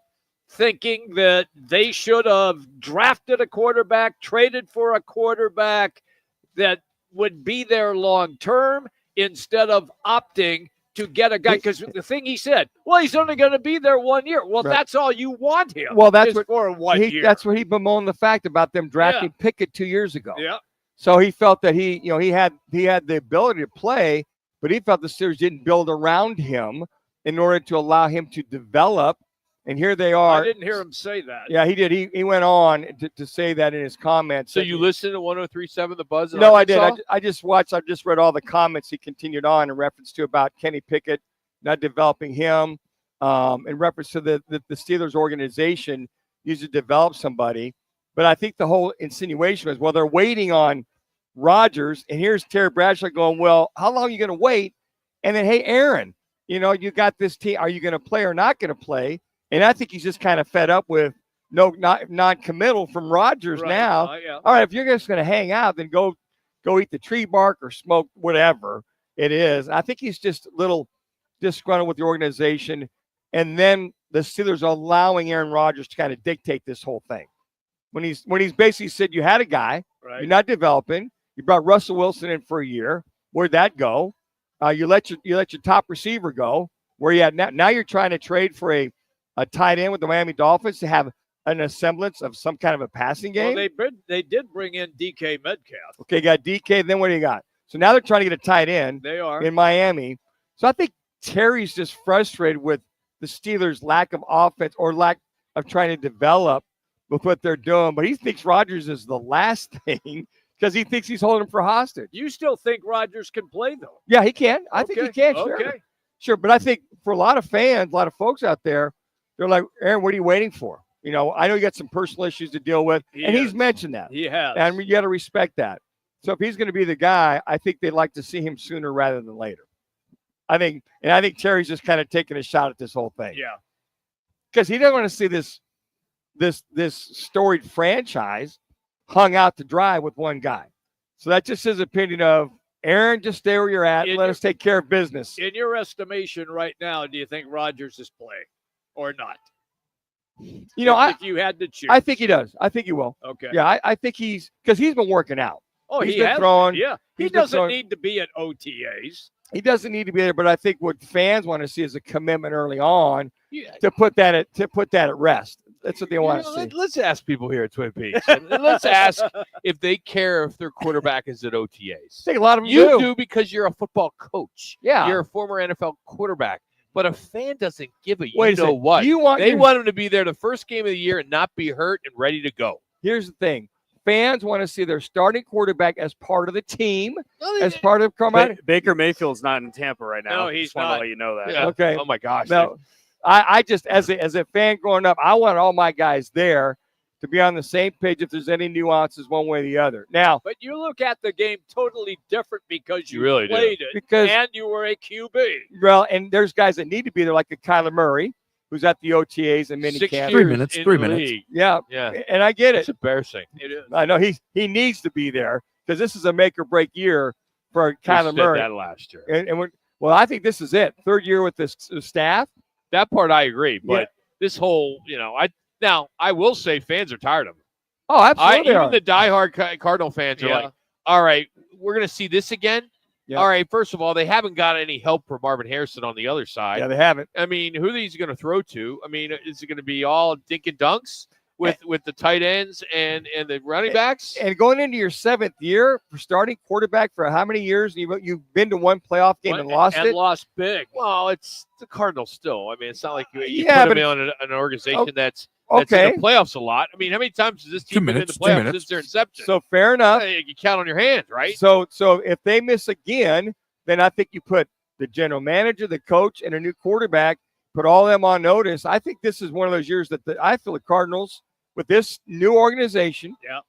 thinking that they should have drafted a quarterback, traded for a quarterback that would be there long term instead of opting to get a guy? Because the thing he said, he's only going to be there 1 year. Well, Right. That's all you want him. Well, that's is for 1 year. That's what he bemoaned the fact about them drafting Pickett 2 years ago. Yeah. So he felt that he had the ability to play, but he felt the Steelers didn't build around him in order to allow him to develop. And here they are. I didn't hear him say that. Yeah, he did. He went on to say that in his comments. So you listened to 103.7 The Buzz? No, I did. I just watched. I just read all the comments he continued on in reference to about Kenny Pickett not developing him, in reference to the Steelers organization needs to develop somebody. But I think the whole insinuation was, they're waiting on Rodgers, and here's Terry Bradshaw going, how long are you going to wait? And then, hey, Aaron, you got this team. Are you going to play or not going to play? And I think he's just kind of fed up with non-committal from Rodgers now. Yeah. All right, if you're just going to hang out, then go eat the tree bark or smoke whatever it is. I think he's just a little disgruntled with the organization. And then the Steelers are allowing Aaron Rodgers to kind of dictate this whole thing. When he's basically said, you had a guy, right, you're not developing. You brought Russell Wilson in for a year. Where'd that go? You let your top receiver go. Where you at now? Now you're trying to trade for a tight end with the Miami Dolphins to have an semblance of some kind of a passing game. Well, they did bring in DK Metcalf. Okay, got DK. Then what do you got? So now they're trying to get a tight end. They are in Miami. So I think Terry's just frustrated with the Steelers' lack of offense or lack of trying to develop with what they're doing. But he thinks Rodgers is the last thing because he thinks he's holding him for hostage. You still think Rodgers can play, though? Yeah, he can. I think he can. Sure. Okay. Sure. But I think for a lot of fans, a lot of folks out there, they're like, Aaron, what are you waiting for? You know, I know you got some personal issues to deal with, he's mentioned that. He has. And you got to respect that. So if he's going to be the guy, I think they'd like to see him sooner rather than later. I think Terry's just kind of taking a shot at this whole thing. Yeah. Because he doesn't want to see this storied franchise hung out to dry with one guy. So that's just his opinion of, Aaron, just stay where you're at and let us take care of business. In your estimation right now, do you think Rodgers is playing or not? You know, if you had to choose. I think he does. I think he will. Okay. Yeah, I think because he's been working out. Oh, he's he been has throwing. Yeah. He doesn't need to be at OTAs. He doesn't need to be there, but I think what fans want to see is a commitment early on to put that at rest. That's what they want to see. Let's ask people here at Twin Peaks. And let's ask if they care if their quarterback is at OTAs. I think a lot of them You do because you're a football coach. Yeah. You're a former NFL quarterback. But a fan doesn't give a Wait a second. what. You want they your- want him to be there the first game of the year and not be hurt and ready to go. Here's the thing. Fans want to see their starting quarterback as part of the team, as part of Carmine. Baker Mayfield's not in Tampa right now. No, he's Just wanted not. to let you know that. Yeah. Okay. Oh, my gosh. No, I just, as a fan growing up, I want all my guys there to be on the same page if there's any nuances one way or the other. Now, But you look at the game totally different because you really do. played it Because- and you were a QB. well, and there's guys that need to be there, like a Kyler Murray, who's at the OTAs and mini 6 camp. years 3 minutes, in 3 the minutes. league. Yeah, Yeah. and I get It's it. embarrassing. It is. I know he needs to be there because this is a make or break year for We Kyler said Murray. that last year. Well, I think this is it. Third year with this staff. That part I agree. But Yeah. this whole, I will say fans are tired of him. Oh, absolutely. Even the diehard Cardinal fans are Yeah. like, all right, we're going to see this again. Yeah. All right, first of all, they haven't got any help from Marvin Harrison on the other side. Yeah, they haven't. I mean, who are these going to throw to? I mean, is it going to be all dink and dunks with the tight ends and the running backs? And going into your 7th year for starting quarterback for how many years? You've been to one playoff game and lost it. Lost big. Well, it's the Cardinals still. I mean, it's not like you Yeah, put but- them on an organization Oh, that's okay. in the playoffs a lot. I mean, how many times has this team been in the 2 playoffs minutes. since their inception? So fair enough. You count on your hands, right? So if they miss again, then I think you put the general manager, the coach, and a new quarterback, put all of them on notice. I think this is one of those years that I feel the Cardinals, with this new organization, Yeah.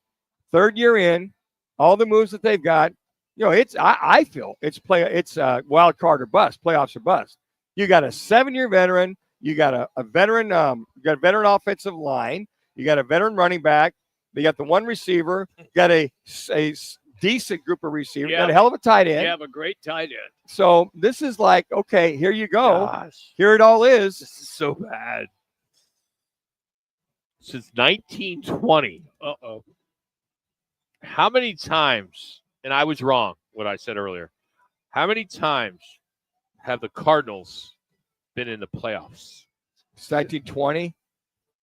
3rd year in, all the moves that they've got, I feel it's wild card or bust, playoffs or bust. You got a 7-year veteran, you got a veteran, you got a veteran offensive line, you got a veteran running back, you got the one receiver, you got a decent group of receivers, you got a hell of a tight end. You have a great tight end. So this is like, okay, here you go. Gosh, Here it all is. this is so bad. Since 1920. Uh-oh. How many times, and I was wrong what I said earlier, how many times have the Cardinals been in the playoffs? It's 1920.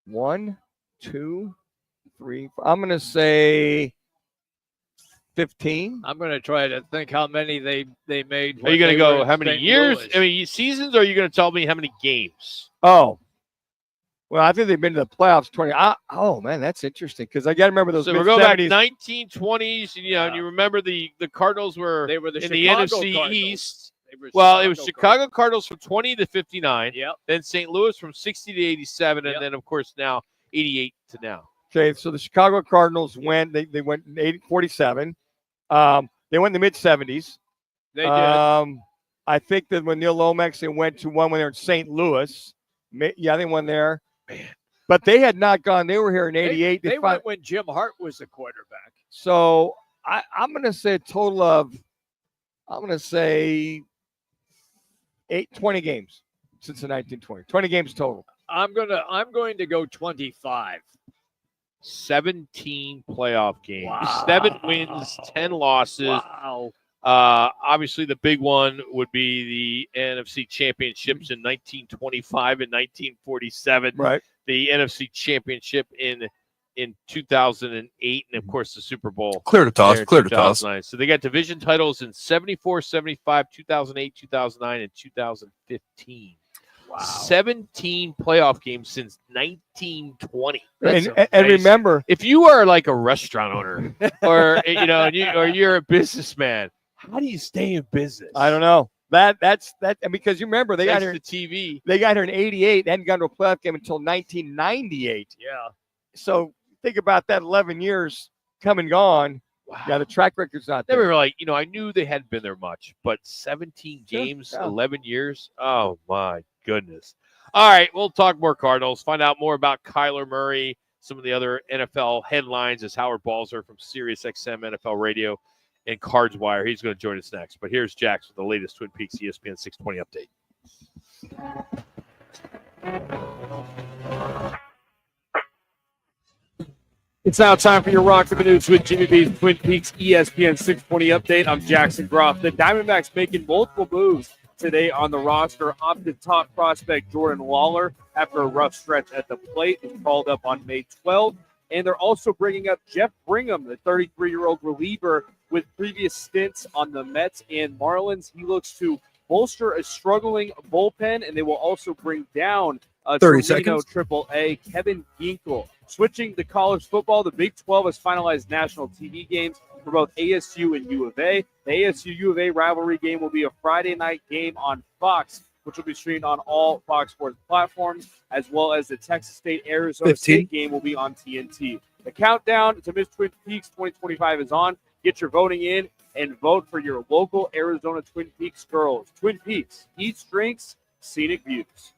1, 2, 3. I'm going to say 15. I'm going to try to think how many they made. Are you going to go how many St. years? Louis. I mean, seasons, or are you going to tell me how many games? Oh, well, I think they've been to the playoffs 20. Oh, man, that's interesting because I got to remember those So we're going back mid-70s. 1920s, and you remember the Cardinals were They were the in the Chicago NFC Cardinals. East. They were Well, it was Cardinals. Chicago Cardinals from 20 to 59. Yep. Then St. Louis from 60 to 87, and Yep. then of course now 88 to now. Okay, so the Chicago Cardinals went. They went 47. They went in the mid-70s. They did. I think that when Neil Lomax, they went to one when they were in St. Louis. Yeah, they won there. Man. But they had not gone. They were here in 88. They went when Jim Hart was the quarterback. So I'm going to say a total of, 20 games since the 1920. 20 games total. I'm going to go 25. 17 playoff games, Wow. 7 wins, 10 losses. Wow. Obviously, the big one would be the NFC Championships in 1925 and 1947. Right. The NFC Championship in 2008, and of course the Super Bowl. Clear to toss. there in Clear to toss. 2009. So they got division titles in 74, 75, 2008, 2009, and 2015. Wow. 17 playoff games since 1920. And remember, if you are like a restaurant owner or or you're a businessman, how do you stay in business? I don't know. That's because you remember they got Thanks here to TV. They got here in '88. They hadn't gone to a playoff game until 1998. Yeah. So think about that. 11 years come and gone. Wow. Yeah, the track record's not They there. were like, I knew they hadn't been there much, but 17 games, yeah. 11 years. Oh my goodness. All right, we'll talk more Cardinals, find out more about Kyler Murray, some of the other NFL headlines as Howard Balzer from SiriusXM NFL Radio and Cards Wire. He's going to join us next. But here's Jax with the latest Twin Peaks ESPN 620 update. It's now time for your Rock and Manuch with Jimmy B's Twin Peaks ESPN 620 update. I'm Jackson Groff. The Diamondbacks making multiple moves today on the roster. Opted top prospect Jordan Lawler after a rough stretch at the plate. He called up on May 12th. And they're also bringing up Jeff Brigham, the 33-year-old reliever with previous stints on the Mets and Marlins. He looks to bolster a struggling bullpen, and they will also bring down 30 Torino seconds. AAA Kevin Ginkel. Switching to college football, the Big 12 has finalized national TV games for both ASU and U of A. The ASU-U of A rivalry game will be a Friday night game on Fox, which will be streamed on all Fox Sports platforms, as well as the Texas State-Arizona 15. State game will be on TNT. The countdown to Miss Twin Peaks 2025 is on. Get your voting in and vote for your local Arizona Twin Peaks girls. Twin Peaks, eats, drinks, scenic views.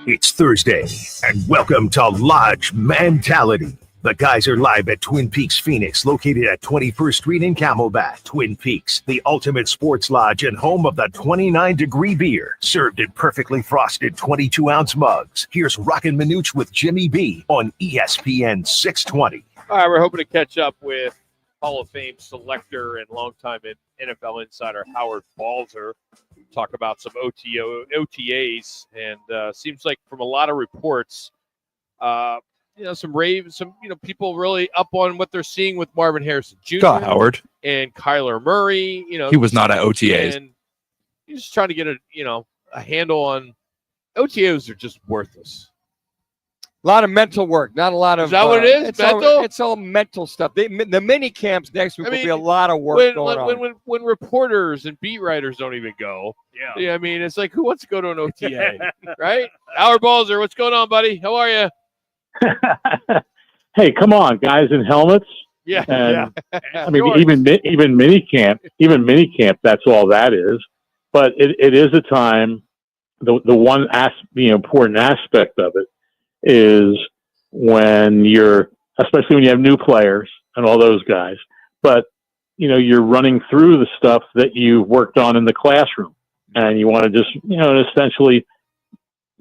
It's Thursday, and welcome to Lodge Mentality. The guys are live at Twin Peaks Phoenix, located at 21st Street in Camelback. Twin Peaks, the ultimate sports lodge and home of the 29-degree beer, served in perfectly frosted 22-ounce mugs. Here's Roc and Manuch with Jimmy B on ESPN 620. All right, we're hoping to catch up with Hall of Fame selector and longtime NFL insider Howard Balzer. Talk about some OTAs, and seems like from a lot of reports, some raves, some people really up on what they're seeing with Marvin Harrison Jr. Scott Howard and Kyler Murray. He was not at OTAs. And he's just trying to get a handle on OTAs are just worthless. A lot of mental work, not a lot of. Is that what it is? It's all mental stuff. The mini camps next week will be a lot of work going on. When reporters and beat writers don't even go, I mean, it's like, who wants to go to an OTA, right? Howard Balzer, what's going on, buddy? How are you? Hey, come on, guys in helmets. Yeah, I mean, even mini camp, that's all that is. But it is a time. The one important aspect of it is when especially when you have new players and all those guys, but you're running through the stuff that you've worked on in the classroom, and you want to just essentially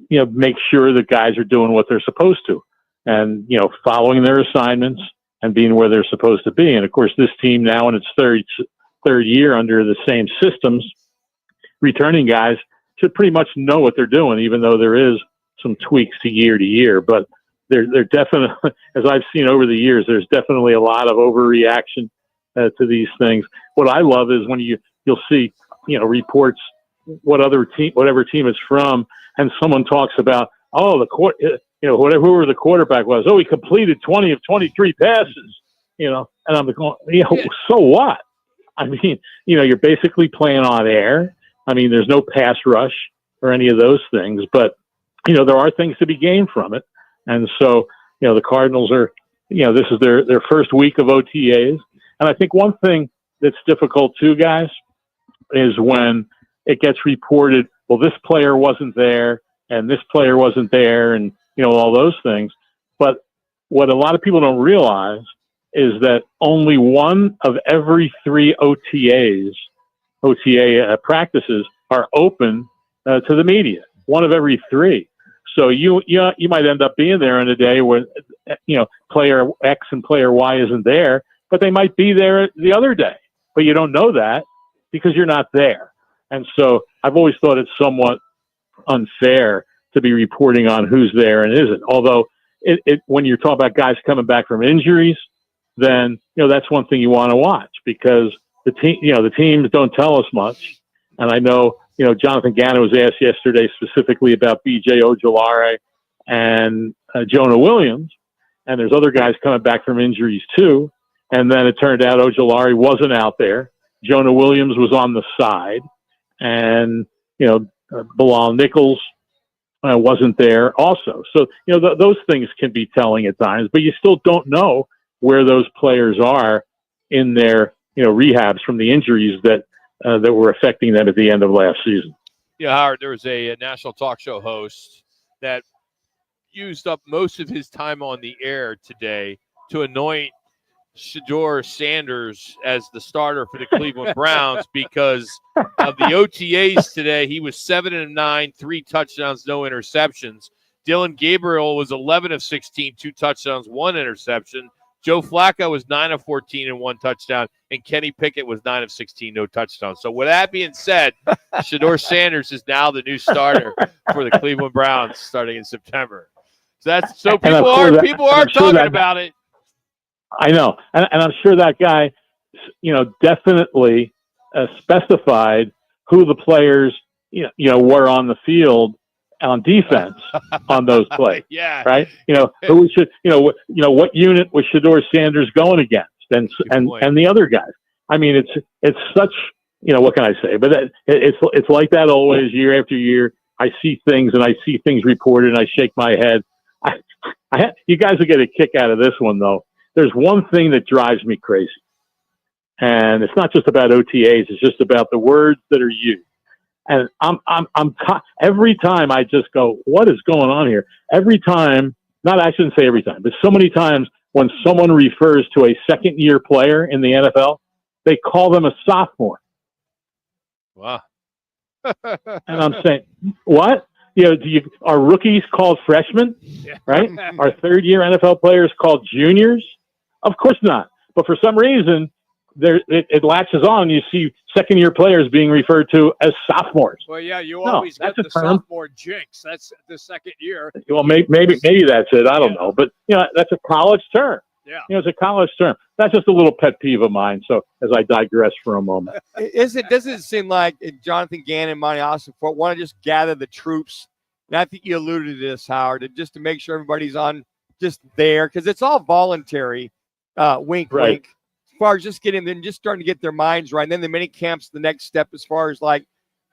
make sure that guys are doing what they're supposed to, and following their assignments and being where they're supposed to be. And of course, this team now in its third year under the same systems, returning guys should pretty much know what they're doing, even though there is some tweaks to year, but they're definitely, as I've seen over the years, there's definitely a lot of overreaction to these things. What I love is when you'll see, reports whatever team it's from, and someone talks about, whoever the quarterback was, he completed 20 of 23 passes, and I'm going, so what? I mean, you're basically playing on air. I mean, there's no pass rush or any of those things, but there are things to be gained from it. And so, the Cardinals are, this is their first week of OTAs. And I think one thing that's difficult too, guys, is when it gets reported, well, this player wasn't there and this player wasn't there and, all those things. But what a lot of people don't realize is that only one of every 3 OTA practices are open to the media. One of every 3. So you might end up being there on a day where player X and player Y isn't there, but they might be there the other day. But you don't know that because you're not there. And so I've always thought it's somewhat unfair to be reporting on who's there and isn't. Although when you're talking about guys coming back from injuries, then that's one thing you want to watch, because the teams don't tell us much. And I know Jonathan Gannon was asked yesterday specifically about B.J. Ojulari and Jonah Williams, and there's other guys coming back from injuries too. And then it turned out Ojulari wasn't out there. Jonah Williams was on the side, and Bilal Nichols wasn't there also. So those things can be telling at times, but you still don't know where those players are in their rehabs from the injuries that were affecting them at the end of last season. Yeah, Howard, there was a national talk show host that used up most of his time on the air today to anoint Shedeur Sanders as the starter for the Cleveland Browns because of the OTAs today. He was 7 of 9, 3 touchdowns, no interceptions. Dylan Gabriel was 11 of 16, 2 touchdowns, 1 interception. Joe Flacco was 9 of 14 and 1 touchdown, and Kenny Pickett was 9 of 16, no touchdowns. So with that being said, Shedeur Sanders is now the new starter for the Cleveland Browns starting in September. So people are talking about it. I know, and I'm sure that guy, definitely specified who the players, were on the field on defense on those plays. Yeah. Right. Who should, what unit was Shedeur Sanders going against, and the other guys. I mean, it's such, what can I say? But it's like that always, year after year. I see things reported, and I shake my head. You guys will get a kick out of this one, though. There's one thing that drives me crazy, And it's not just about OTAs. It's just about the words that are used. And every time I just go, what is going on here? Every time, I shouldn't say every time, but so many times when someone refers to a second-year player in the NFL, they call them a sophomore. Wow. And I'm saying, what? Are rookies called freshmen, right? Are third-year NFL players called juniors? Of course not. But for some reason, it latches on. You see second-year players being referred to as sophomores. Well, yeah, you always get the sophomore jinx. That's the second year. Well, maybe that's it. I don't know. But, that's a college term. Yeah. It's a college term. That's just a little pet peeve of mine. So as I digress for a moment. Doesn't it seem like Jonathan Gannon and Monty Austin want to just gather the troops? And I think you alluded to this, Howard, just to make sure everybody's on just there, because it's all voluntary. Wink, right. wink. As far as just getting them, just starting to get their minds right. And then the mini camp's the next step as far as like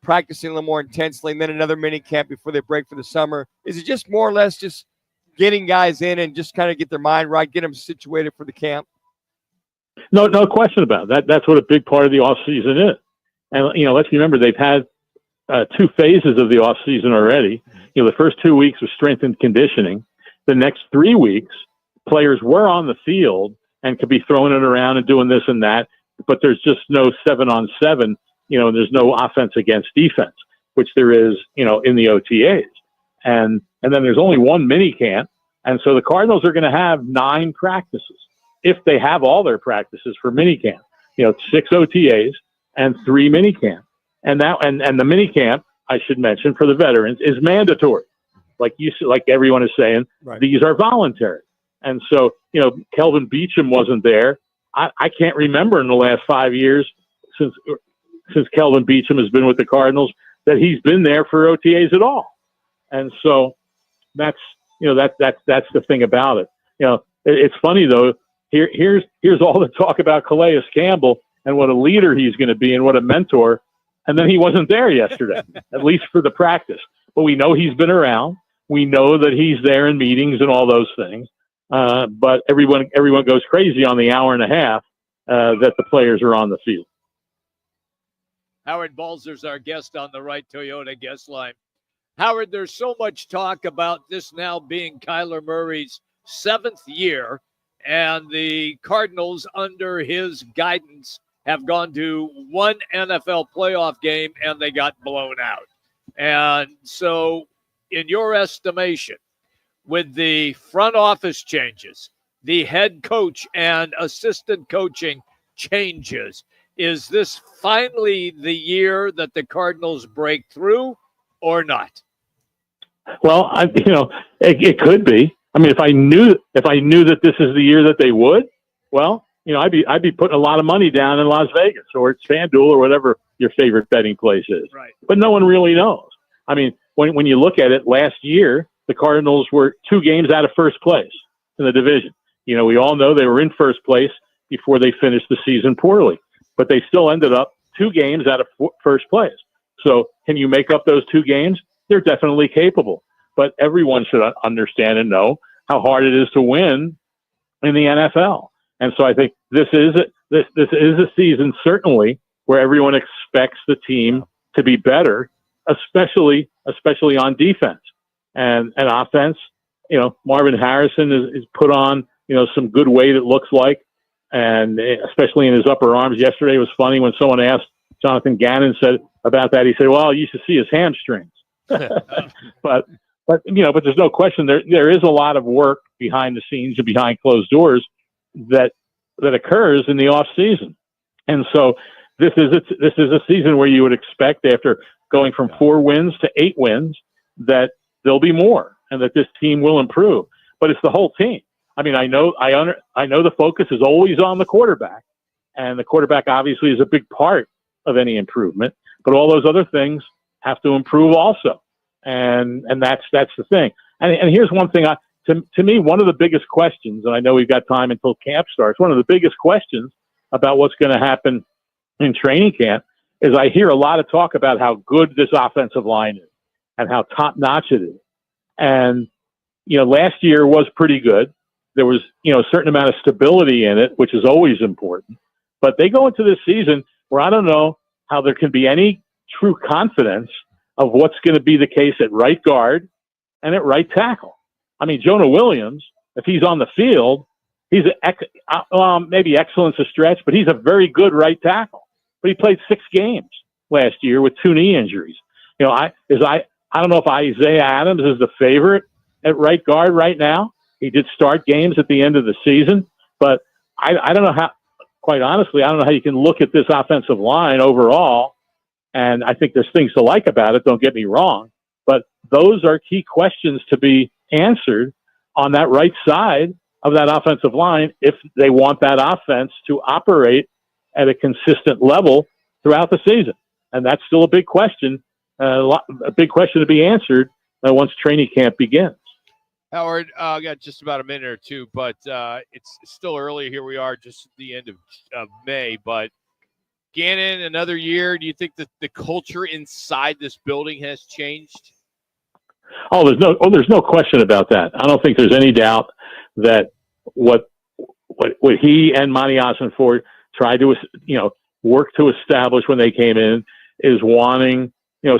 practicing a little more intensely, and then another mini camp before they break for the summer. Is it just more or less just getting guys in and just kind of get their mind right, get them situated for the camp? No question about it. That's what a big part of the off season is. And, let's remember they've had 2 phases of the off season already. The first 2 weeks was strength and conditioning. The next 3 weeks, players were on the field and could be throwing it around and doing this and that, but there's just no 7-on-7, and there's no offense against defense, which there is, in the OTAs. And then there's only 1 mini camp. And so the Cardinals are going to have 9 practices if they have all their practices for mini camp, 6 OTAs and 3 mini camp. And the mini camp, I should mention, for the veterans is mandatory. Like everyone is saying, right. These are voluntary. And so, Kelvin Beachum wasn't there. I can't remember in the last 5 years since Kelvin Beachum has been with the Cardinals that he's been there for OTAs at all. And so that's the thing about it. It's funny though. Here's all the talk about Calais Campbell and what a leader he's going to be and what a mentor. And then he wasn't there yesterday, at least for the practice. But we know he's been around. We know that he's there in meetings and all those things. But everyone goes crazy on the hour and a half that the players are on the field. Howard Balzer's our guest on the Right Toyota guest line. Howard, there's so much talk about this now being Kyler Murray's 7th year, and the Cardinals, under his guidance, have gone to 1 NFL playoff game, and they got blown out. And so, in your estimation, with the front office changes, the head coach and assistant coaching changes, is this finally the year that the Cardinals break through or not? Well, it could be. I mean, if I knew that this is the year that they would, well, I'd be putting a lot of money down in Las Vegas or at FanDuel or whatever your favorite betting place is. Right. But no one really knows. I mean, when you look at it, last year the Cardinals were 2 games out of first place in the division. We all know they were in first place before they finished the season poorly, but they still ended up 2 games out of first place. So can you make up those 2 games? They're definitely capable, but everyone should understand and know how hard it is to win in the NFL. And so I think this is a season certainly where everyone expects the team to be better, especially on defense and offense. Marvin Harrison is put on some good weight, it looks like, and especially in his upper arms. Yesterday was funny when someone asked Jonathan Gannon said about that. He said, "Well, you should see his hamstrings." But there's no question there is a lot of work behind the scenes and behind closed doors that occurs in the off season. And so this is a season where you would expect, after going from 4 wins to 8 wins, that there'll be more and that this team will improve. But it's the whole team. I mean, I know the focus is always on the quarterback, and the quarterback obviously is a big part of any improvement, but all those other things have to improve also. And that's the thing. And here's one thing to me, one of the biggest questions, and I know we've got time until camp starts, one of the biggest questions about what's going to happen in training camp is I hear a lot of talk about how good this offensive line is and how top-notch it is. And, last year was pretty good. There was, a certain amount of stability in it, which is always important. But they go into this season where I don't know how there can be any true confidence of what's going to be the case at right guard and at right tackle. I mean, Jonah Williams, if he's on the field, he's maybe excellent's a stretch, but he's a very good right tackle. But he played 6 games last year with 2 knee injuries. You know, I don't know if Isaiah Adams is the favorite at right guard right now. He did start games at the end of the season, but I don't know how, quite honestly, I don't know how you can look at this offensive line overall. And I think there's things to like about it. Don't get me wrong, but those are key questions to be answered on that right side of that offensive line if they want that offense to operate at a consistent level throughout the season. And that's still a big question, a big question to be answered once training camp begins. Howard, I got just about a minute or two, but it's still early. Here we are just at the end of May, but Gannon, another year. Do you think that the culture inside this building has changed? There's no question about that. I don't think there's any doubt that what he and Monty Ossenfort tried to, work to establish when they came in is wanting,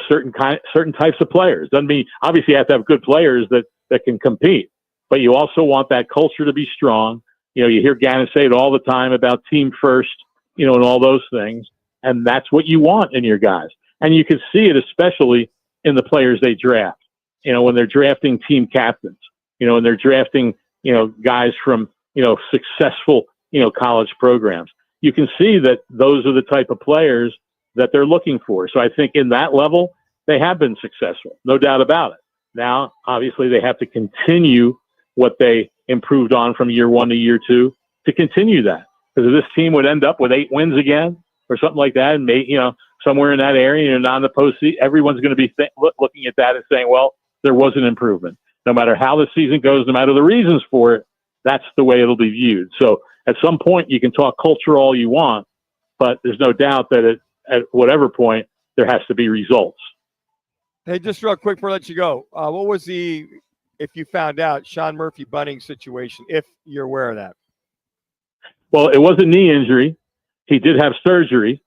certain types of players. Doesn't mean, obviously you have to have good players that can compete, but you also want that culture to be strong. You hear Gannon say it all the time about team first, and all those things. And that's what you want in your guys. And you can see it especially in the players they draft, when they're drafting team captains, and they're drafting, guys from, successful, college programs. You can see that those are the type of players that they're looking for. So I think in that level, they have been successful, no doubt about it. Now, obviously, they have to continue what they improved on from year 1 to year 2 to continue that. Because if this team would end up with 8 wins again or something like that, and somewhere in that area, not in the postseason, everyone's going to be looking at that and saying, well, there was an improvement. No matter how the season goes, no matter the reasons for it, that's the way it'll be viewed. So at some point, you can talk culture all you want, but there's no doubt that at whatever point, there has to be results. Hey, just real quick before I let you go, what was if you found out, Sean Murphy-Bunting situation, if you're aware of that? Well, it was a knee injury. He did have surgery,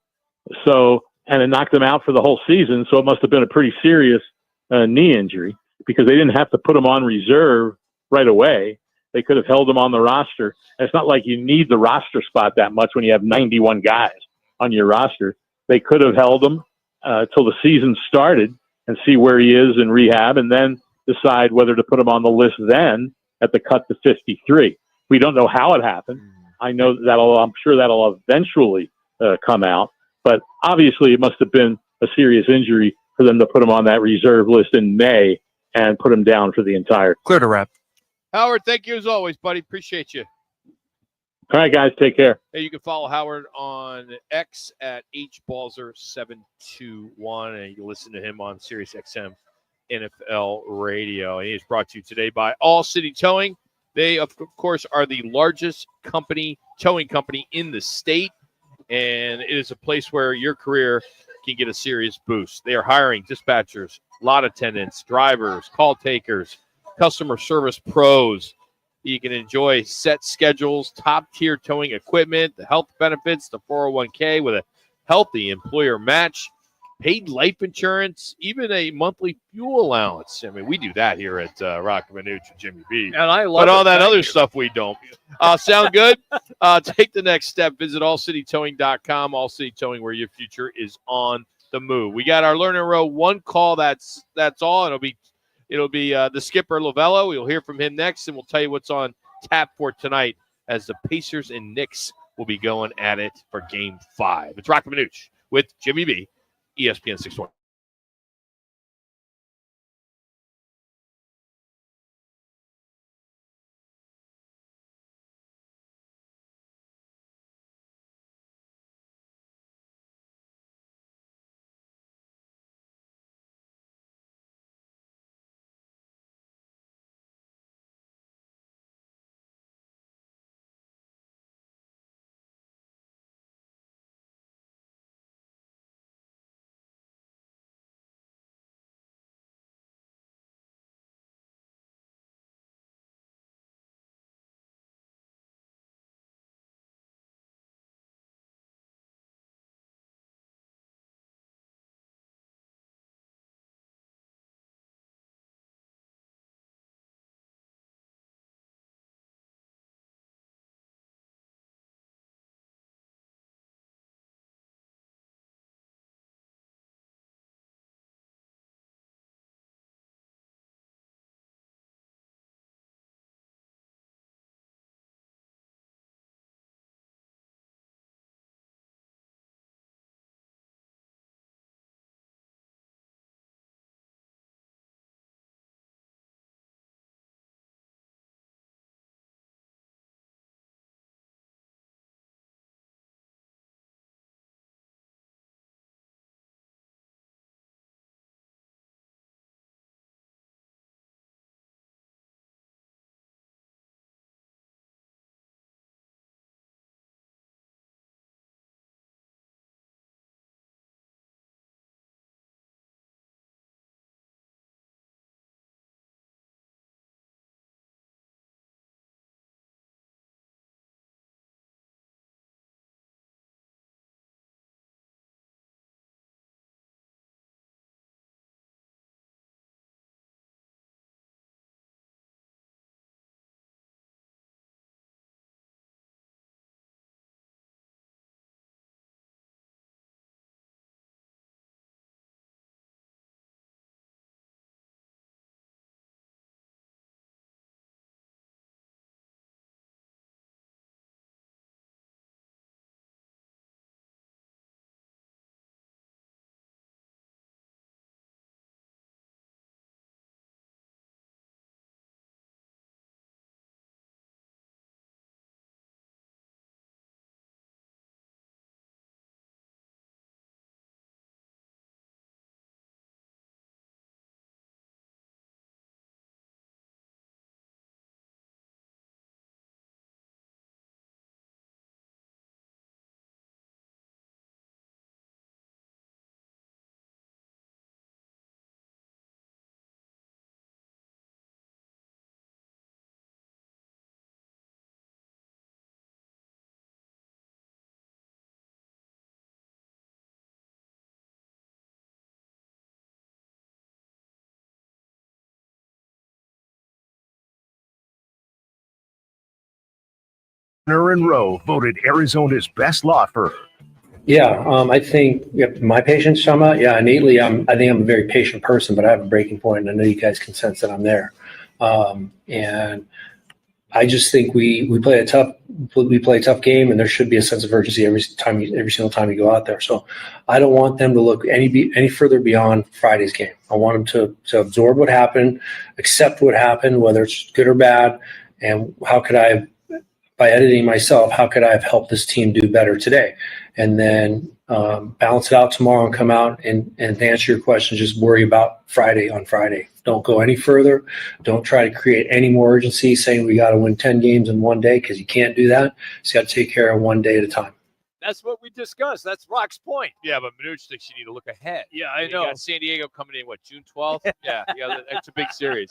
and it knocked him out for the whole season, so it must have been a pretty serious knee injury because they didn't have to put him on reserve right away. They could have held him on the roster. And it's not like you need the roster spot that much when you have 91 guys on your roster. They could have held him till the season started and see where he is in rehab and then decide whether to put him on the list then at the cut to 53. We don't know how it happened. I know I'm sure that'll eventually come out, but obviously it must have been a serious injury for them to put him on that reserve list in May and put him down for the entire. Clear to wrap. Howard, thank you as always, buddy. Appreciate you. All right, guys, take care. Hey, you can follow Howard on X at hbalzer721, and you can listen to him on SiriusXM NFL Radio. And he is brought to you today by All City Towing. They, of course, are the largest towing company in the state, and it is a place where your career can get a serious boost. They are hiring dispatchers, lot attendants, drivers, call takers, customer service pros. You can enjoy set schedules, top-tier towing equipment, the health benefits, the 401k with a healthy employer match, paid life insurance, even a monthly fuel allowance. I mean, we do that here at Roc and Manuch and Jimmy B. And I love but all that other stuff we don't. Sound good? Take the next step. Visit allcitytowing.com. All City Towing, where your future is on the move. We got our Learning Row one call. That's all. It'll be the skipper, Lovello. We'll hear from him next, and we'll tell you what's on tap for tonight as the Pacers and Knicks will be going at it for Game 5. It's Roc and Manuch with Jimmy B, ESPN 620. Lerner and Rowe voted Arizona's best law firm. Yeah, I think my patience, Shama. Yeah, innately, I think I'm a very patient person, but I have a breaking point, and I know you guys can sense that I'm there. And I just think we play a tough game, and there should be a sense of urgency every single time you go out there. So I don't want them to look any further beyond Friday's game. I want them to absorb what happened, accept what happened, whether it's good or bad, and how could I, by editing myself, how could I have helped this team do better today? And then balance it out tomorrow and come out and to answer your question, just worry about Friday on Friday. Don't go any further. Don't try to create any more urgency saying we got to win 10 games in one day, because you can't do that. You got to take care of one day at a time. That's what we discussed. That's Rock's point. Yeah, but Manuch thinks you need to look ahead. Yeah, I know. You got San Diego coming in, June 12th? Yeah, that's a big series.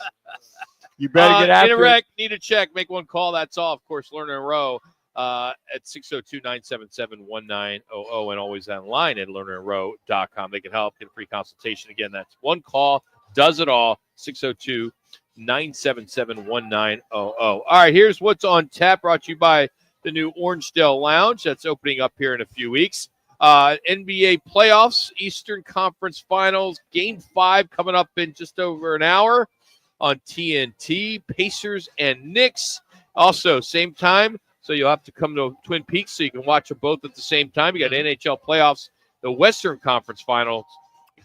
You better get after it. Need a check. Make one call. That's all. Of course, Lerner and Rowe at 602-977-1900 and always online at lernerandrowe.com. They can help. Get a free consultation. Again, that's one call. Does it all. 602-977-1900. All right, here's what's on tap, brought to you by the new Orangedale Lounge. That's opening up here in a few weeks. NBA playoffs, Eastern Conference Finals, Game 5 coming up in just over an hour on TNT. Pacers and Knicks. Also, same time, so you'll have to come to Twin Peaks so you can watch them both at the same time. You got NHL playoffs, the Western Conference Finals,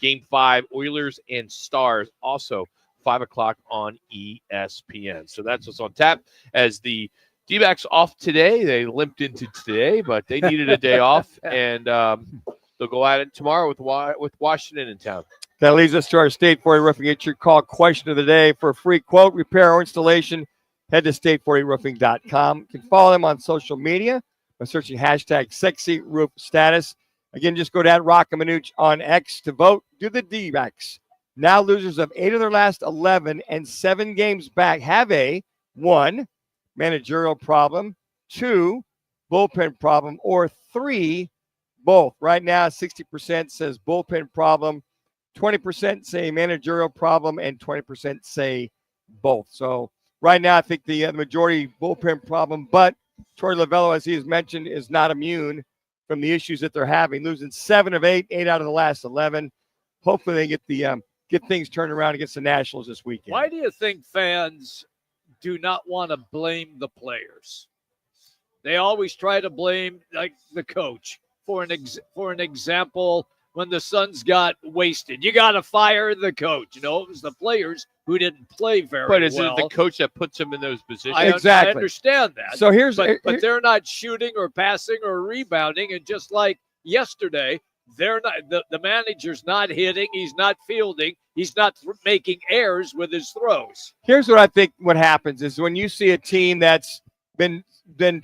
Game 5, Oilers and Stars, also 5 o'clock on ESPN. So that's what's on tap. As the D-backs off today, they limped into today, but they needed a day off, and they'll go at it tomorrow with Washington in town. That leads us to our State 40 Roofing. Get your call question of the day for a free quote, repair, or installation. Head to state40roofing.com. You can follow them on social media by searching hashtag #SexyRoofStatus. Again, just go to Roc and Manuch on X to vote. Do the D-backs. Now losers of 8 of their last 11 and 7 games back have a 1, managerial problem, 2, bullpen problem, or 3, both. Right now, 60% says bullpen problem, 20% say managerial problem, and 20% say both. So right now, I think the majority bullpen problem, but Troy Lavello, as he has mentioned, is not immune from the issues that they're having, losing 7 of 8, 8 out of the last 11. Hopefully they get things turned around against the Nationals this weekend. Why do you think fans do not want to blame the players? They always try to blame the coach. For an example, when the Suns got wasted, you got to fire the coach. It was the players who didn't play very well. But is it the coach that puts them in those positions? Exactly. I understand that. So but they're not shooting or passing or rebounding, and just like yesterday, they're not. The manager's not hitting. He's not fielding. He's not making errors with his throws. Here's what I think. What happens is when you see a team that's been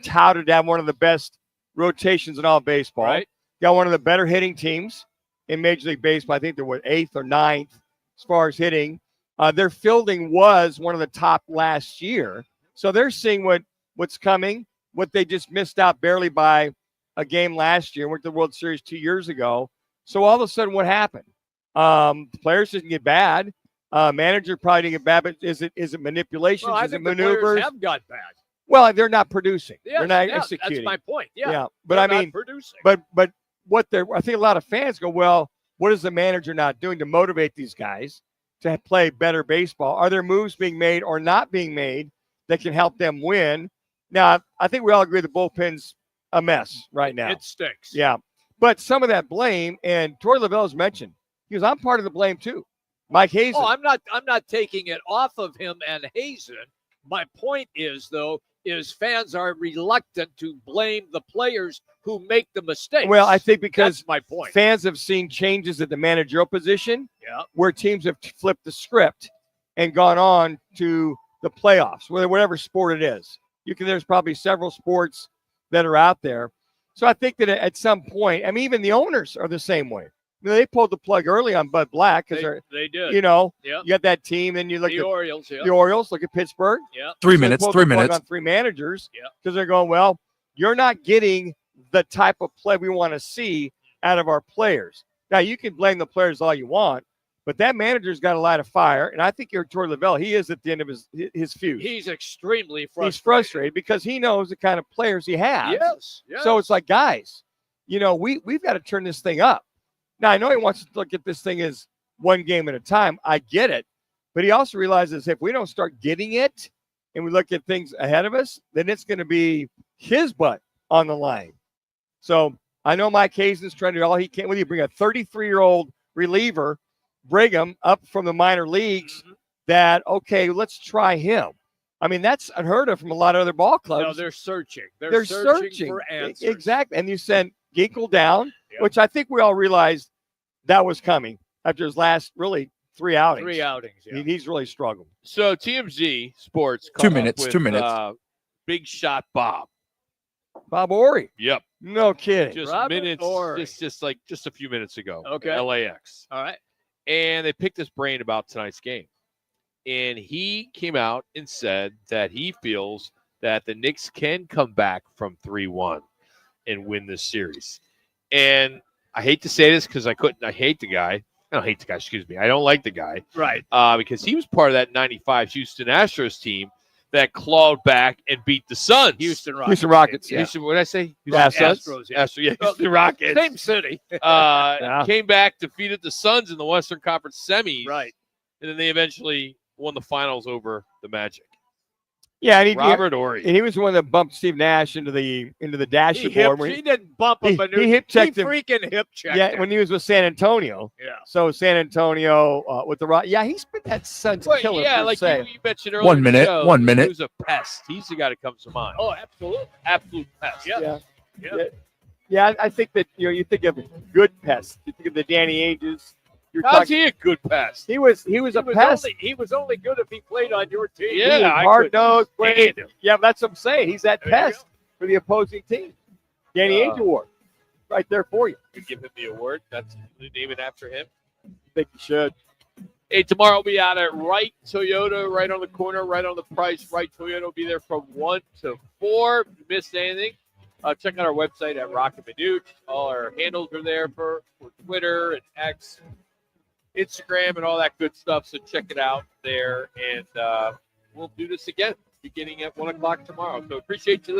touted to have one of the best rotations in all baseball, right? Got one of the better hitting teams in Major League Baseball. I think they're 8th or 9th as far as hitting. Their fielding was one of the top last year. So they're seeing what's coming, what they just missed out barely by a game last year. Went to the World Series 2 years ago. So all of a sudden, what happened? The players didn't get bad. Manager probably didn't get bad, but is it manipulations? Well, is it maneuvers? maneuvers? The players have got bad. Well, they're not producing. Yes, they're not yeah, executing. That's my point. Yeah. But they're I mean, not producing. But what I think a lot of fans go, well, what is the manager not doing to motivate these guys to play better baseball? Are there moves being made or not being made that can help them win? Now, I think we all agree the bullpen's a mess right now. It stinks. Yeah. But some of that blame, and Troy Lavello's mentioned, because I'm part of the blame too. Mike Hazen. Oh, I'm not taking it off of him and Hazen. My point is, though, fans are reluctant to blame the players who make the mistakes. Well, I think because that's my point. Fans have seen changes at the managerial position where teams have flipped the script and gone on to the playoffs, whatever sport it is. There's probably several sports that are out there. So I think that at some point, I mean, even the owners are the same way. They pulled the plug early on Bud Black because they did. You got that team, and you look at the Orioles. Yeah. The Orioles. Look at Pittsburgh. Yeah. 3 minutes. 3 minutes on 3 managers. Yeah. Because they're going, well, you're not getting the type of play we want to see out of our players. Now you can blame the players all you want, But that manager's got a lot of fire, and I think Troy Lavelle, he is at the end of his fuse. He's extremely frustrated. He's frustrated because he knows the kind of players he has. Yes. So it's like, guys, we've got to turn this thing up. Now, I know he wants to look at this thing as one game at a time. I get it. But he also realizes if we don't start getting it and we look at things ahead of us, then it's going to be his butt on the line. So I know Mike Hazen's trying to do all he can with you. Bring a 33-year-old reliever, bring him up from the minor leagues that, okay, let's try him. I mean, that's unheard of from a lot of other ball clubs. No, they're searching. They're searching for answers. Exactly. And you send Ginkel down, which I think we all realized that was coming after his last really 3 outings. 3 outings, yeah. He's really struggled. So TMZ Sports. 2 minutes. 2 minutes. Big shot Bob Ori. Yep. No kidding. Just Robert minutes. Ori. Just a few minutes ago. Okay. LAX. All right. And they picked his brain about tonight's game. And he came out and said that he feels that the Knicks can come back from 3-1 and win this series. And I hate to say this because I hate the guy. I don't hate the guy, excuse me. I don't like the guy. Right. Because he was part of that 95 Houston Astros team that clawed back and beat the Suns. Houston Rockets. Houston Rockets. Yeah. What did I say? Astros. Yeah. Houston Rockets. Same city. Came back, defeated the Suns in the Western Conference semis. Right. And then they eventually won the finals over the Magic. Yeah, and Robert Ori. And he was the one that bumped Steve Nash into the dashboard. He didn't bump him, but he hip checked him. Freaking hip checked Yeah, him. when he was with San Antonio. Yeah. So San Antonio with the Rock. Yeah, he's been that Suns killer. Yeah, per like se. you mentioned earlier. 1 minute. 1 minute. Who's a pest? He's the guy that comes to mind. Oh, absolutely. Absolute pest. Yeah, I think that you think of good pests. You think of the Danny Ainges. How's he a good pest? He was a pest. He was only good if he played on your team. Yeah, hard nosed. stand him. Yeah, that's what I'm saying. He's that There you pest for the opposing team. Danny Ainge Award, right there for you. You give him the award. That's name it after him. I think you should. Hey, tomorrow we'll be out at Wright Toyota, right on the corner, right on the price. Wright Toyota will be there from 1 to 4. If you missed anything, check out our website at Roc and Manuch. All our handles are there for Twitter and X, Instagram, and all that good stuff. So check it out there, and we'll do this again beginning at 1 o'clock tomorrow. So appreciate you listening.